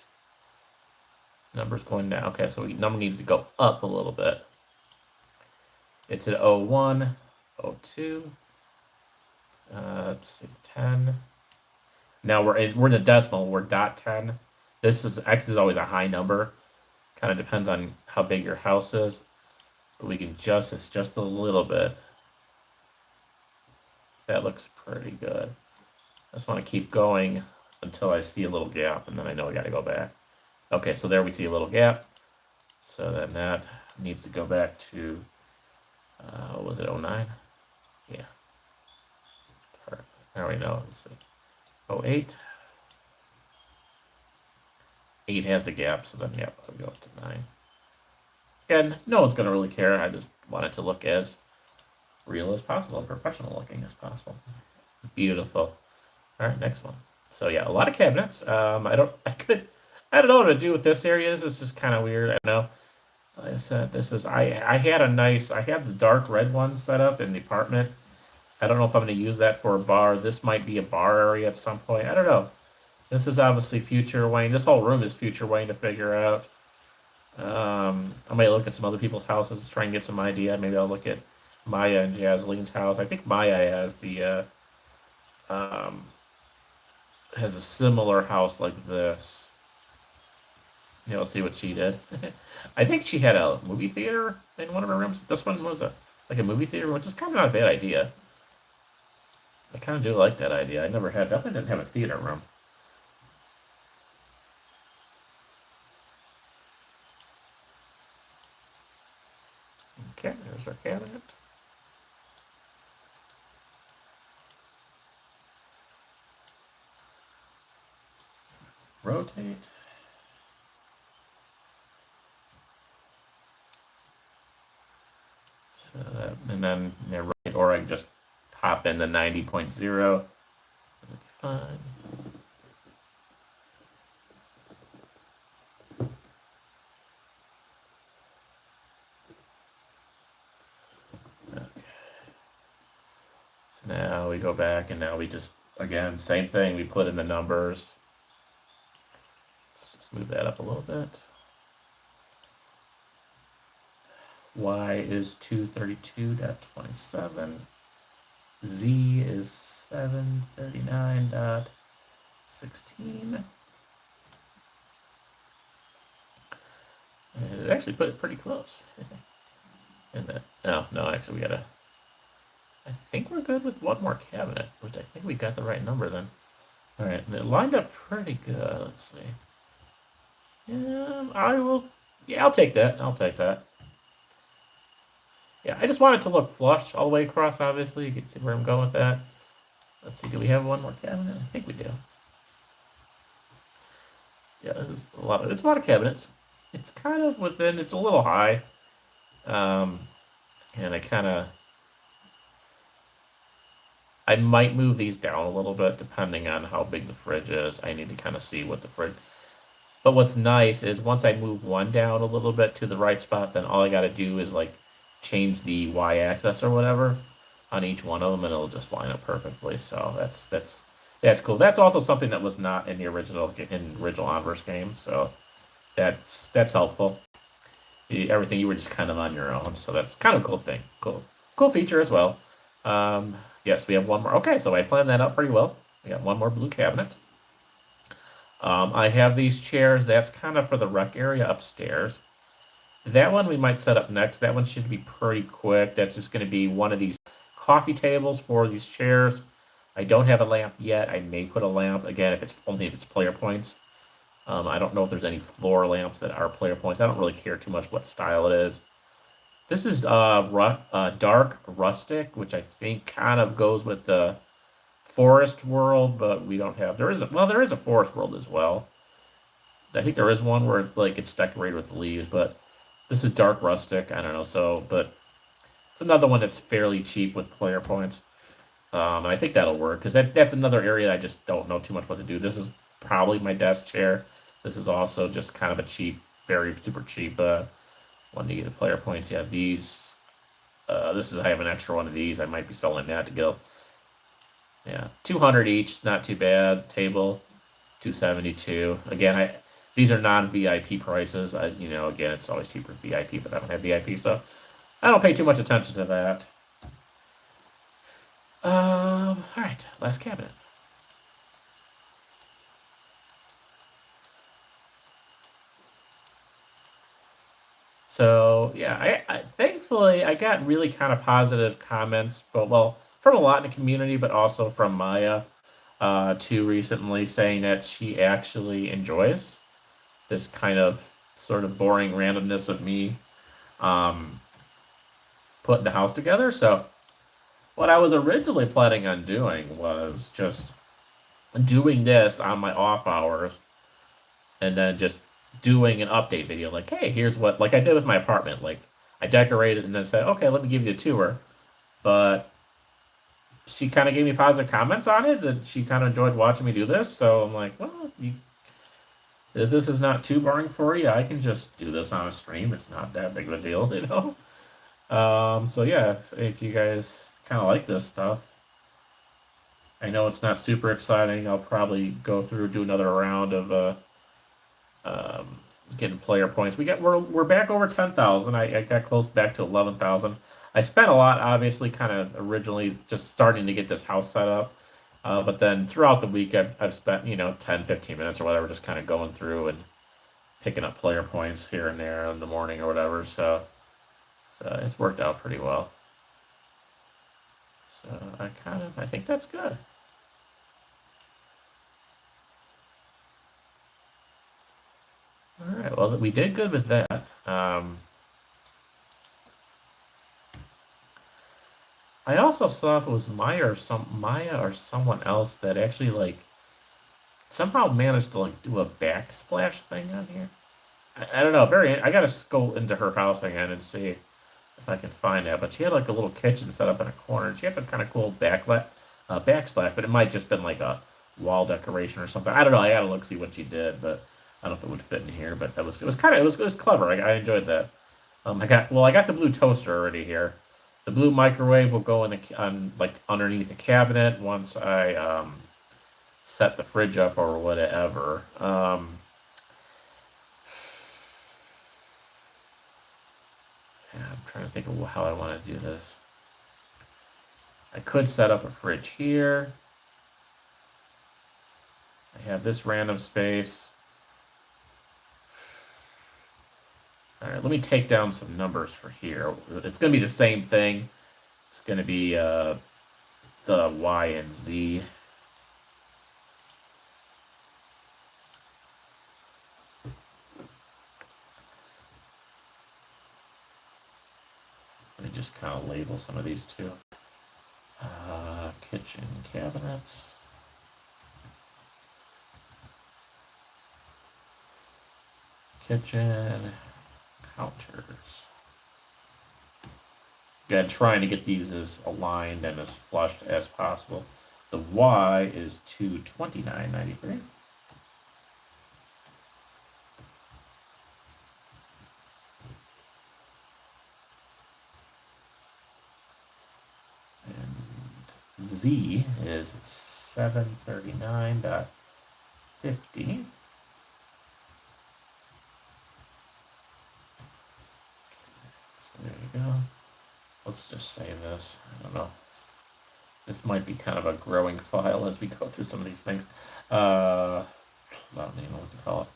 Number's going down. Okay, so number needs to go up a little bit. It's at 01, 02. Let's see, 10. Now we're in the decimal. We're .10. This is X is always a high number. Kind of depends on how big your house is, but we can adjust this just a little bit. That looks pretty good. I just want to keep going until I see a little gap, and then I know I got to go back. Okay, so there we see a little gap. So then that needs to go back to, was it 09? Yeah. Perfect. Now we know. Let's see. 08. 8 has the gap, so then, yep, I'll go up to 9. Again, no one's going to really care. I just want it to look as real as possible and professional looking as possible. Beautiful. All right, next one. So, yeah, a lot of cabinets. I don't know what to do with this area. This is just kind of weird. I know. Like I said, this is, I had the dark red one set up in the apartment. I don't know if I'm going to use that for a bar. This might be a bar area at some point. I don't know. This is obviously future Wayne. This whole room is future Wayne to figure out. I might look at some other people's houses to try and get some idea. Maybe I'll look at Maya and Jasleen's house. I think Maya has has a similar house like this. Yeah, let's see what she did. I think she had a movie theater in one of her rooms. This one was like a movie theater, which is kind of not a bad idea. I kind of do like that idea. I definitely didn't have a theater room. Okay, there's our cabinet. Rotate. So that, and then right, or I can just pop in the 90.0. That'll be fine. Okay. So now we go back, and now we just, again, same thing. We put in the numbers. Let's just move that up a little bit. Y is 232.27. Z is 739.16. And it actually put it pretty close. And then, no, actually we gotta, I think we're good with one more cabinet, which I think we got the right number then. All right, and it lined up pretty good. Let's see. I'll take that. I'll take that. Yeah, I just want it to look flush all the way across, obviously. You can see where I'm going with that. Let's see, do we have one more cabinet? I think we do. Yeah, this is it's a lot of cabinets. It's kind of within, it's a little high. And I might move these down a little bit depending on how big the fridge is. I need to kind of see what the fridge... But what's nice is once I move one down a little bit to the right spot, then all I got to do is like change the y-axis or whatever on each one of them, and it'll just line up perfectly. So that's cool. That's also something that was not in the original Onverse game, so that's helpful. Everything you were just kind of on your own, so that's kind of a cool thing. Cool feature as well. Yes, we have one more. Okay, so I planned that out pretty well. We got one more blue cabinet. I have these chairs. That's kind of for the rec area upstairs. That one we might set up next. That one should be pretty quick. That's just going to be one of these coffee tables for these chairs. I don't have a lamp yet. I may put a lamp, again, if it's player points. I don't know if there's any floor lamps that are player points. I don't really care too much what style it is. This is dark rustic, which I think kind of goes with the forest world, but we don't have... There is a forest world as well. I think there is one where like it's decorated with leaves, but this is dark rustic. I don't know, but it's another one that's fairly cheap with player points. And I think that'll work, because that's another area I just don't know too much what to do. This is probably my desk chair. This is also just kind of a cheap, very super cheap one to get the player points. Yeah, these. I have an extra one of these. I might be selling that to go. Yeah, 200 each, not too bad. Table, 272. Again, these are non-VIP prices. Again, it's always cheaper VIP, but I don't have VIP, so I don't pay too much attention to that. All right, last cabinet. So yeah, I thankfully I got really kind of positive comments, but from a lot in the community, but also from Maya, too, recently, saying that she actually enjoys this kind of sort of boring randomness of me putting the house together. So what I was originally planning on doing was just doing this on my off hours, and then just doing an update video, like, hey, here's what, like I did with my apartment. Like, I decorated and then said, okay, let me give you a tour. But she kind of gave me positive comments on it, that she kind of enjoyed watching me do this. So I'm like, well, if this is not too boring for you, I can just do this on a stream. It's not that big of a deal, So yeah, if you guys kind of like this stuff, I know it's not super exciting. I'll probably go through, do another round of getting player points. We're back over 10,000. I got close back to 11,000. I spent a lot, obviously, kind of originally just starting to get this house set up. But then throughout the week, I've spent 10, 15 minutes or whatever, just kind of going through and picking up player points here and there in the morning or whatever. So it's worked out pretty well. So I think that's good. All right, well, we did good with that. I also saw if it was Maya or someone else that actually like somehow managed to like do a backsplash thing on here. I don't know. I gotta go into her house again and see if I can find that. But she had like a little kitchen set up in a corner. She had some kind of cool backsplash, but it might just been like a wall decoration or something. I don't know. I gotta see what she did, but I don't know if it would fit in here. But it was clever. I enjoyed that. I got the blue toaster already here. The blue microwave will go in like underneath the cabinet once I set the fridge up or whatever. Yeah, I'm trying to think of how I want to do this. I could set up a fridge here. I have this random space. All right, let me take down some numbers for here. It's going to be the same thing. It's going to be the Y and Z. Let me just kind of label some of these too. Kitchen cabinets. Kitchen counters. Again, trying to get these as aligned and as flushed as possible. The Y is $229.93. And Z is $739.50. So there you go. Let's just save this. I don't know. This might be kind of a growing file as we go through some of these things. I don't even know what to call it.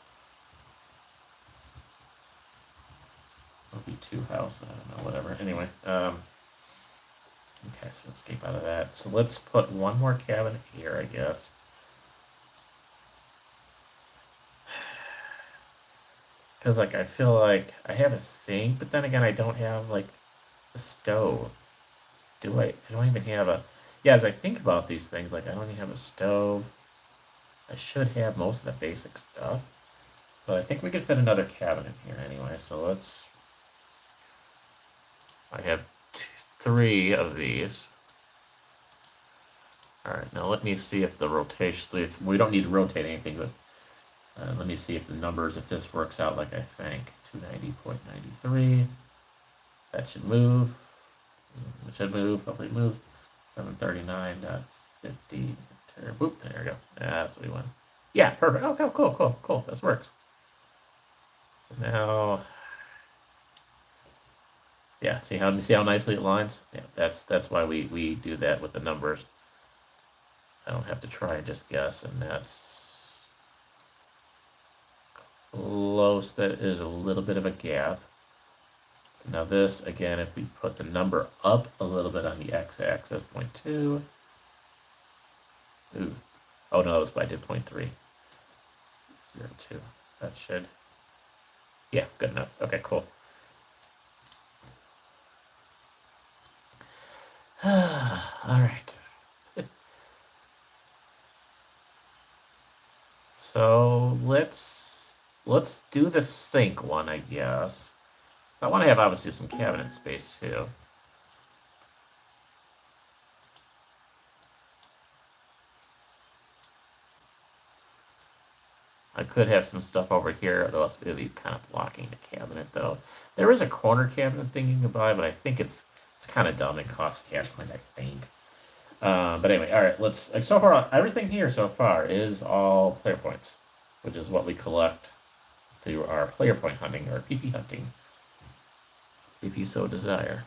It'll be two house. I don't know, whatever. Anyway. Okay, so escape out of that. So let's put one more cabinet here, I guess. Because, like, I feel like I have a sink, but then again, I don't have, like, a stove. Do I? I don't even have a... Yeah, as I think about these things, like, I don't even have a stove. I should have most of the basic stuff. But I think we could fit another cabinet here anyway, so let's... I have three of these. Alright, now let me see if the rotation... We don't need to rotate anything, but... let me see if the numbers, if this works out like I think. 290.93. That should move. It should move. Hopefully it moves. 739.50. Boop. There we go. That's what we want. Yeah, perfect. Okay, cool. This works. So now... Yeah, see how nicely it lines? Yeah, that's why we do that with the numbers. I don't have to try and just guess, and that's close. That is a little bit of a gap. So now this, again, if we put the number up a little bit on the x-axis, 0.2. Ooh. Oh no, that was I did 0.3. 0.2. That should... Yeah, good enough. Okay, cool. All right. So let's do the sink one, I guess. I want to have obviously some cabinet space too. I could have some stuff over here, although it's going to be kind of blocking the cabinet though. There is a corner cabinet thing you can buy, but I think it's kind of dumb. It costs cash coin, I think. But anyway, all right. Let's. Like, so far, everything here so far is all player points, which is what we collect through our player point hunting or PP hunting, if you so desire.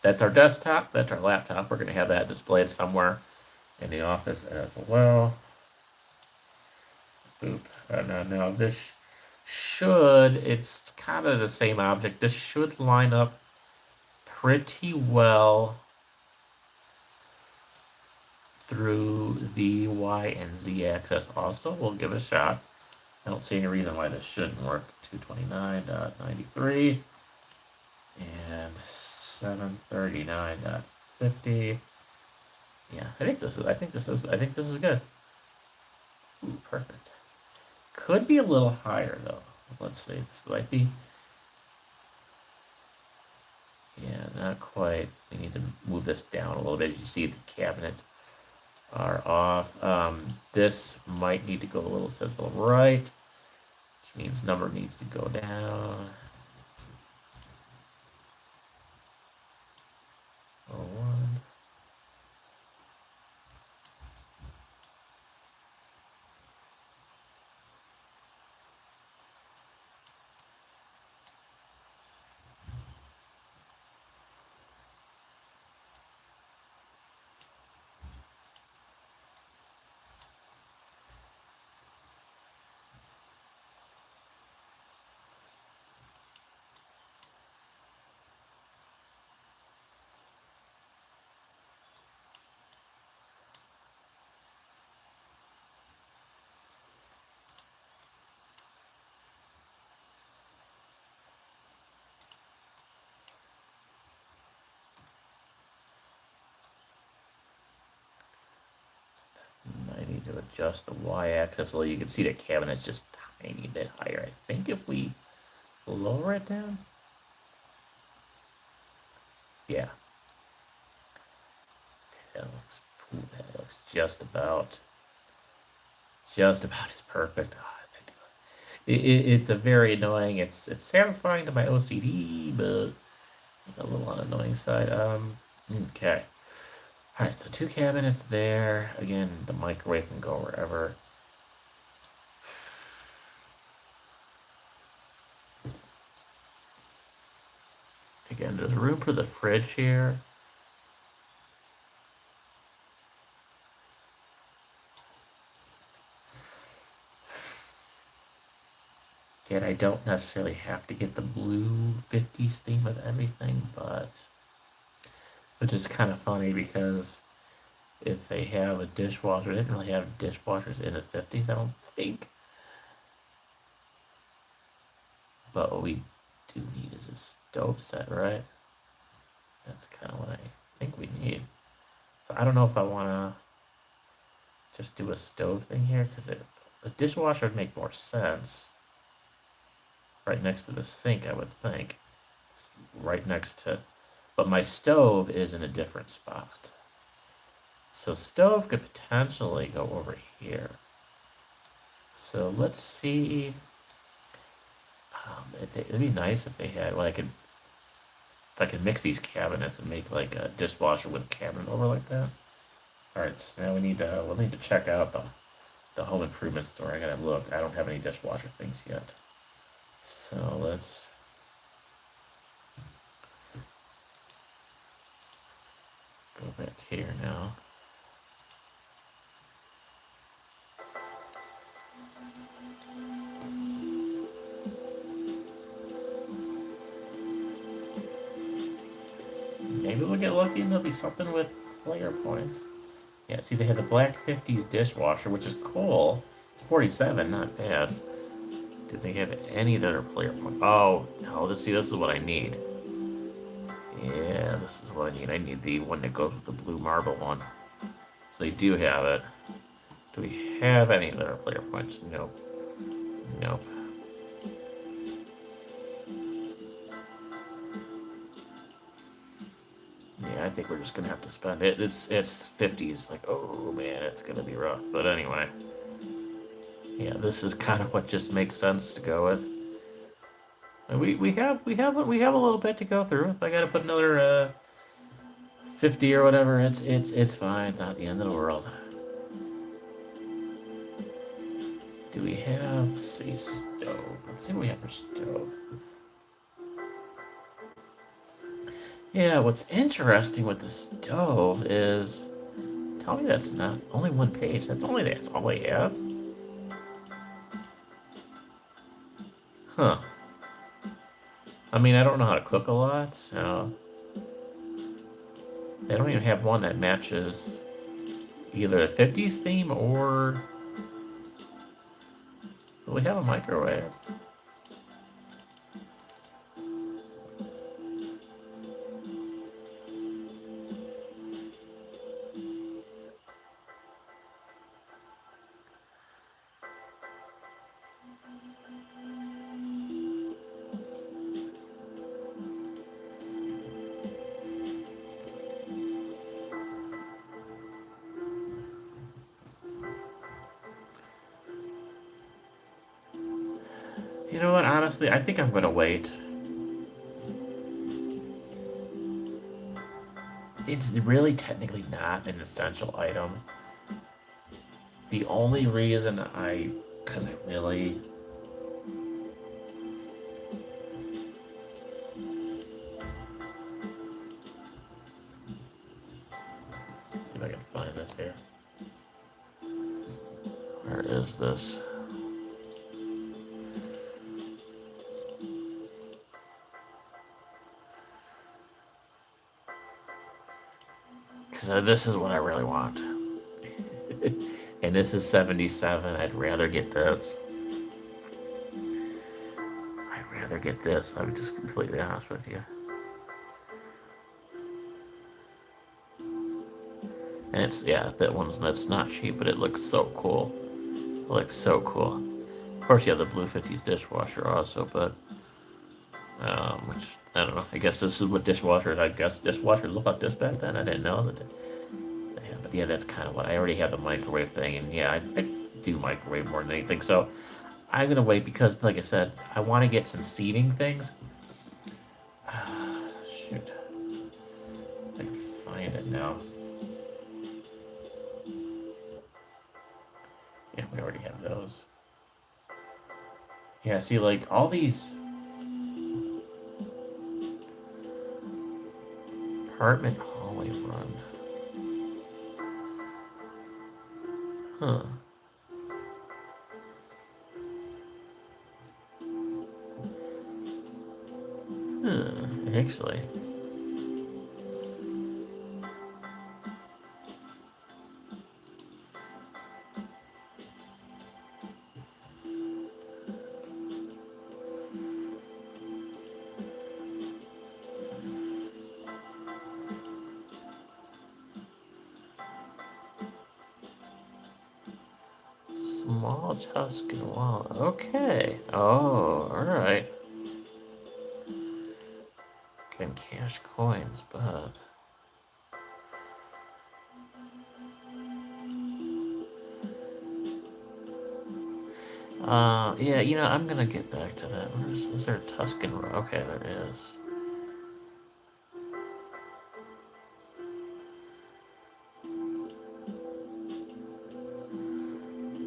That's our desktop. That's our laptop. We're going to have that displayed somewhere in the office as well. Boop. Now this should, it's kind of the same object. This should line up pretty well through the Y and Z axis also. We'll give it a shot. I don't see any reason why this shouldn't work. 229.93 and 739.50. Yeah, I think this is good. Ooh, perfect. Could be a little higher though. Let's see. This might be. Yeah, not quite. We need to move this down a little bit. As you see, the cabinets are off. This might need to go a little to the right. which means number needs to go down. 01. I need to adjust the y-axis so you can see the cabinet's just a tiny bit higher. I think if we lower it down, yeah. Okay, that looks just about as perfect. It's a very annoying. It's satisfying to my OCD, but a little on the annoying side. Okay. All right, so 2 cabinets there. Again, the microwave can go wherever. Again, there's room for the fridge here. Again, I don't necessarily have to get the blue 50s theme with everything, but which is kind of funny because if they have a dishwasher, they didn't really have dishwashers in the 50s, I don't think. But what we do need is a stove set, right? That's kind of what I think we need. So I don't know if I want to just do a stove thing here, because a dishwasher would make more sense. Right next to the sink, I would think. It's right next to... But my stove is in a different spot. So stove could potentially go over here. So let's see... it'd be nice if they had... Well, if I could mix these cabinets and make like a dishwasher with a cabinet over like that. Alright, so now we'll need to check out the home improvement store. I gotta look. I don't have any dishwasher things yet. So let's go back here now. Maybe we'll get lucky and there'll be something with player points. Yeah, see, they have the black 50s dishwasher, which is cool. It's 47, not bad. Do they have any that are player points? Oh, no, this is what I need. Yeah, this is what I need. I need the one that goes with the blue marble one. So they do have it. Do we have any that are player points? Nope. Nope. Yeah, I think we're just gonna have to spend it. It's 50s. Like, oh man, it's gonna be rough. But anyway, yeah, this is kind of what just makes sense to go with. We have a little bit to go through. If I got to put another 50 or whatever, it's fine. Not the end of the world. Do we have say stove? Let's see what we have for stove. Yeah, what's interesting with the stove is, tell me that's not only one page. That's all they have. Huh. I mean, I don't know how to cook a lot, so they don't even have one that matches either the 50s theme or... But we have a microwave. You know what? Honestly, I think I'm gonna wait. It's really technically not an essential item. The only reason because I really, see if I can find this here. Where is this? Because this is what I really want. And this is 77. I'd rather get this. I'd rather get this. I'm just completely honest with you. And it's, yeah, that's not cheap, but it looks so cool. It looks so cool. Of course, you have the Blue 50s dishwasher also, but which I don't know. I guess this is what dishwashers. I guess dishwashers look like this back then. I didn't know that. Yeah, but yeah, that's kind of what I already have the microwave thing, and yeah, I do microwave more than anything. So I'm gonna wait because, like I said, I want to get some seating things. Shoot, I can find it now. Yeah, we already have those. Yeah, see, like all these apartment hallway run. Huh. Actually. Small Tuscan wall. Okay. Oh, alright. Can cash coins, but yeah, I'm gonna get back to that. Is there a Tuscan? Okay, there is.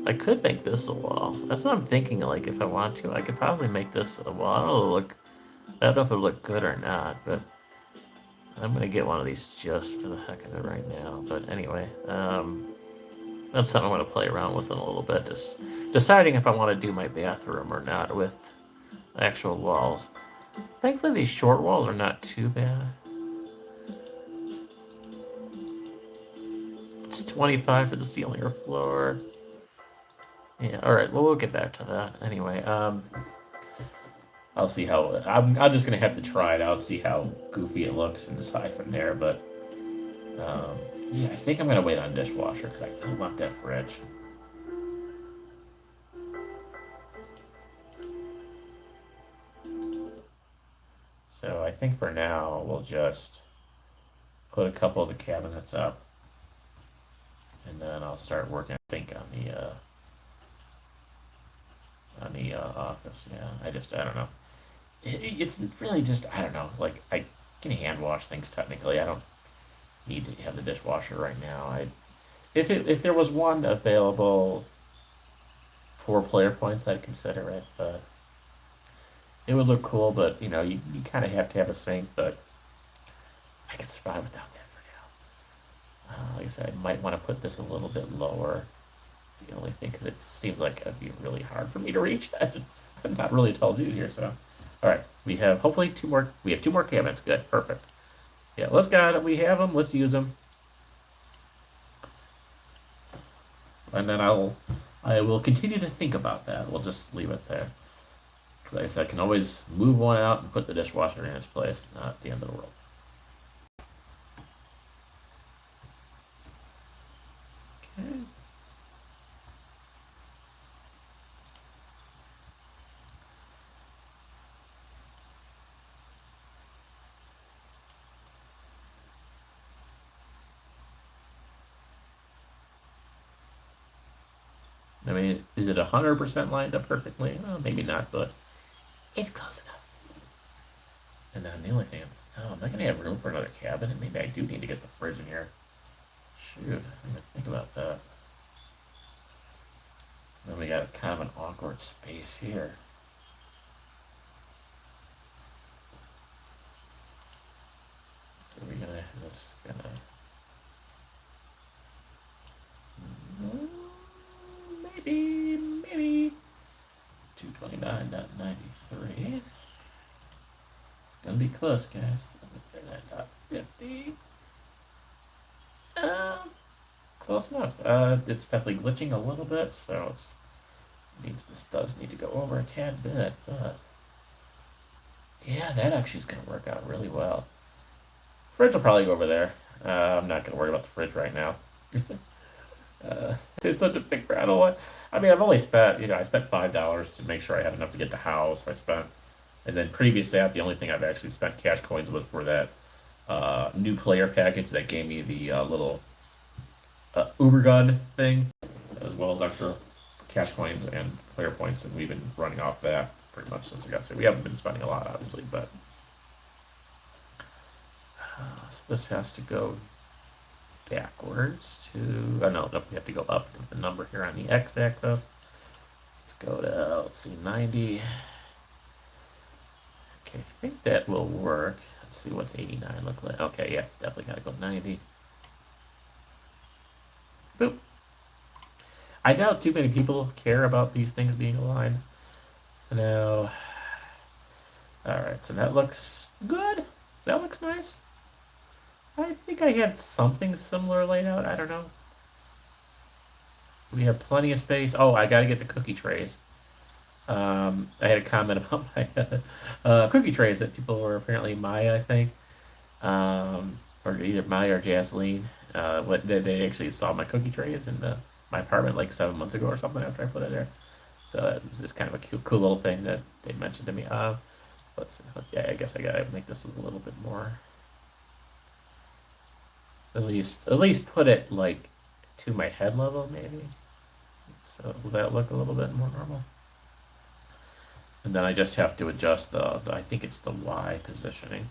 I could make this a wall. That's what I'm thinking. Like, if I want to, I could probably make this a wall. I don't know if it'll look good or not, but I'm gonna get one of these just for the heck of it right now. But anyway, that's something I'm gonna play around with in a little bit. Just deciding if I want to do my bathroom or not with actual walls. Thankfully, these short walls are not too bad. It's 25 for the ceiling or floor. Yeah, alright, well, we'll get back to that. Anyway, I'll see how... I'm just going to have to try it out, see how goofy it looks, and decide from there, but... yeah, I think I'm going to wait on dishwasher, because I really want that fridge. So I think for now, we'll just put a couple of the cabinets up, and then I'll start working, I think, on the office. Yeah, I don't know. It's really just, I don't know, like, I can hand wash things technically. I don't need to have the dishwasher right now. If there was one available for player points, I'd consider it, but it would look cool, but, you kind of have to have a sink, but I can survive without that for now. Like I said, I might want to put this a little bit lower. It's the only thing, because it seems like it'd be really hard for me to reach. I'm not really a tall dude here, so... Alright, we have hopefully two more cabinets. Good, perfect. Yeah, let's got it. We have them. Let's use them. And then I will continue to think about that. We'll just leave it there. Like I said, I can always move one out and put the dishwasher in its place. Not the end of the world. Okay. I mean, is it 100% lined up perfectly? Well, maybe not, but It's close enough. And then the only thing is, oh, am I gonna have room for another cabinet? Maybe I do need to get the fridge in here. Shoot, I didn't think about that. Then we got kind of an awkward space here. So we're gonna just maybe 229.93. It's gonna be close, guys. 39.50. Close enough. It's definitely glitching a little bit, so this does need to go over a tad bit, but yeah, that actually is gonna work out really well. Fridge will probably go over there. I'm not gonna worry about the fridge right now. It's such a big battle. I mean, I've only spent, I spent $5 to make sure I had enough to get the house. And then previous to that, the only thing I've actually spent cash coins was for that new player package that gave me the little Uber gun thing, as well as extra cash coins and player points, and we've been running off that pretty much since I got started. We haven't been spending a lot, obviously, but so this has to go backwards to, no, we have to go up to the number here on the x-axis. Let's go to, let's see, 90. Okay, I think that will work. Let's see, what's 89 look like. Okay, yeah, definitely gotta go 90. Boop. I doubt too many people care about these things being aligned. So now, alright, so that looks good. That looks nice. I think I had something similar laid out. I don't know. We have plenty of space. Oh, I gotta get the cookie trays. I had a comment about my cookie trays that people were apparently Maya, I think, or either Maya or Jaslene. What they actually saw my cookie trays in my apartment like 7 months ago or something after I put it there. So it was just kind of a cool little thing that they mentioned to me. Yeah, I guess I gotta make this a little bit more. At least put it like to my head level, maybe. So will that look a little bit more normal? And then I just have to adjust the I think it's the Y positioning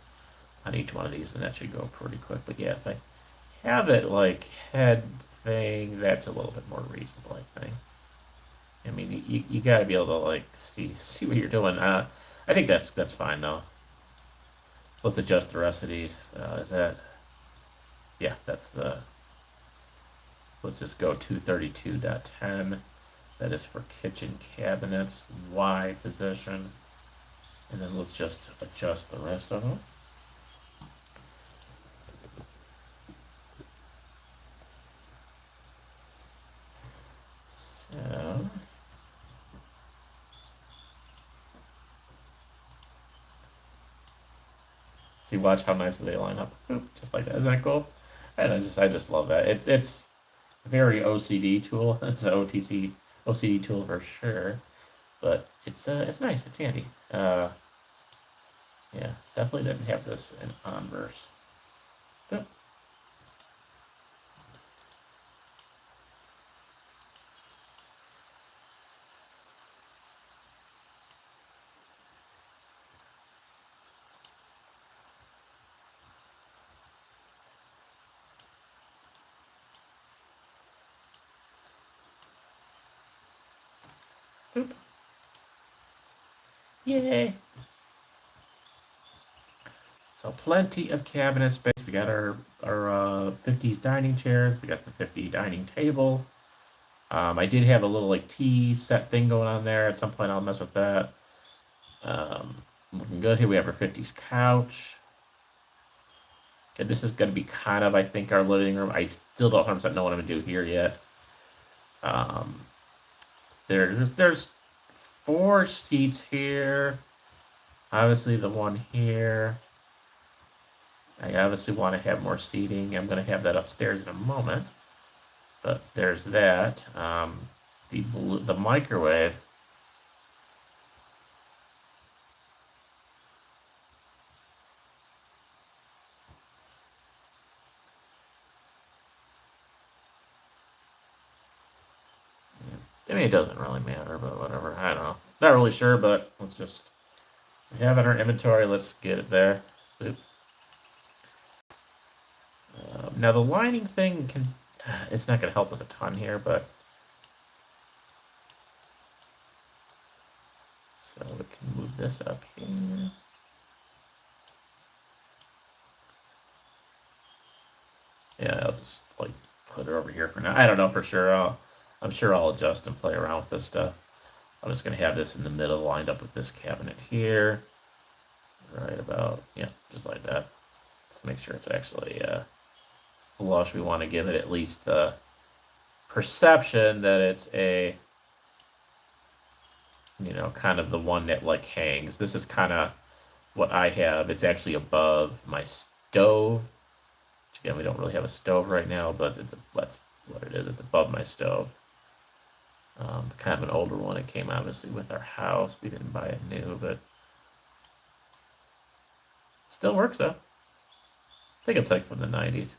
on each one of these, and that should go pretty quick. But yeah, if I have it like head thing, that's a little bit more reasonable, I think. I mean, you gotta be able to like see what you're doing. I think that's fine though. Let's adjust the rest of these. Is that? Yeah, that's the. Let's just go 232.10. That is for kitchen cabinets, Y position. And then let's just adjust the rest of them. So. See, watch how nicely they line up. Oop, just like that. Isn't that cool? And I just love that. It's a very OCD tool. It's an OCD tool for sure. But it's nice. It's handy. Yeah, definitely didn't have this in Onverse. But, boop. Yay! So plenty of cabinet space. We got our 50s dining chairs. We got the 50 dining table. I did have a little like tea set thing going on there. At some point, I'll mess with that. Looking good here. We have our 50s couch. Okay, this is going to be kind of, I think, our living room. I still don't 100% know what I'm going to do here yet. There's 4 seats here. Obviously, the one here. I obviously want to have more seating. I'm going to have that upstairs in a moment. But there's that. The microwave. I mean, it doesn't really matter, but whatever. I don't know. Not really sure, but let's just We have it in our inventory. Let's get it there. Oop. Now the lining thing can, it's not going to help us a ton here, but so we can move this up here. Yeah, I'll just like put it over here for now. I don't know for sure. I'm sure I'll adjust and play around with this stuff. I'm just going to have this in the middle lined up with this cabinet here. Right about, yeah, just like that. Let's make sure it's actually flush. We want to give it at least the perception that it's a, you know, kind of the one that like hangs. This is kind of what I have. It's actually above my stove. Which again, we don't really have a stove right now, but that's what it is. It's above my stove. Kind of an older one. It came obviously with our house. We didn't buy it new, but still works though. I think it's like from the 90s,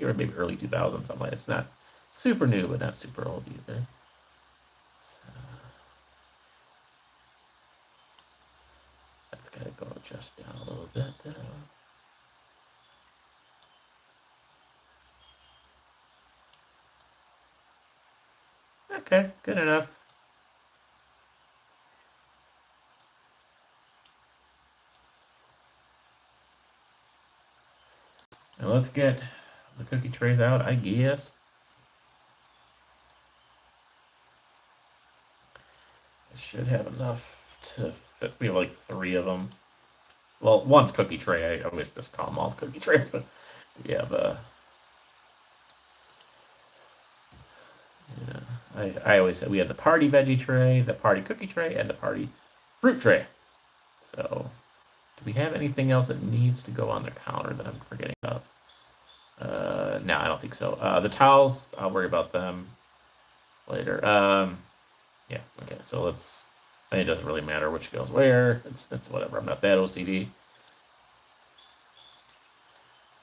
or maybe early 2000s, something like that. It's not super new, but not super old either. So that's got to go adjust down a little bit. Okay, good enough. Now let's get the cookie trays out, I guess. I should have enough to fit. We have like 3 of them. Well, one's cookie tray. I always just call them all cookie trays, but we have yeah, I always say we have the party veggie tray, the party cookie tray, and the party fruit tray. So, do we have anything else that needs to go on the counter that I'm forgetting about? No, I don't think so. The towels, I'll worry about them later. Yeah, okay, so let's, I mean, it doesn't really matter which goes where. It's whatever. I'm not that OCD.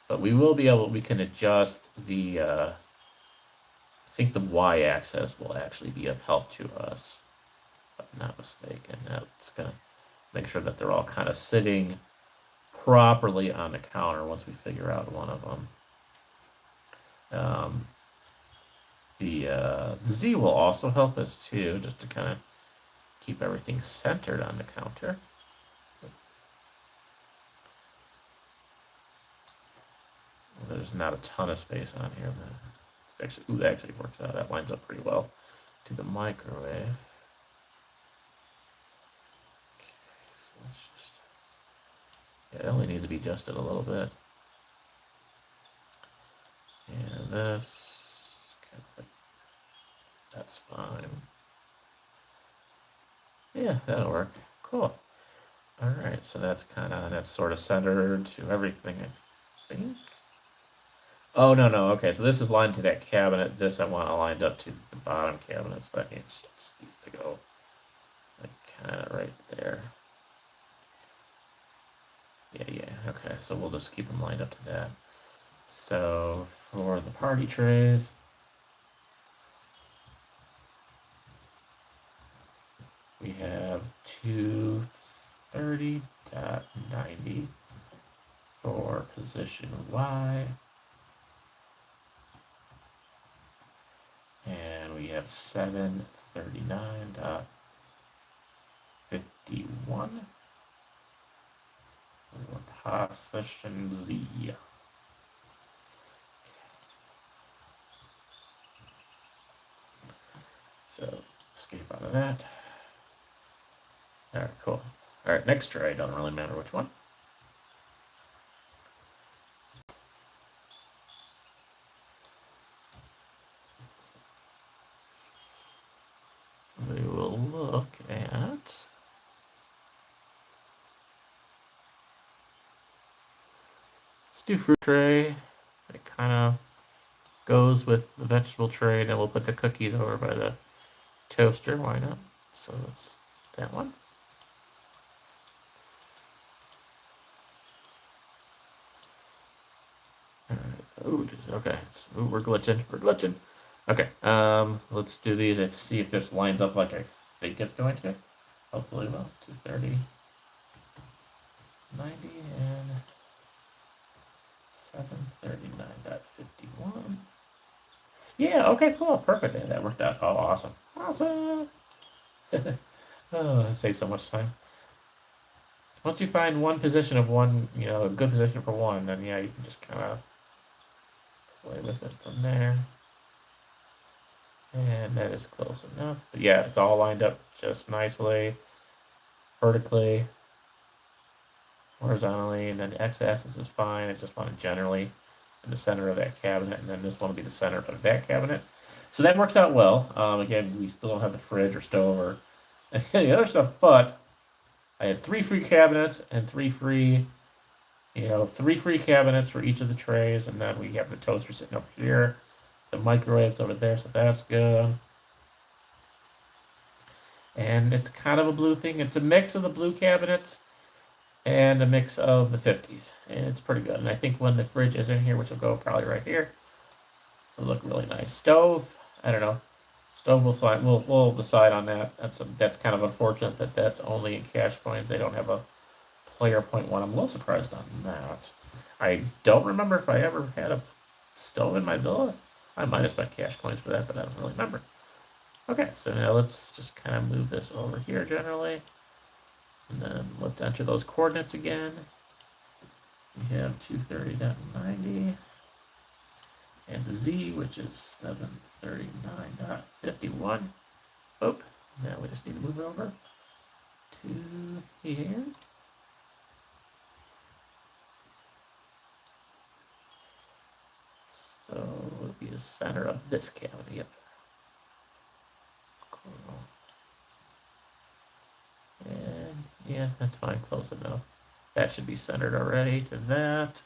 But we will be able, we can adjust the, I think the y-axis will actually be of help to us, if I'm not mistaken. That's going to make sure that they're all kind of sitting properly on the counter once we figure out one of them. The Z will also help us too, just to kind of keep everything centered on the counter. There's not a ton of space on here, but it's actually, ooh, that actually works out. That lines up pretty well to the microwave. Okay, so let's just, yeah, it only needs to be adjusted a little bit. And this, that's fine. Yeah, that'll work. Cool. All right, so that's sort of centered to everything, I think. Oh, no, okay, so this is lined to that cabinet. This I want aligned up to the bottom cabinet, so that needs to go like kind of right there. Yeah, okay, so we'll just keep them lined up to that. So for the party trays, we have 230.90 for position Y. And we have 739.51 for position Z. So escape out of that. All right, cool. All right, next tray, doesn't really matter which one. We will look at, let's do fruit tray. It kind of goes with the vegetable tray, and then we'll put the cookies over by the toaster. Why not? So that's that one. Ooh, okay. Ooh, we're glitching. Okay, let's do these and see if this lines up like I think it's going to. Hopefully, well, 230. and 739.51. Yeah, okay, cool, perfect. Yeah, that worked out. Oh, awesome. Awesome. Oh, that saves so much time. Once you find one position of one, a good position for one, then yeah, you can just kind of play with it from there. And that is close enough. But yeah, it's all lined up just nicely, vertically, horizontally, and then the x-axis is fine. I just want it generally in the center of that cabinet, and then this one will be the center of that cabinet. So that works out well. Again, we still don't have the fridge or stove or any other stuff, but I have 3 free cabinets and 3 free cabinets for each of the trays, and then we have the toaster sitting over here, the microwave's over there, so that's good. And it's kind of a blue thing. It's a mix of the blue cabinets and a mix of the 50s. And it's pretty good. And I think when the fridge is in here, which will go probably right here, it'll look really nice. Stove, I don't know. Stove will find. We'll decide on that. That's kind of unfortunate that that's only in cash coins. They don't have a player point one. I'm a little surprised on that. I don't remember if I ever had a stove in my villa. I might have spent cash coins for that, but I don't really remember. Okay, so now let's just kind of move this over here generally. And then let's enter those coordinates again. We have 230.90. And the Z, which is 739.51. Oh, now we just need to move it over to here. So it'll be the center of this cavity. Yep. Cool. And yeah, that's fine, close enough. That should be centered already to that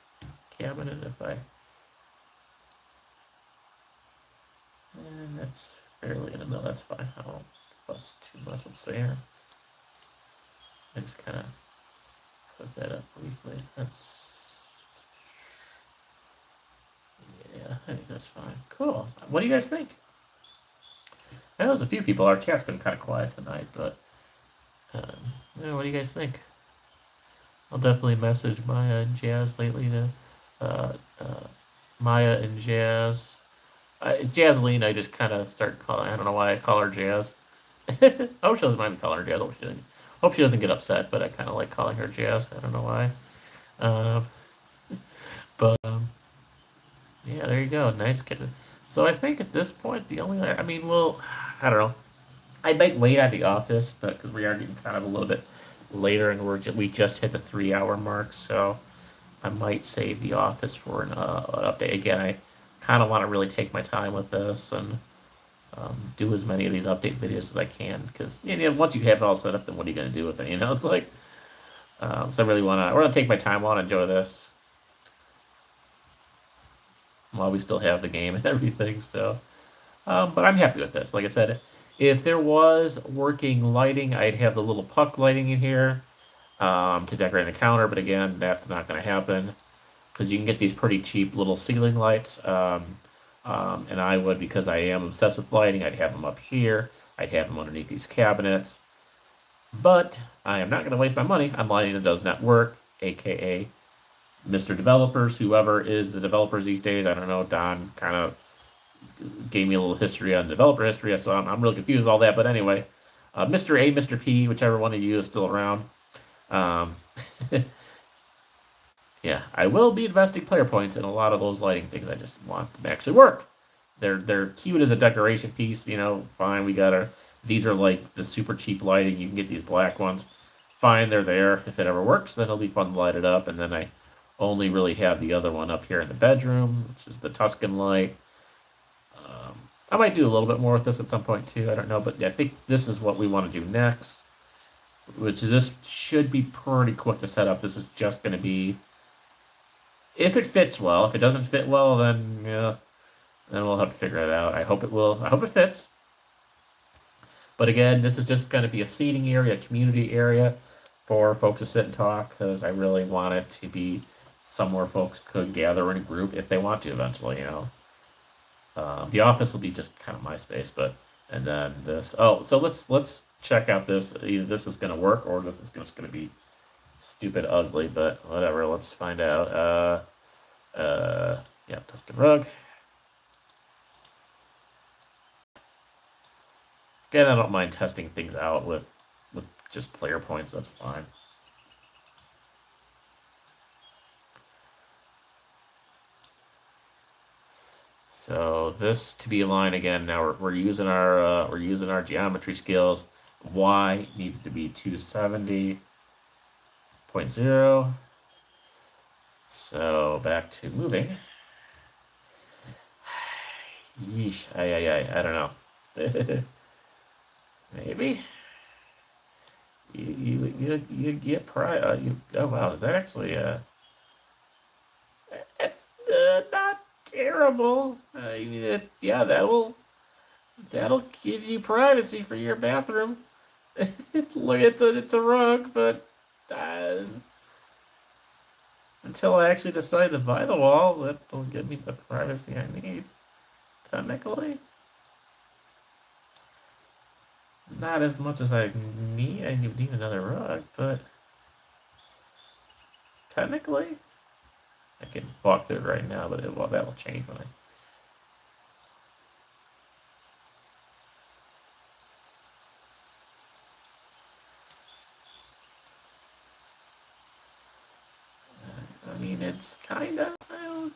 cabinet and that's fairly in the middle, that's fine. I won't fuss too much, let's see here. I just kind of put that up briefly. Yeah, I think that's fine. Cool. What do you guys think? I know there's a few people. Our chat's been kind of quiet tonight, but what do you guys think? I'll definitely message Maya and Jazz lately to Maya and Jazz. Jazleen, I just kind of start calling. I don't know why I call her Jazz. I hope she doesn't mind me calling her Jazz. Hope she doesn't get upset, but I kind of like calling her Jazz. I don't know why. Yeah, there you go. Nice kitten. So I think at this point, the only, I mean, well, I don't know. I might wait at the office, but because we are getting kind of a little bit later, and we just hit the 3-hour mark, so I might save the office for an update. Again, I kind of want to really take my time with this and do as many of these update videos as I can, because once you have it all set up, then what are you going to do with it? It's like, so I really want to. We're going to take my time. I want to enjoy this while we still have the game and everything. So, but I'm happy with this. Like I said, if there was working lighting, I'd have the little puck lighting in here to decorate the counter. But again, that's not going to happen because you can get these pretty cheap little ceiling lights. And I would, because I am obsessed with lighting, I'd have them up here. I'd have them underneath these cabinets. But I am not going to waste my money on lighting that does not work, aka Mr. Developers, whoever is the developers these days. I don't know. Don kind of gave me a little history on developer history, so I'm really confused with all that. But anyway, Mr. A, Mr. P, whichever one of you is still around. Yeah, I will be investing player points in a lot of those lighting things. I just want them to actually work. They're cute as a decoration piece, fine. These are like the super cheap lighting. You can get these black ones. Fine, they're there. If it ever works, then it'll be fun to light it up. And then I only really have the other one up here in the bedroom, which is the Tuscan light. I might do a little bit more with this at some point too. I don't know, but I think this is what we want to do next, which is this should be pretty quick to set up. This is just going to be, if it fits well. If it doesn't fit well, then then we'll have to figure it out. I hope it will. I hope it fits. But again, this is just going to be a seating area, a community area for folks to sit and talk, because I really want it to be somewhere folks could gather in a group if they want to eventually, The office will be just kind of my space, and then this. Oh, so let's check out this. Either this is going to work or this is just going to be stupid ugly, but whatever. Let's find out. Yeah, Tuscan Rug. Again, I don't mind testing things out with just player points. That's fine. So this to be aligned again. Now we're using our geometry skills. Y needs to be 270.0. So back to moving. Yeesh, I don't know. Maybe you get pride. Oh wow, is that actually it's not terrible. Yeah, that'll give you privacy for your bathroom. Look, it's a rug, but until I actually decide to buy the wall, that'll give me the privacy I need. Technically, not as much as I need. I need another rug, but technically, I can walk through it right now. But that'll change when I. I mean, it's kind of.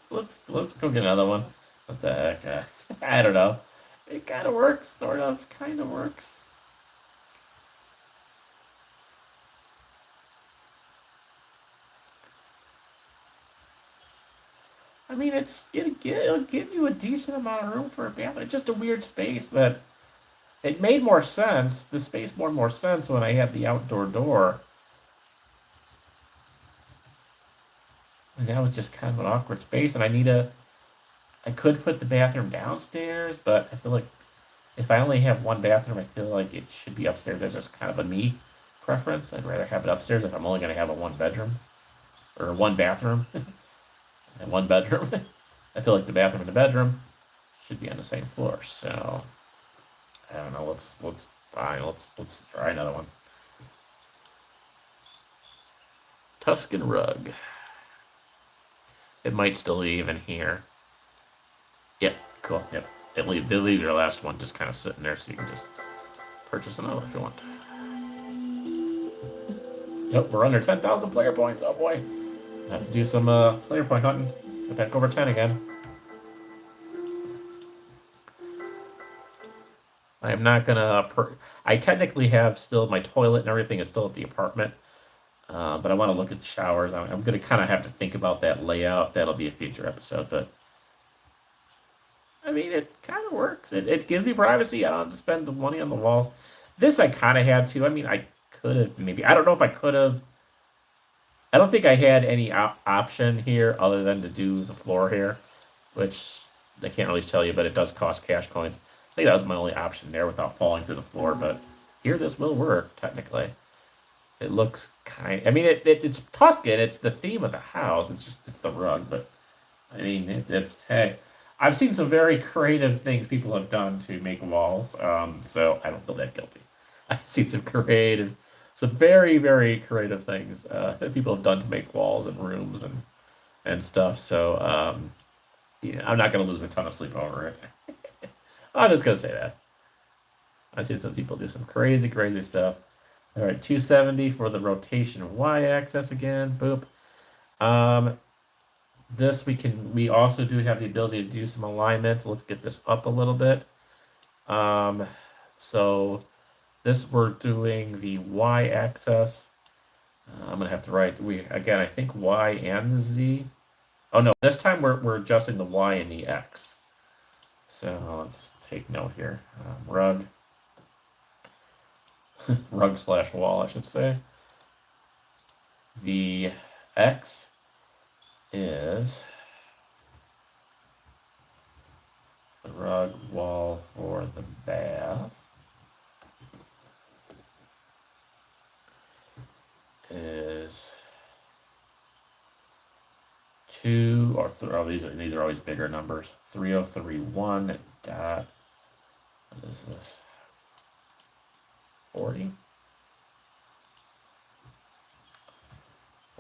Let's go get another one. What the heck? I don't know. It kind of works, sort of, kind of works. I mean, it'll give you a decent amount of room for a bathroom. It's just a weird space that it made more sense. The space made more sense when I had the outdoor door. And now it's just kind of an awkward space, and I could put the bathroom downstairs, but I feel like if I only have one bathroom, I feel like it should be upstairs. There's just kind of a me preference. I'd rather have it upstairs if I'm only going to have a one bedroom or one bathroom and one bedroom. I feel like the bathroom and the bedroom should be on the same floor. So I don't know. Let's try another one. Tuscan rug. It might still be even here. Yep, cool. Yep. They leave your last one just kind of sitting there, so you can just purchase another if you want. Yep, we're under 10,000 player points. Oh boy. I have to do some player point hunting. Get back over 10 again. I am not gonna. I technically have still my toilet and everything is still at the apartment, but I want to look at the showers. I'm gonna kind of have to think about that layout. That'll be a future episode, but I mean, it kind of works. It gives me privacy. I don't have to spend the money on the walls. This I kind of had to. I mean, I could have maybe. I don't know if I could have. I don't think I had any option here other than to do the floor here, which I can't really tell you, but it does cost cash coins. I think that was my only option there without falling through the floor, but here this will work, technically. It looks kind. I mean, it's Tuscan. It's the theme of the house. It's the rug, but I mean, it's hey. I've seen some very creative things people have done to make walls, so I don't feel that guilty. I've seen some very, very creative things that people have done to make walls and rooms and stuff. So yeah, I'm not gonna lose a ton of sleep over it. I'm just gonna say that. I've seen some people do some crazy, crazy stuff. All right, 270 for the rotation y-axis again. Boop. This we also do have the ability to do some alignments. Let's get this up a little bit. So this we're doing the y-axis. I'm gonna have to write I think y and the z. Oh no, this time we're adjusting the y and the x. So let's take note here. Rug. Rug/wall, I should say. The x is the rug wall for the bath is 2 or 3. Oh, these are always bigger numbers. 3031 dot. What is this? 40.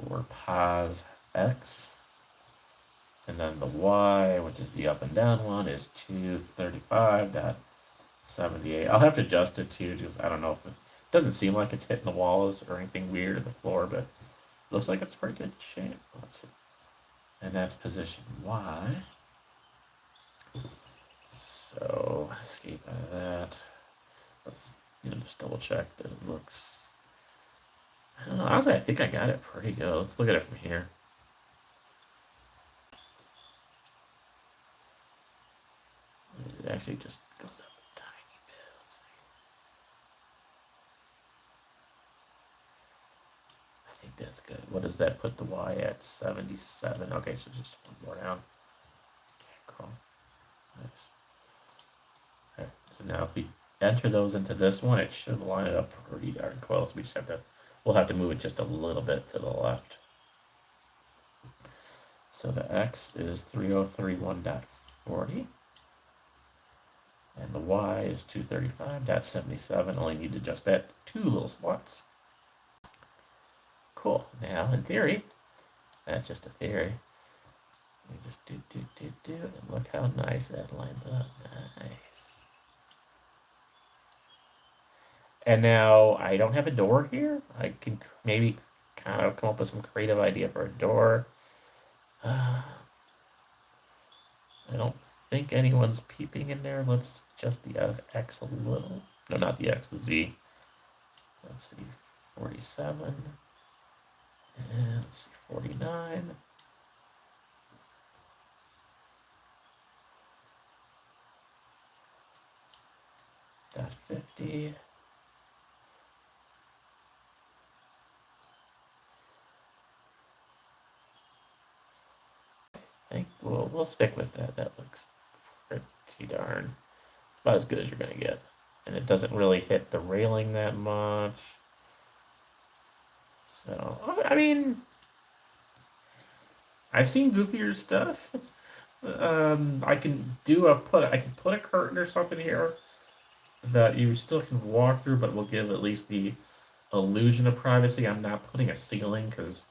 for pos x. And then the y, which is the up and down one, is 235.78. I'll have to adjust it too, because I don't know if it doesn't seem like it's hitting the walls or anything weird in the floor, but it looks like it's pretty good shape. Let's see. And that's position y. So escape out of that. Let's just double check that it looks. I don't know. Honestly, I think I got it pretty good. Let's look at it from here. It actually just goes up a tiny bit. Let's see. I think that's good. What does that put the y at? 77. Okay, so just one more down. Okay, cool. Nice. Okay, so now if we enter those into this one, it should line it up pretty darn close. We just have to, we'll have to move it just a little bit to the left. So the x is 3031.40. And the y is 235.77. Only need to adjust that 2 little slots. Cool. Now, in theory, that's just a theory. We just do, and look how nice that lines up. Nice. And now, I don't have a door here. I can maybe kind of come up with some creative idea for a door. I don't think anyone's peeping in there. Let's adjust the X a little. No, not the X, the Z. Let's see, 47. And let's see, 49. Dot 50. I think we'll stick with that. That looks pretty darn. It's about as good as you're gonna get. And it doesn't really hit the railing that much. So, I mean, I've seen goofier stuff. I can put a curtain or something here that you still can walk through, but will give at least the illusion of privacy. I'm not putting a ceiling because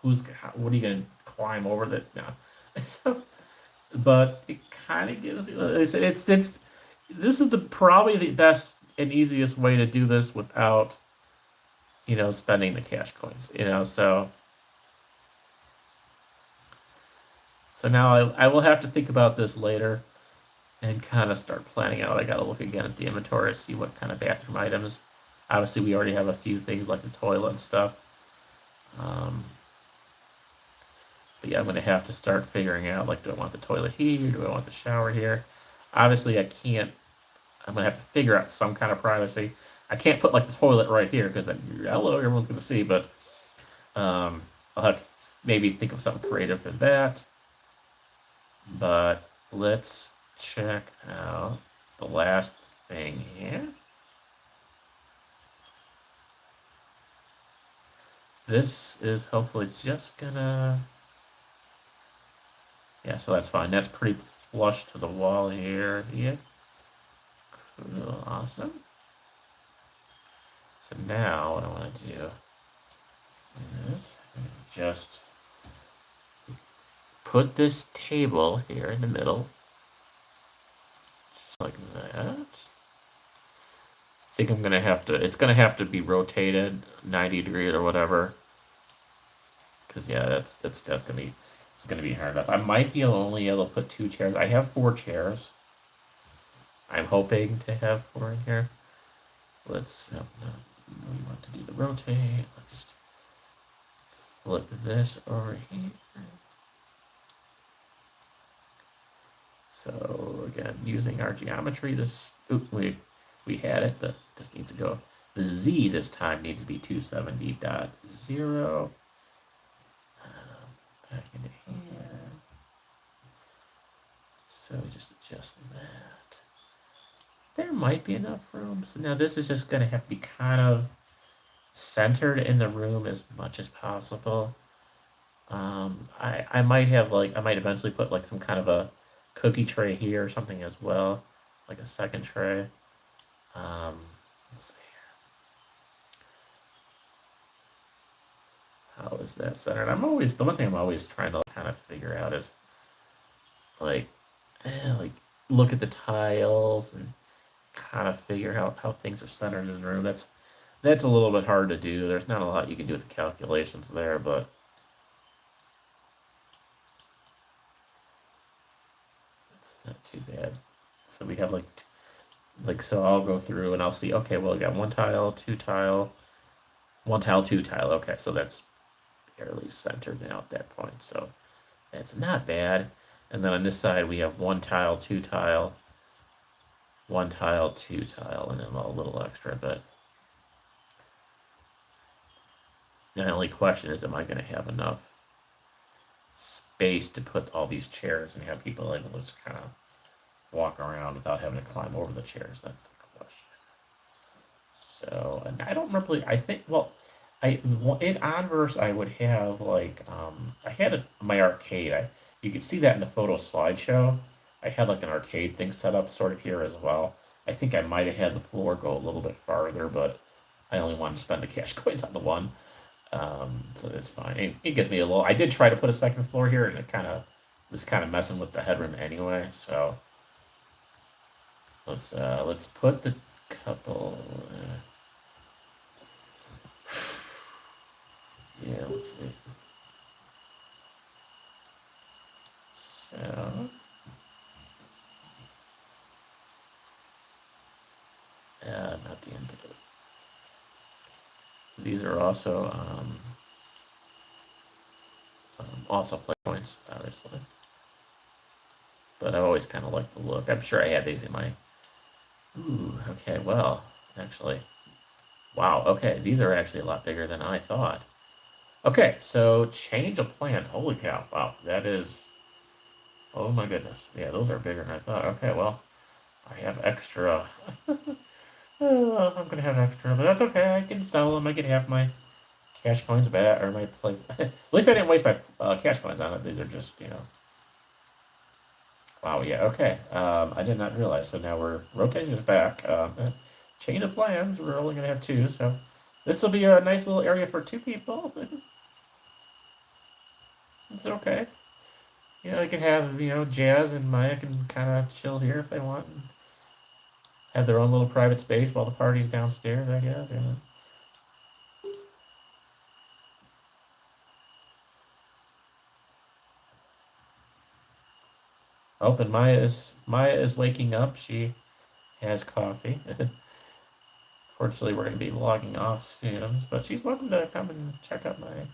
what are you gonna climb over that? No. So, but it kind of gives. I said it's this is probably the best and easiest way to do this without spending the cash coins. So now I will have to think about this later and kind of start planning out. I got to look again at the inventory to see what kind of bathroom items. Obviously, we already have a few things like the toilet and stuff. But yeah, I'm going to have to start figuring out, like, do I want the toilet here? Do I want the shower here? Obviously, I can't. I'm going to have to figure out some kind of privacy. I can't put, like, the toilet right here because then, hello, everyone's going to see. But I'll have to maybe think of something creative for that. But let's check out the last thing here. This is hopefully just gonna... Yeah, so that's fine. That's pretty flush to the wall here. Yeah. Cool. Awesome. So now what I want to do is just put this table here in the middle. Just like that. I think I'm gonna have to, it's gonna have to be rotated 90 degrees or whatever. Cause yeah, that's gonna be, it's gonna be hard enough. I might be only able to put 2 chairs. I have 4 chairs. I'm hoping to have 4 in here. Let's, no, we want to do the rotate. Let's flip this over here. So again, using our geometry, we had it, but this needs to go. The Z this time needs to be 270.0. Back into here. So just adjust that. There might be enough room. So now this is just going to have to be kind of centered in the room as much as possible. I might have I might eventually put like some kind of a cookie tray here or something as well, like a second tray. Let's see How is that centered? I'm always, the one thing I'm always trying to kind of figure out is like, like look at the tiles and kind of figure out how things are centered in the room. That's a little bit hard to do. There's not a lot you can do with the calculations there, but it's not too bad. So we have like so I'll go through and I'll see. Okay, well we got one tile, two tile, one tile, two tile. Okay, so that's barely centered now at that point. So that's not bad. And then on this side we have one tile, two tile, one tile, two tile, and then a little extra. But the only question is, am I going to have enough space to put all these chairs and have people able to just kind of walk around without having to climb over the chairs? That's the question. So, and I don't remember. I think, well, in Onverse I would have like I had my arcade. You could see that in the photo slideshow. I had like an arcade thing set up sort of here as well. I think I might have had the floor go a little bit farther, but I only wanted to spend the cash coins on the one. So that's fine. It gives me a little. I did try to put a second floor here, and it kind of was kind of messing with the headroom anyway. So let's put the couple. Yeah, let's see. So not the end of it. These are also play points, obviously. But I've always kind of liked the look. I'm sure I had these in my. Ooh, okay, well, actually, wow, okay, these are actually a lot bigger than I thought. Okay, so change of plans. Holy cow, wow, that is. Oh my goodness, yeah, those are bigger than I thought. Okay, well, I have extra. Oh, I'm gonna have extra, but that's okay. I can sell them. I can have my cash coins back, or my play. At least I didn't waste my cash coins on it. These are just, Wow, yeah, okay. I did not realize. So now we're rotating this back. Change of plans. We're only gonna have two, so this will be a nice little area for two people. It's okay. I can have, Jazz and Maya can kind of chill here if they want, and have their own little private space while the party's downstairs, I guess. Oh, and Maya is waking up. She has coffee. Fortunately, we're going to be logging off soon, but she's welcome to come and check out Maya.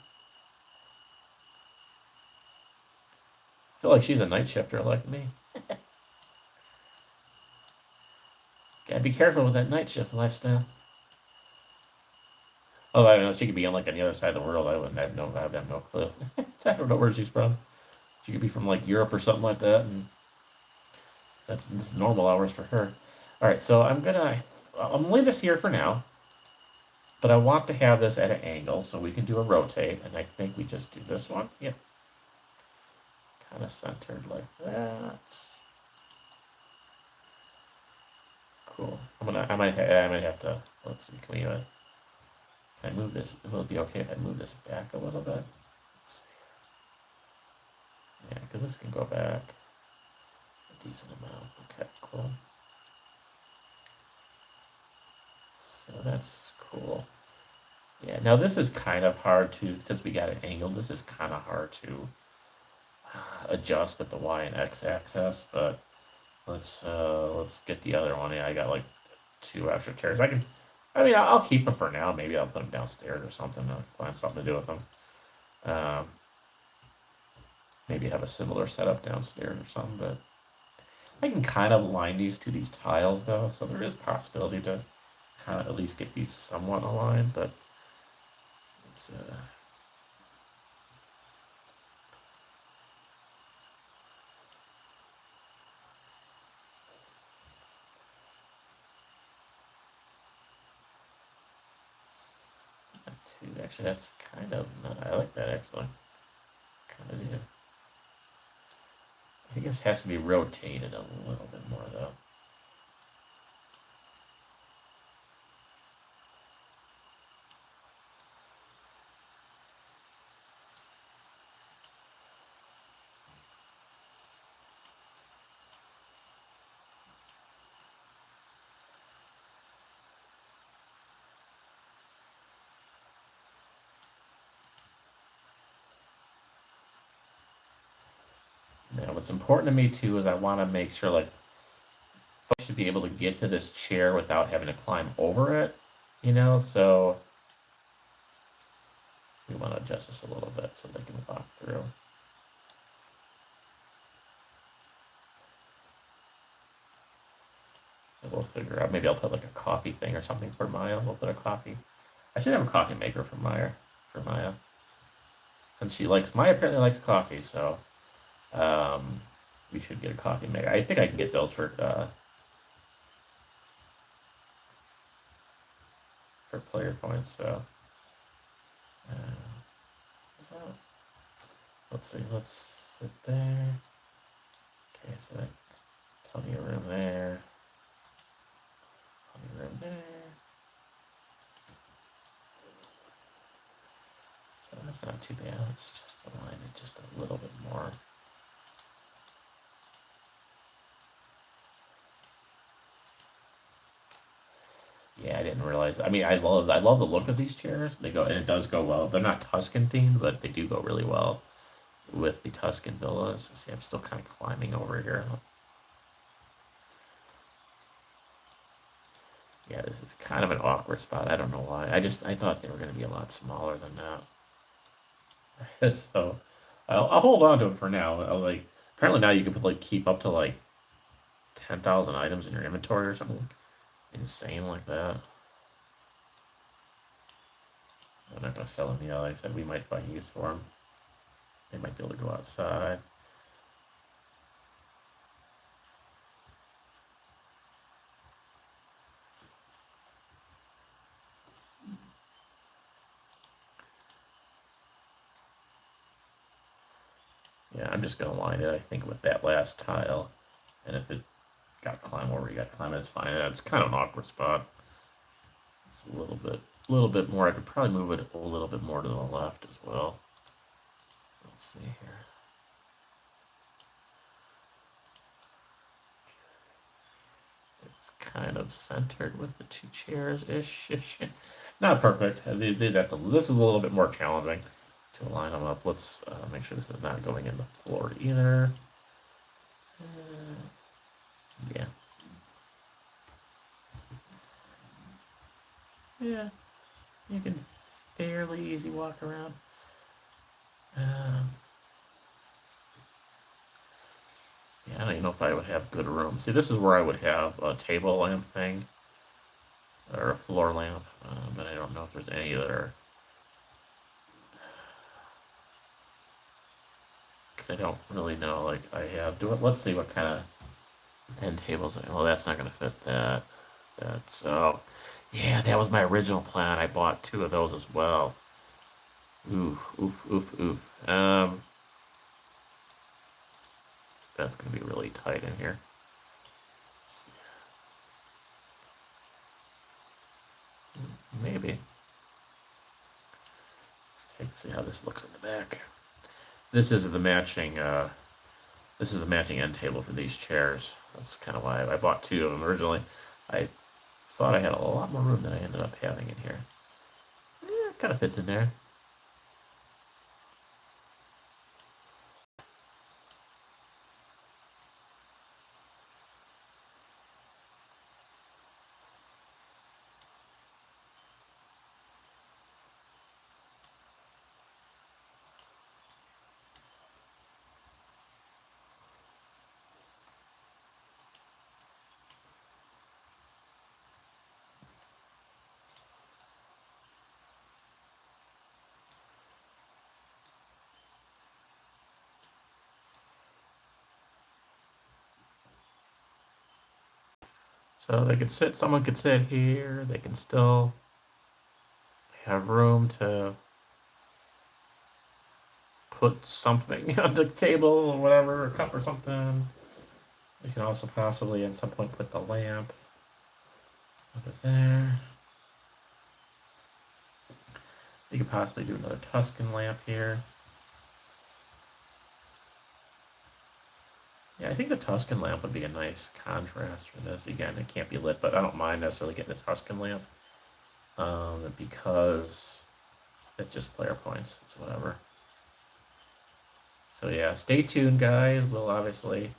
I feel like she's a night shifter like me. Gotta be careful with that night shift lifestyle. Oh, I don't know. She could be on the other side of the world. I have no clue. I don't know where she's from. She could be from Europe or something like that, and this is normal hours for her. All right, so I'm gonna leave this here for now, but I want to have this at an angle so we can do a rotate, and I think we just do this one. Yep, kind of centered like that. Cool. I might have to. Let's see. Can I move this? Will it be okay if I move this back a little bit? Let's see. Yeah, because this can go back a decent amount. Okay, cool. So that's cool. Yeah, now this is kind of hard to, since we got it angled, this is kind of hard to adjust with the Y and X axis, but let's get the other one. Yeah, I got two extra chairs. I'll keep them for now. Maybe I'll put them downstairs or something. I'll find something to do with them. Maybe have a similar setup downstairs or something, but I can kind of align these to these tiles though, so there is possibility to kind of at least get these somewhat aligned, but it's actually that's kind of I like that actually. Kind of do. I guess it has to be rotated a little bit more though. Now, what's important to me too is I want to make sure like folks should be able to get to this chair without having to climb over it, you know. So we want to adjust this a little bit so they can walk through. And we'll figure out. Maybe I'll put like a coffee thing or something for Maya. We'll put a coffee. I should have a coffee maker for Maya. Since Maya apparently likes coffee, so we should get a coffee maker. I think I can get those for player points. So, so let's see. Let's sit there. Okay, so that's plenty of room there. Plenty of room there. So that's not too bad. Let's just align it just a little bit more. Yeah, I didn't realize. I mean, I love the look of these chairs. They go, and it does go well. They're not Tuscan themed, but they do go really well with the Tuscan villas. See, I'm still kind of climbing over here. Yeah, this is kind of an awkward spot. I don't know why. I thought they were going to be a lot smaller than that. So I'll hold on to it for now. Apparently now you can keep up to like 10,000 items in your inventory or something insane like that. I'm not going to sell them yet. Like I said, we might find use for them. They might be able to go outside. Yeah, I'm just going to line it, I think, with that last tile. And if it got to climb over, you got to climb it, it's fine. It's kind of an awkward spot. It's a little bit more. I could probably move it a little bit more to the left as well. Let's see here. It's kind of centered with the two chairs-ish. Not perfect. This is a little bit more challenging to line them up. Let's make sure this is not going in the floor either. Yeah. Yeah. You can fairly easy walk around. Yeah, I don't even know if I would have good room. See, this is where I would have a table lamp thing. Or a floor lamp. But I don't know if there's any that are... Because I don't really know. Like, I have... Let's see what kind of end tables... Well, that's not going to fit that. So... Yeah, that was my original plan. I bought 2 of those as well. Oof. That's going to be really tight in here. Maybe. Let's see how this looks in the back. This is the matching end table for these chairs. That's kind of why I bought 2 of them originally. I thought I had a lot more room than I ended up having in here. Yeah, it kind of fits in there. So they could sit, someone could sit here, they can still have room to put something on the table or whatever, a cup or something. You can also possibly at some point put the lamp over there. You could possibly do another Tuscan lamp here. Yeah, I think the Tuscan lamp would be a nice contrast for this. Again, it can't be lit, but I don't mind necessarily getting a Tuscan lamp because it's just player points. It's whatever. So yeah, stay tuned, guys. We'll obviously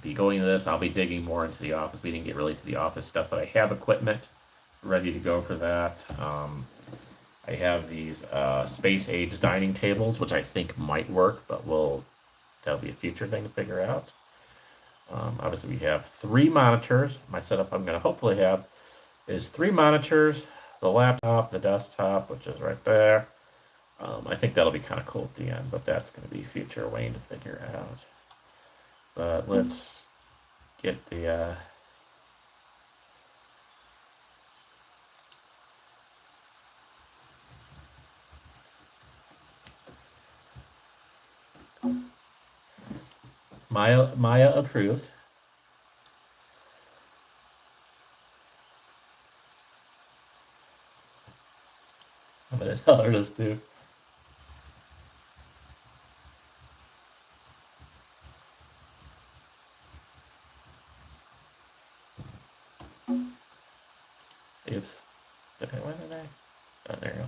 be going to this. I'll be digging more into the office. We didn't get really to the office stuff, but I have equipment ready to go for that. I have these space age dining tables, which I think might work, but that'll be a future thing to figure out. Obviously, we have 3 monitors. My setup I'm going to hopefully have is 3 monitors, the laptop, the desktop, which is right there. I think that'll be kind of cool at the end, but that's going to be future waiting to figure out. But let's get the Maya approves. I'm gonna tell her this too. Oops. Where did I? Oh, there you go.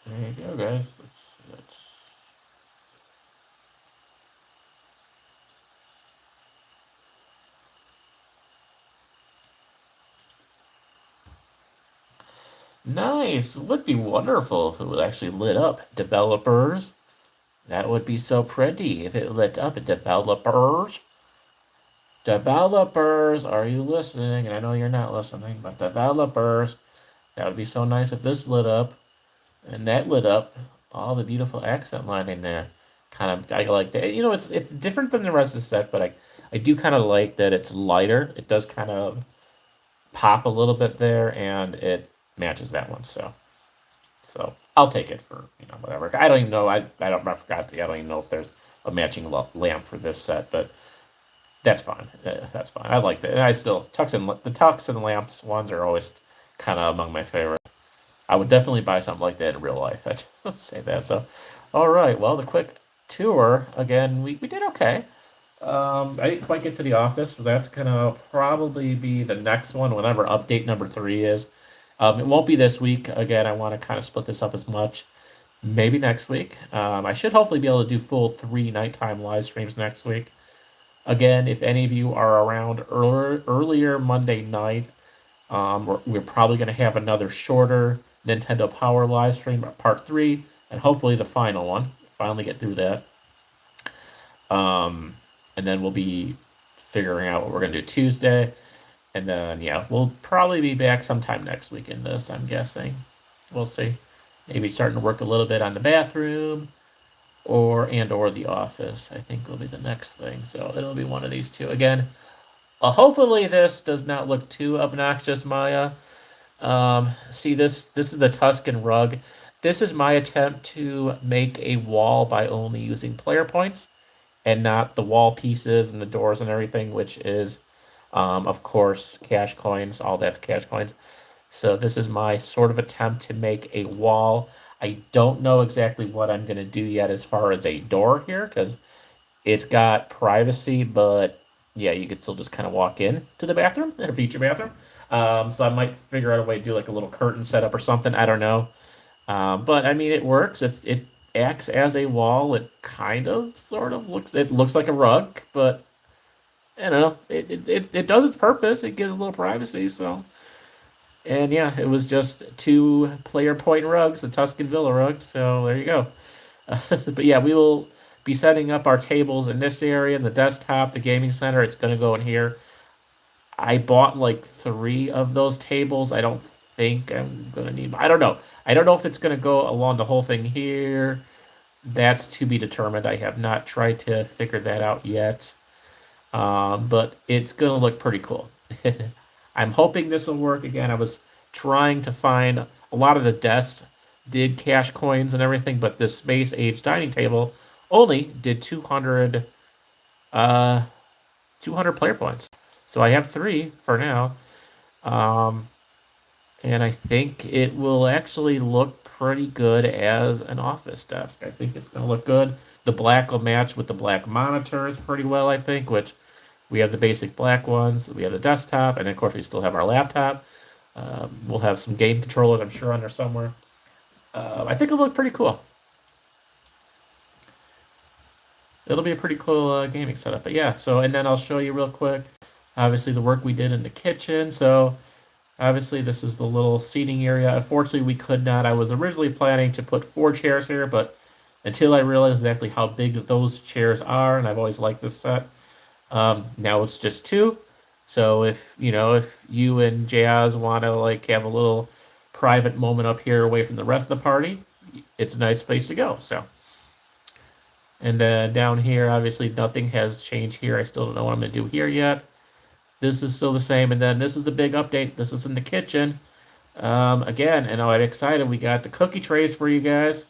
There you go, guys. That's nice. It would be wonderful if it would actually lit up. Developers, that would be so pretty if it lit up. Developers, developers, are you listening? And I know you're not listening, but developers, that would be so nice if this lit up and that lit up all the beautiful accent lining there. Kind of, I like that. It's different than the rest of the set, but I do kind of like that it's lighter. It does kind of pop a little bit there, and it matches that one. So I'll take it for whatever. I don't even know. I forgot. I don't even know if there's a matching lamp for this set, but that's fine. That's fine. I like that. And I still the tux and lamps ones are always kind of among my favorites. I would definitely buy something like that in real life. I'd say that. So, all right. Well, the quick tour again. We did okay. I didn't quite get to the office, but that's gonna probably be the next one, whenever update number 3 is. It won't be this week. Again, I want to kind of split this up as much. Maybe next week. I should hopefully be able to do full 3 nighttime live streams next week. Again, if any of you are around earlier Monday night, we're probably going to have another shorter Nintendo Power live stream, part 3, and hopefully the final one. Finally get through that. And then we'll be figuring out what we're going to do Tuesday. And then, yeah, we'll probably be back sometime next week in this, I'm guessing. We'll see. Maybe starting to work a little bit on the bathroom or the office, I think will be the next thing. So it'll be one of these two. Again, hopefully this does not look too obnoxious, Maya. See, this is the Tuscan rug. This is my attempt to make a wall by only using player points and not the wall pieces and the doors and everything, which is, of course, cash coins. All that's cash coins. So this is my sort of attempt to make a wall. I don't know exactly what I'm going to do yet as far as a door here, because it's got privacy, but yeah, you could still just kind of walk in to the bathroom, a feature bathroom. So I might figure out a way to do like a little curtain setup or something. I don't know. But I mean, it works. It acts as a wall. It kind of, sort of looks like a rug, but you know, it does its purpose. It gives a little privacy. So, and yeah, it was just 2 player point rugs, the Tuscan Villa rugs. So there you go. But yeah, we will be setting up our tables in this area, in the desktop, the gaming center. It's going to go in here. I bought like 3 of those tables. I don't think I'm going to need. I don't know. I don't know if it's going to go along the whole thing here. That's to be determined. I have not tried to figure that out yet. But it's going to look pretty cool. I'm hoping this will work. Again, I was trying to find a lot of the desks did cash coins and everything, but this Space Age dining table only did 200 player points. So I have 3 for now. And I think it will actually look pretty good as an office desk. I think it's going to look good. The black will match with the black monitors pretty well, I think, which we have the basic black ones. We have the desktop, and of course we still have our laptop. We'll have some game controllers, I'm sure, on there somewhere. I think it'll look pretty cool. It'll be a pretty cool gaming setup. But yeah, so, and then I'll show you real quick, obviously, the work we did in the kitchen. So obviously this is the little seating area. Unfortunately, we could not. I was originally planning to put 4 chairs here, but until I realized exactly how big those chairs are, and I've always liked this set, now it's just 2. So if you and Jazz want to like have a little private moment up here away from the rest of the party, it's a nice place to go. So, and down here, obviously nothing has changed here. I still don't know what I'm going to do here yet. This is still the same. And then this is the big update. This is in the kitchen. Again, and I'm excited. We got the cookie trays for you guys.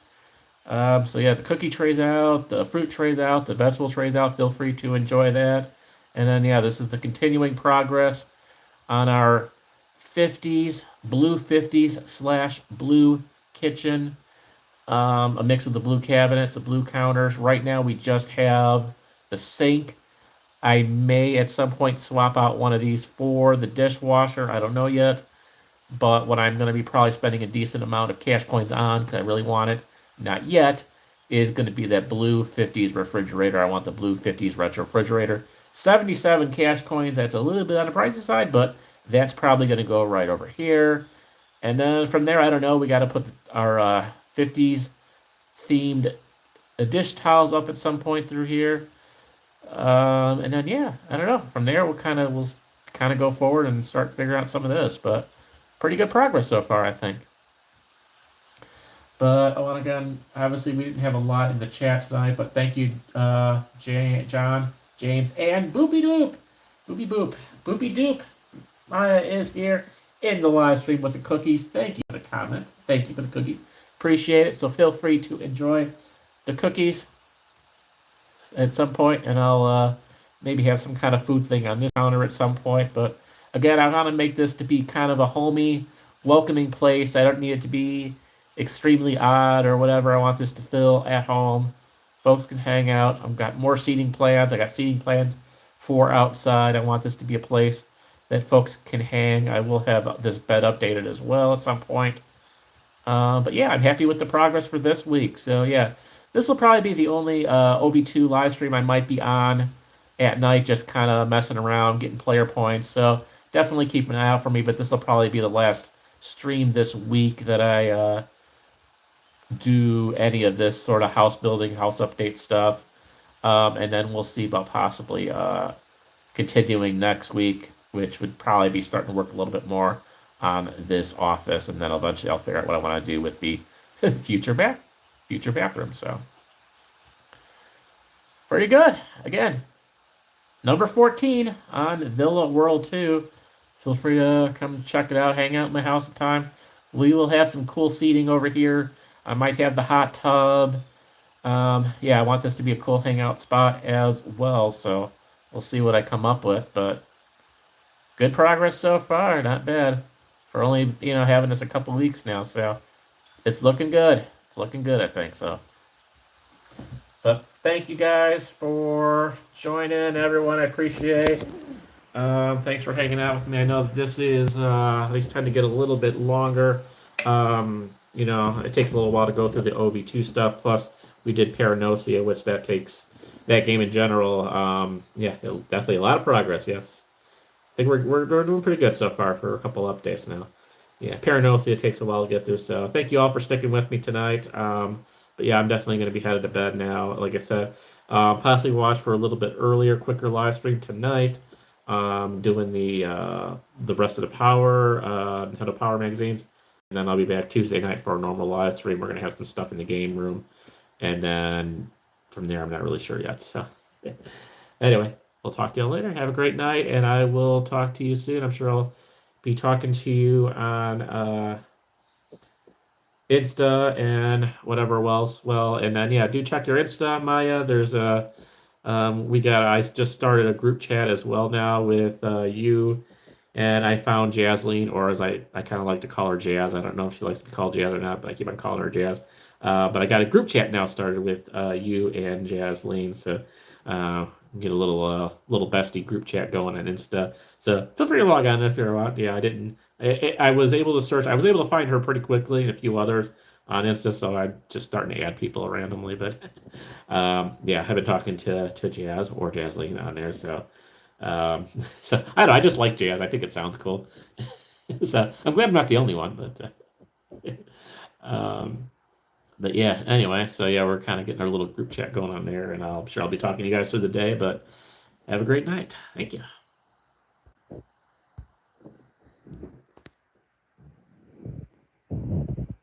So yeah, the cookie tray's out, the fruit tray's out, the vegetable tray's out. Feel free to enjoy that. And then yeah, this is the continuing progress on our 50s, blue 50s / blue kitchen. A mix of the blue cabinets, the blue counters. Right now we just have the sink. I may at some point swap out one of these for the dishwasher. I don't know yet. But what I'm going to be probably spending a decent amount of cash coins on, because I really want it, not yet, is going to be that blue 50s refrigerator. I want the blue 50s retro refrigerator. 77 cash coins. That's a little bit on the pricey side, but that's probably going to go right over here. And then from there, I don't know, we got to put our 50s themed dish towels up at some point through here. And then yeah, I don't know. From there, we'll kind of go forward and start figuring out some of this. But pretty good progress so far, I think. But I want to again, obviously we didn't have a lot in the chat tonight, but thank you, John, James, and Boopy Doop, Boopy Boop, Boopy Doop. Maya is here in the live stream with the cookies. Thank you for the comment. Thank you for the cookies. Appreciate it. So feel free to enjoy the cookies at some point, and I'll maybe have some kind of food thing on this counter at some point. But again, I want to make this to be kind of a homey, welcoming place. I don't need it to be extremely odd or whatever. I want this to feel at home. folks can hang out. I've got more seating plans. I got seating plans for outside. I want this to be a place that folks can hang. I will have this bed updated as well at some point. But yeah, I'm happy with the progress for this week. So yeah, this will probably be the only OV2 live stream I might be on at night, just kind of messing around, getting player points. So definitely keep an eye out for me. But this will probably be the last stream this week that I do any of this sort of house building, house update stuff. And then we'll see about possibly continuing next week, which would probably be starting to work a little bit more on this office, and then eventually I'll figure out what I want to do with the future bathroom. So pretty good. Again, number 14 on Villa World 2. Feel free to come check it out, hang out in my house sometime. We will have some cool seating over here. I might have the hot tub. Yeah, I want this to be a cool hangout spot as well, so we'll see what I come up with, but good progress so far, not bad. For only, having this a couple weeks now, so it's looking good. It's looking good, I think, so. But thank you guys for joining, everyone. I appreciate. Thanks for hanging out with me. I know this is, these tend to get a little bit longer. It takes a little while to go through the OV2 stuff, plus we did Paragnosia, which that game in general, definitely a lot of progress, yes. I think we're doing pretty good so far for a couple updates now. Yeah, Paragnosia takes a while to get through, so thank you all for sticking with me tonight. But yeah, I'm definitely going to be headed to bed now. Like I said, possibly watch for a little bit earlier, quicker live stream tonight. Doing the rest of the Nintendo Power magazines, and then I'll be back Tuesday night for a normal live stream. We're going to have some stuff in the game room, and then from there, I'm not really sure yet. So anyway. We'll talk to you later. Have a great night, and I will talk to you soon. I'm sure I'll be talking to you on Insta and whatever else. Well, and then yeah, do check your Insta, Maya. There's I just started a group chat as well now with you, and I found Jasleen, or as I kind of like to call her Jazz. I don't know if she likes to be called Jazz or not, but I keep on calling her Jazz. But I got a group chat now started with you and Jasleen, so get a little bestie group chat going on Insta. So feel free to log on if you want. Yeah, I was able to search. I was able to find her pretty quickly and a few others on Insta, so I'm just starting to add people randomly. But yeah, I've been talking to Jazz or Jasleen on there. So so I don't know. I just like Jazz. I think it sounds cool. So I'm glad I'm not the only one. But yeah, anyway, so yeah, we're kind of getting our little group chat going on there, and I'm sure I'll be talking to you guys through the day, but have a great night. Thank you.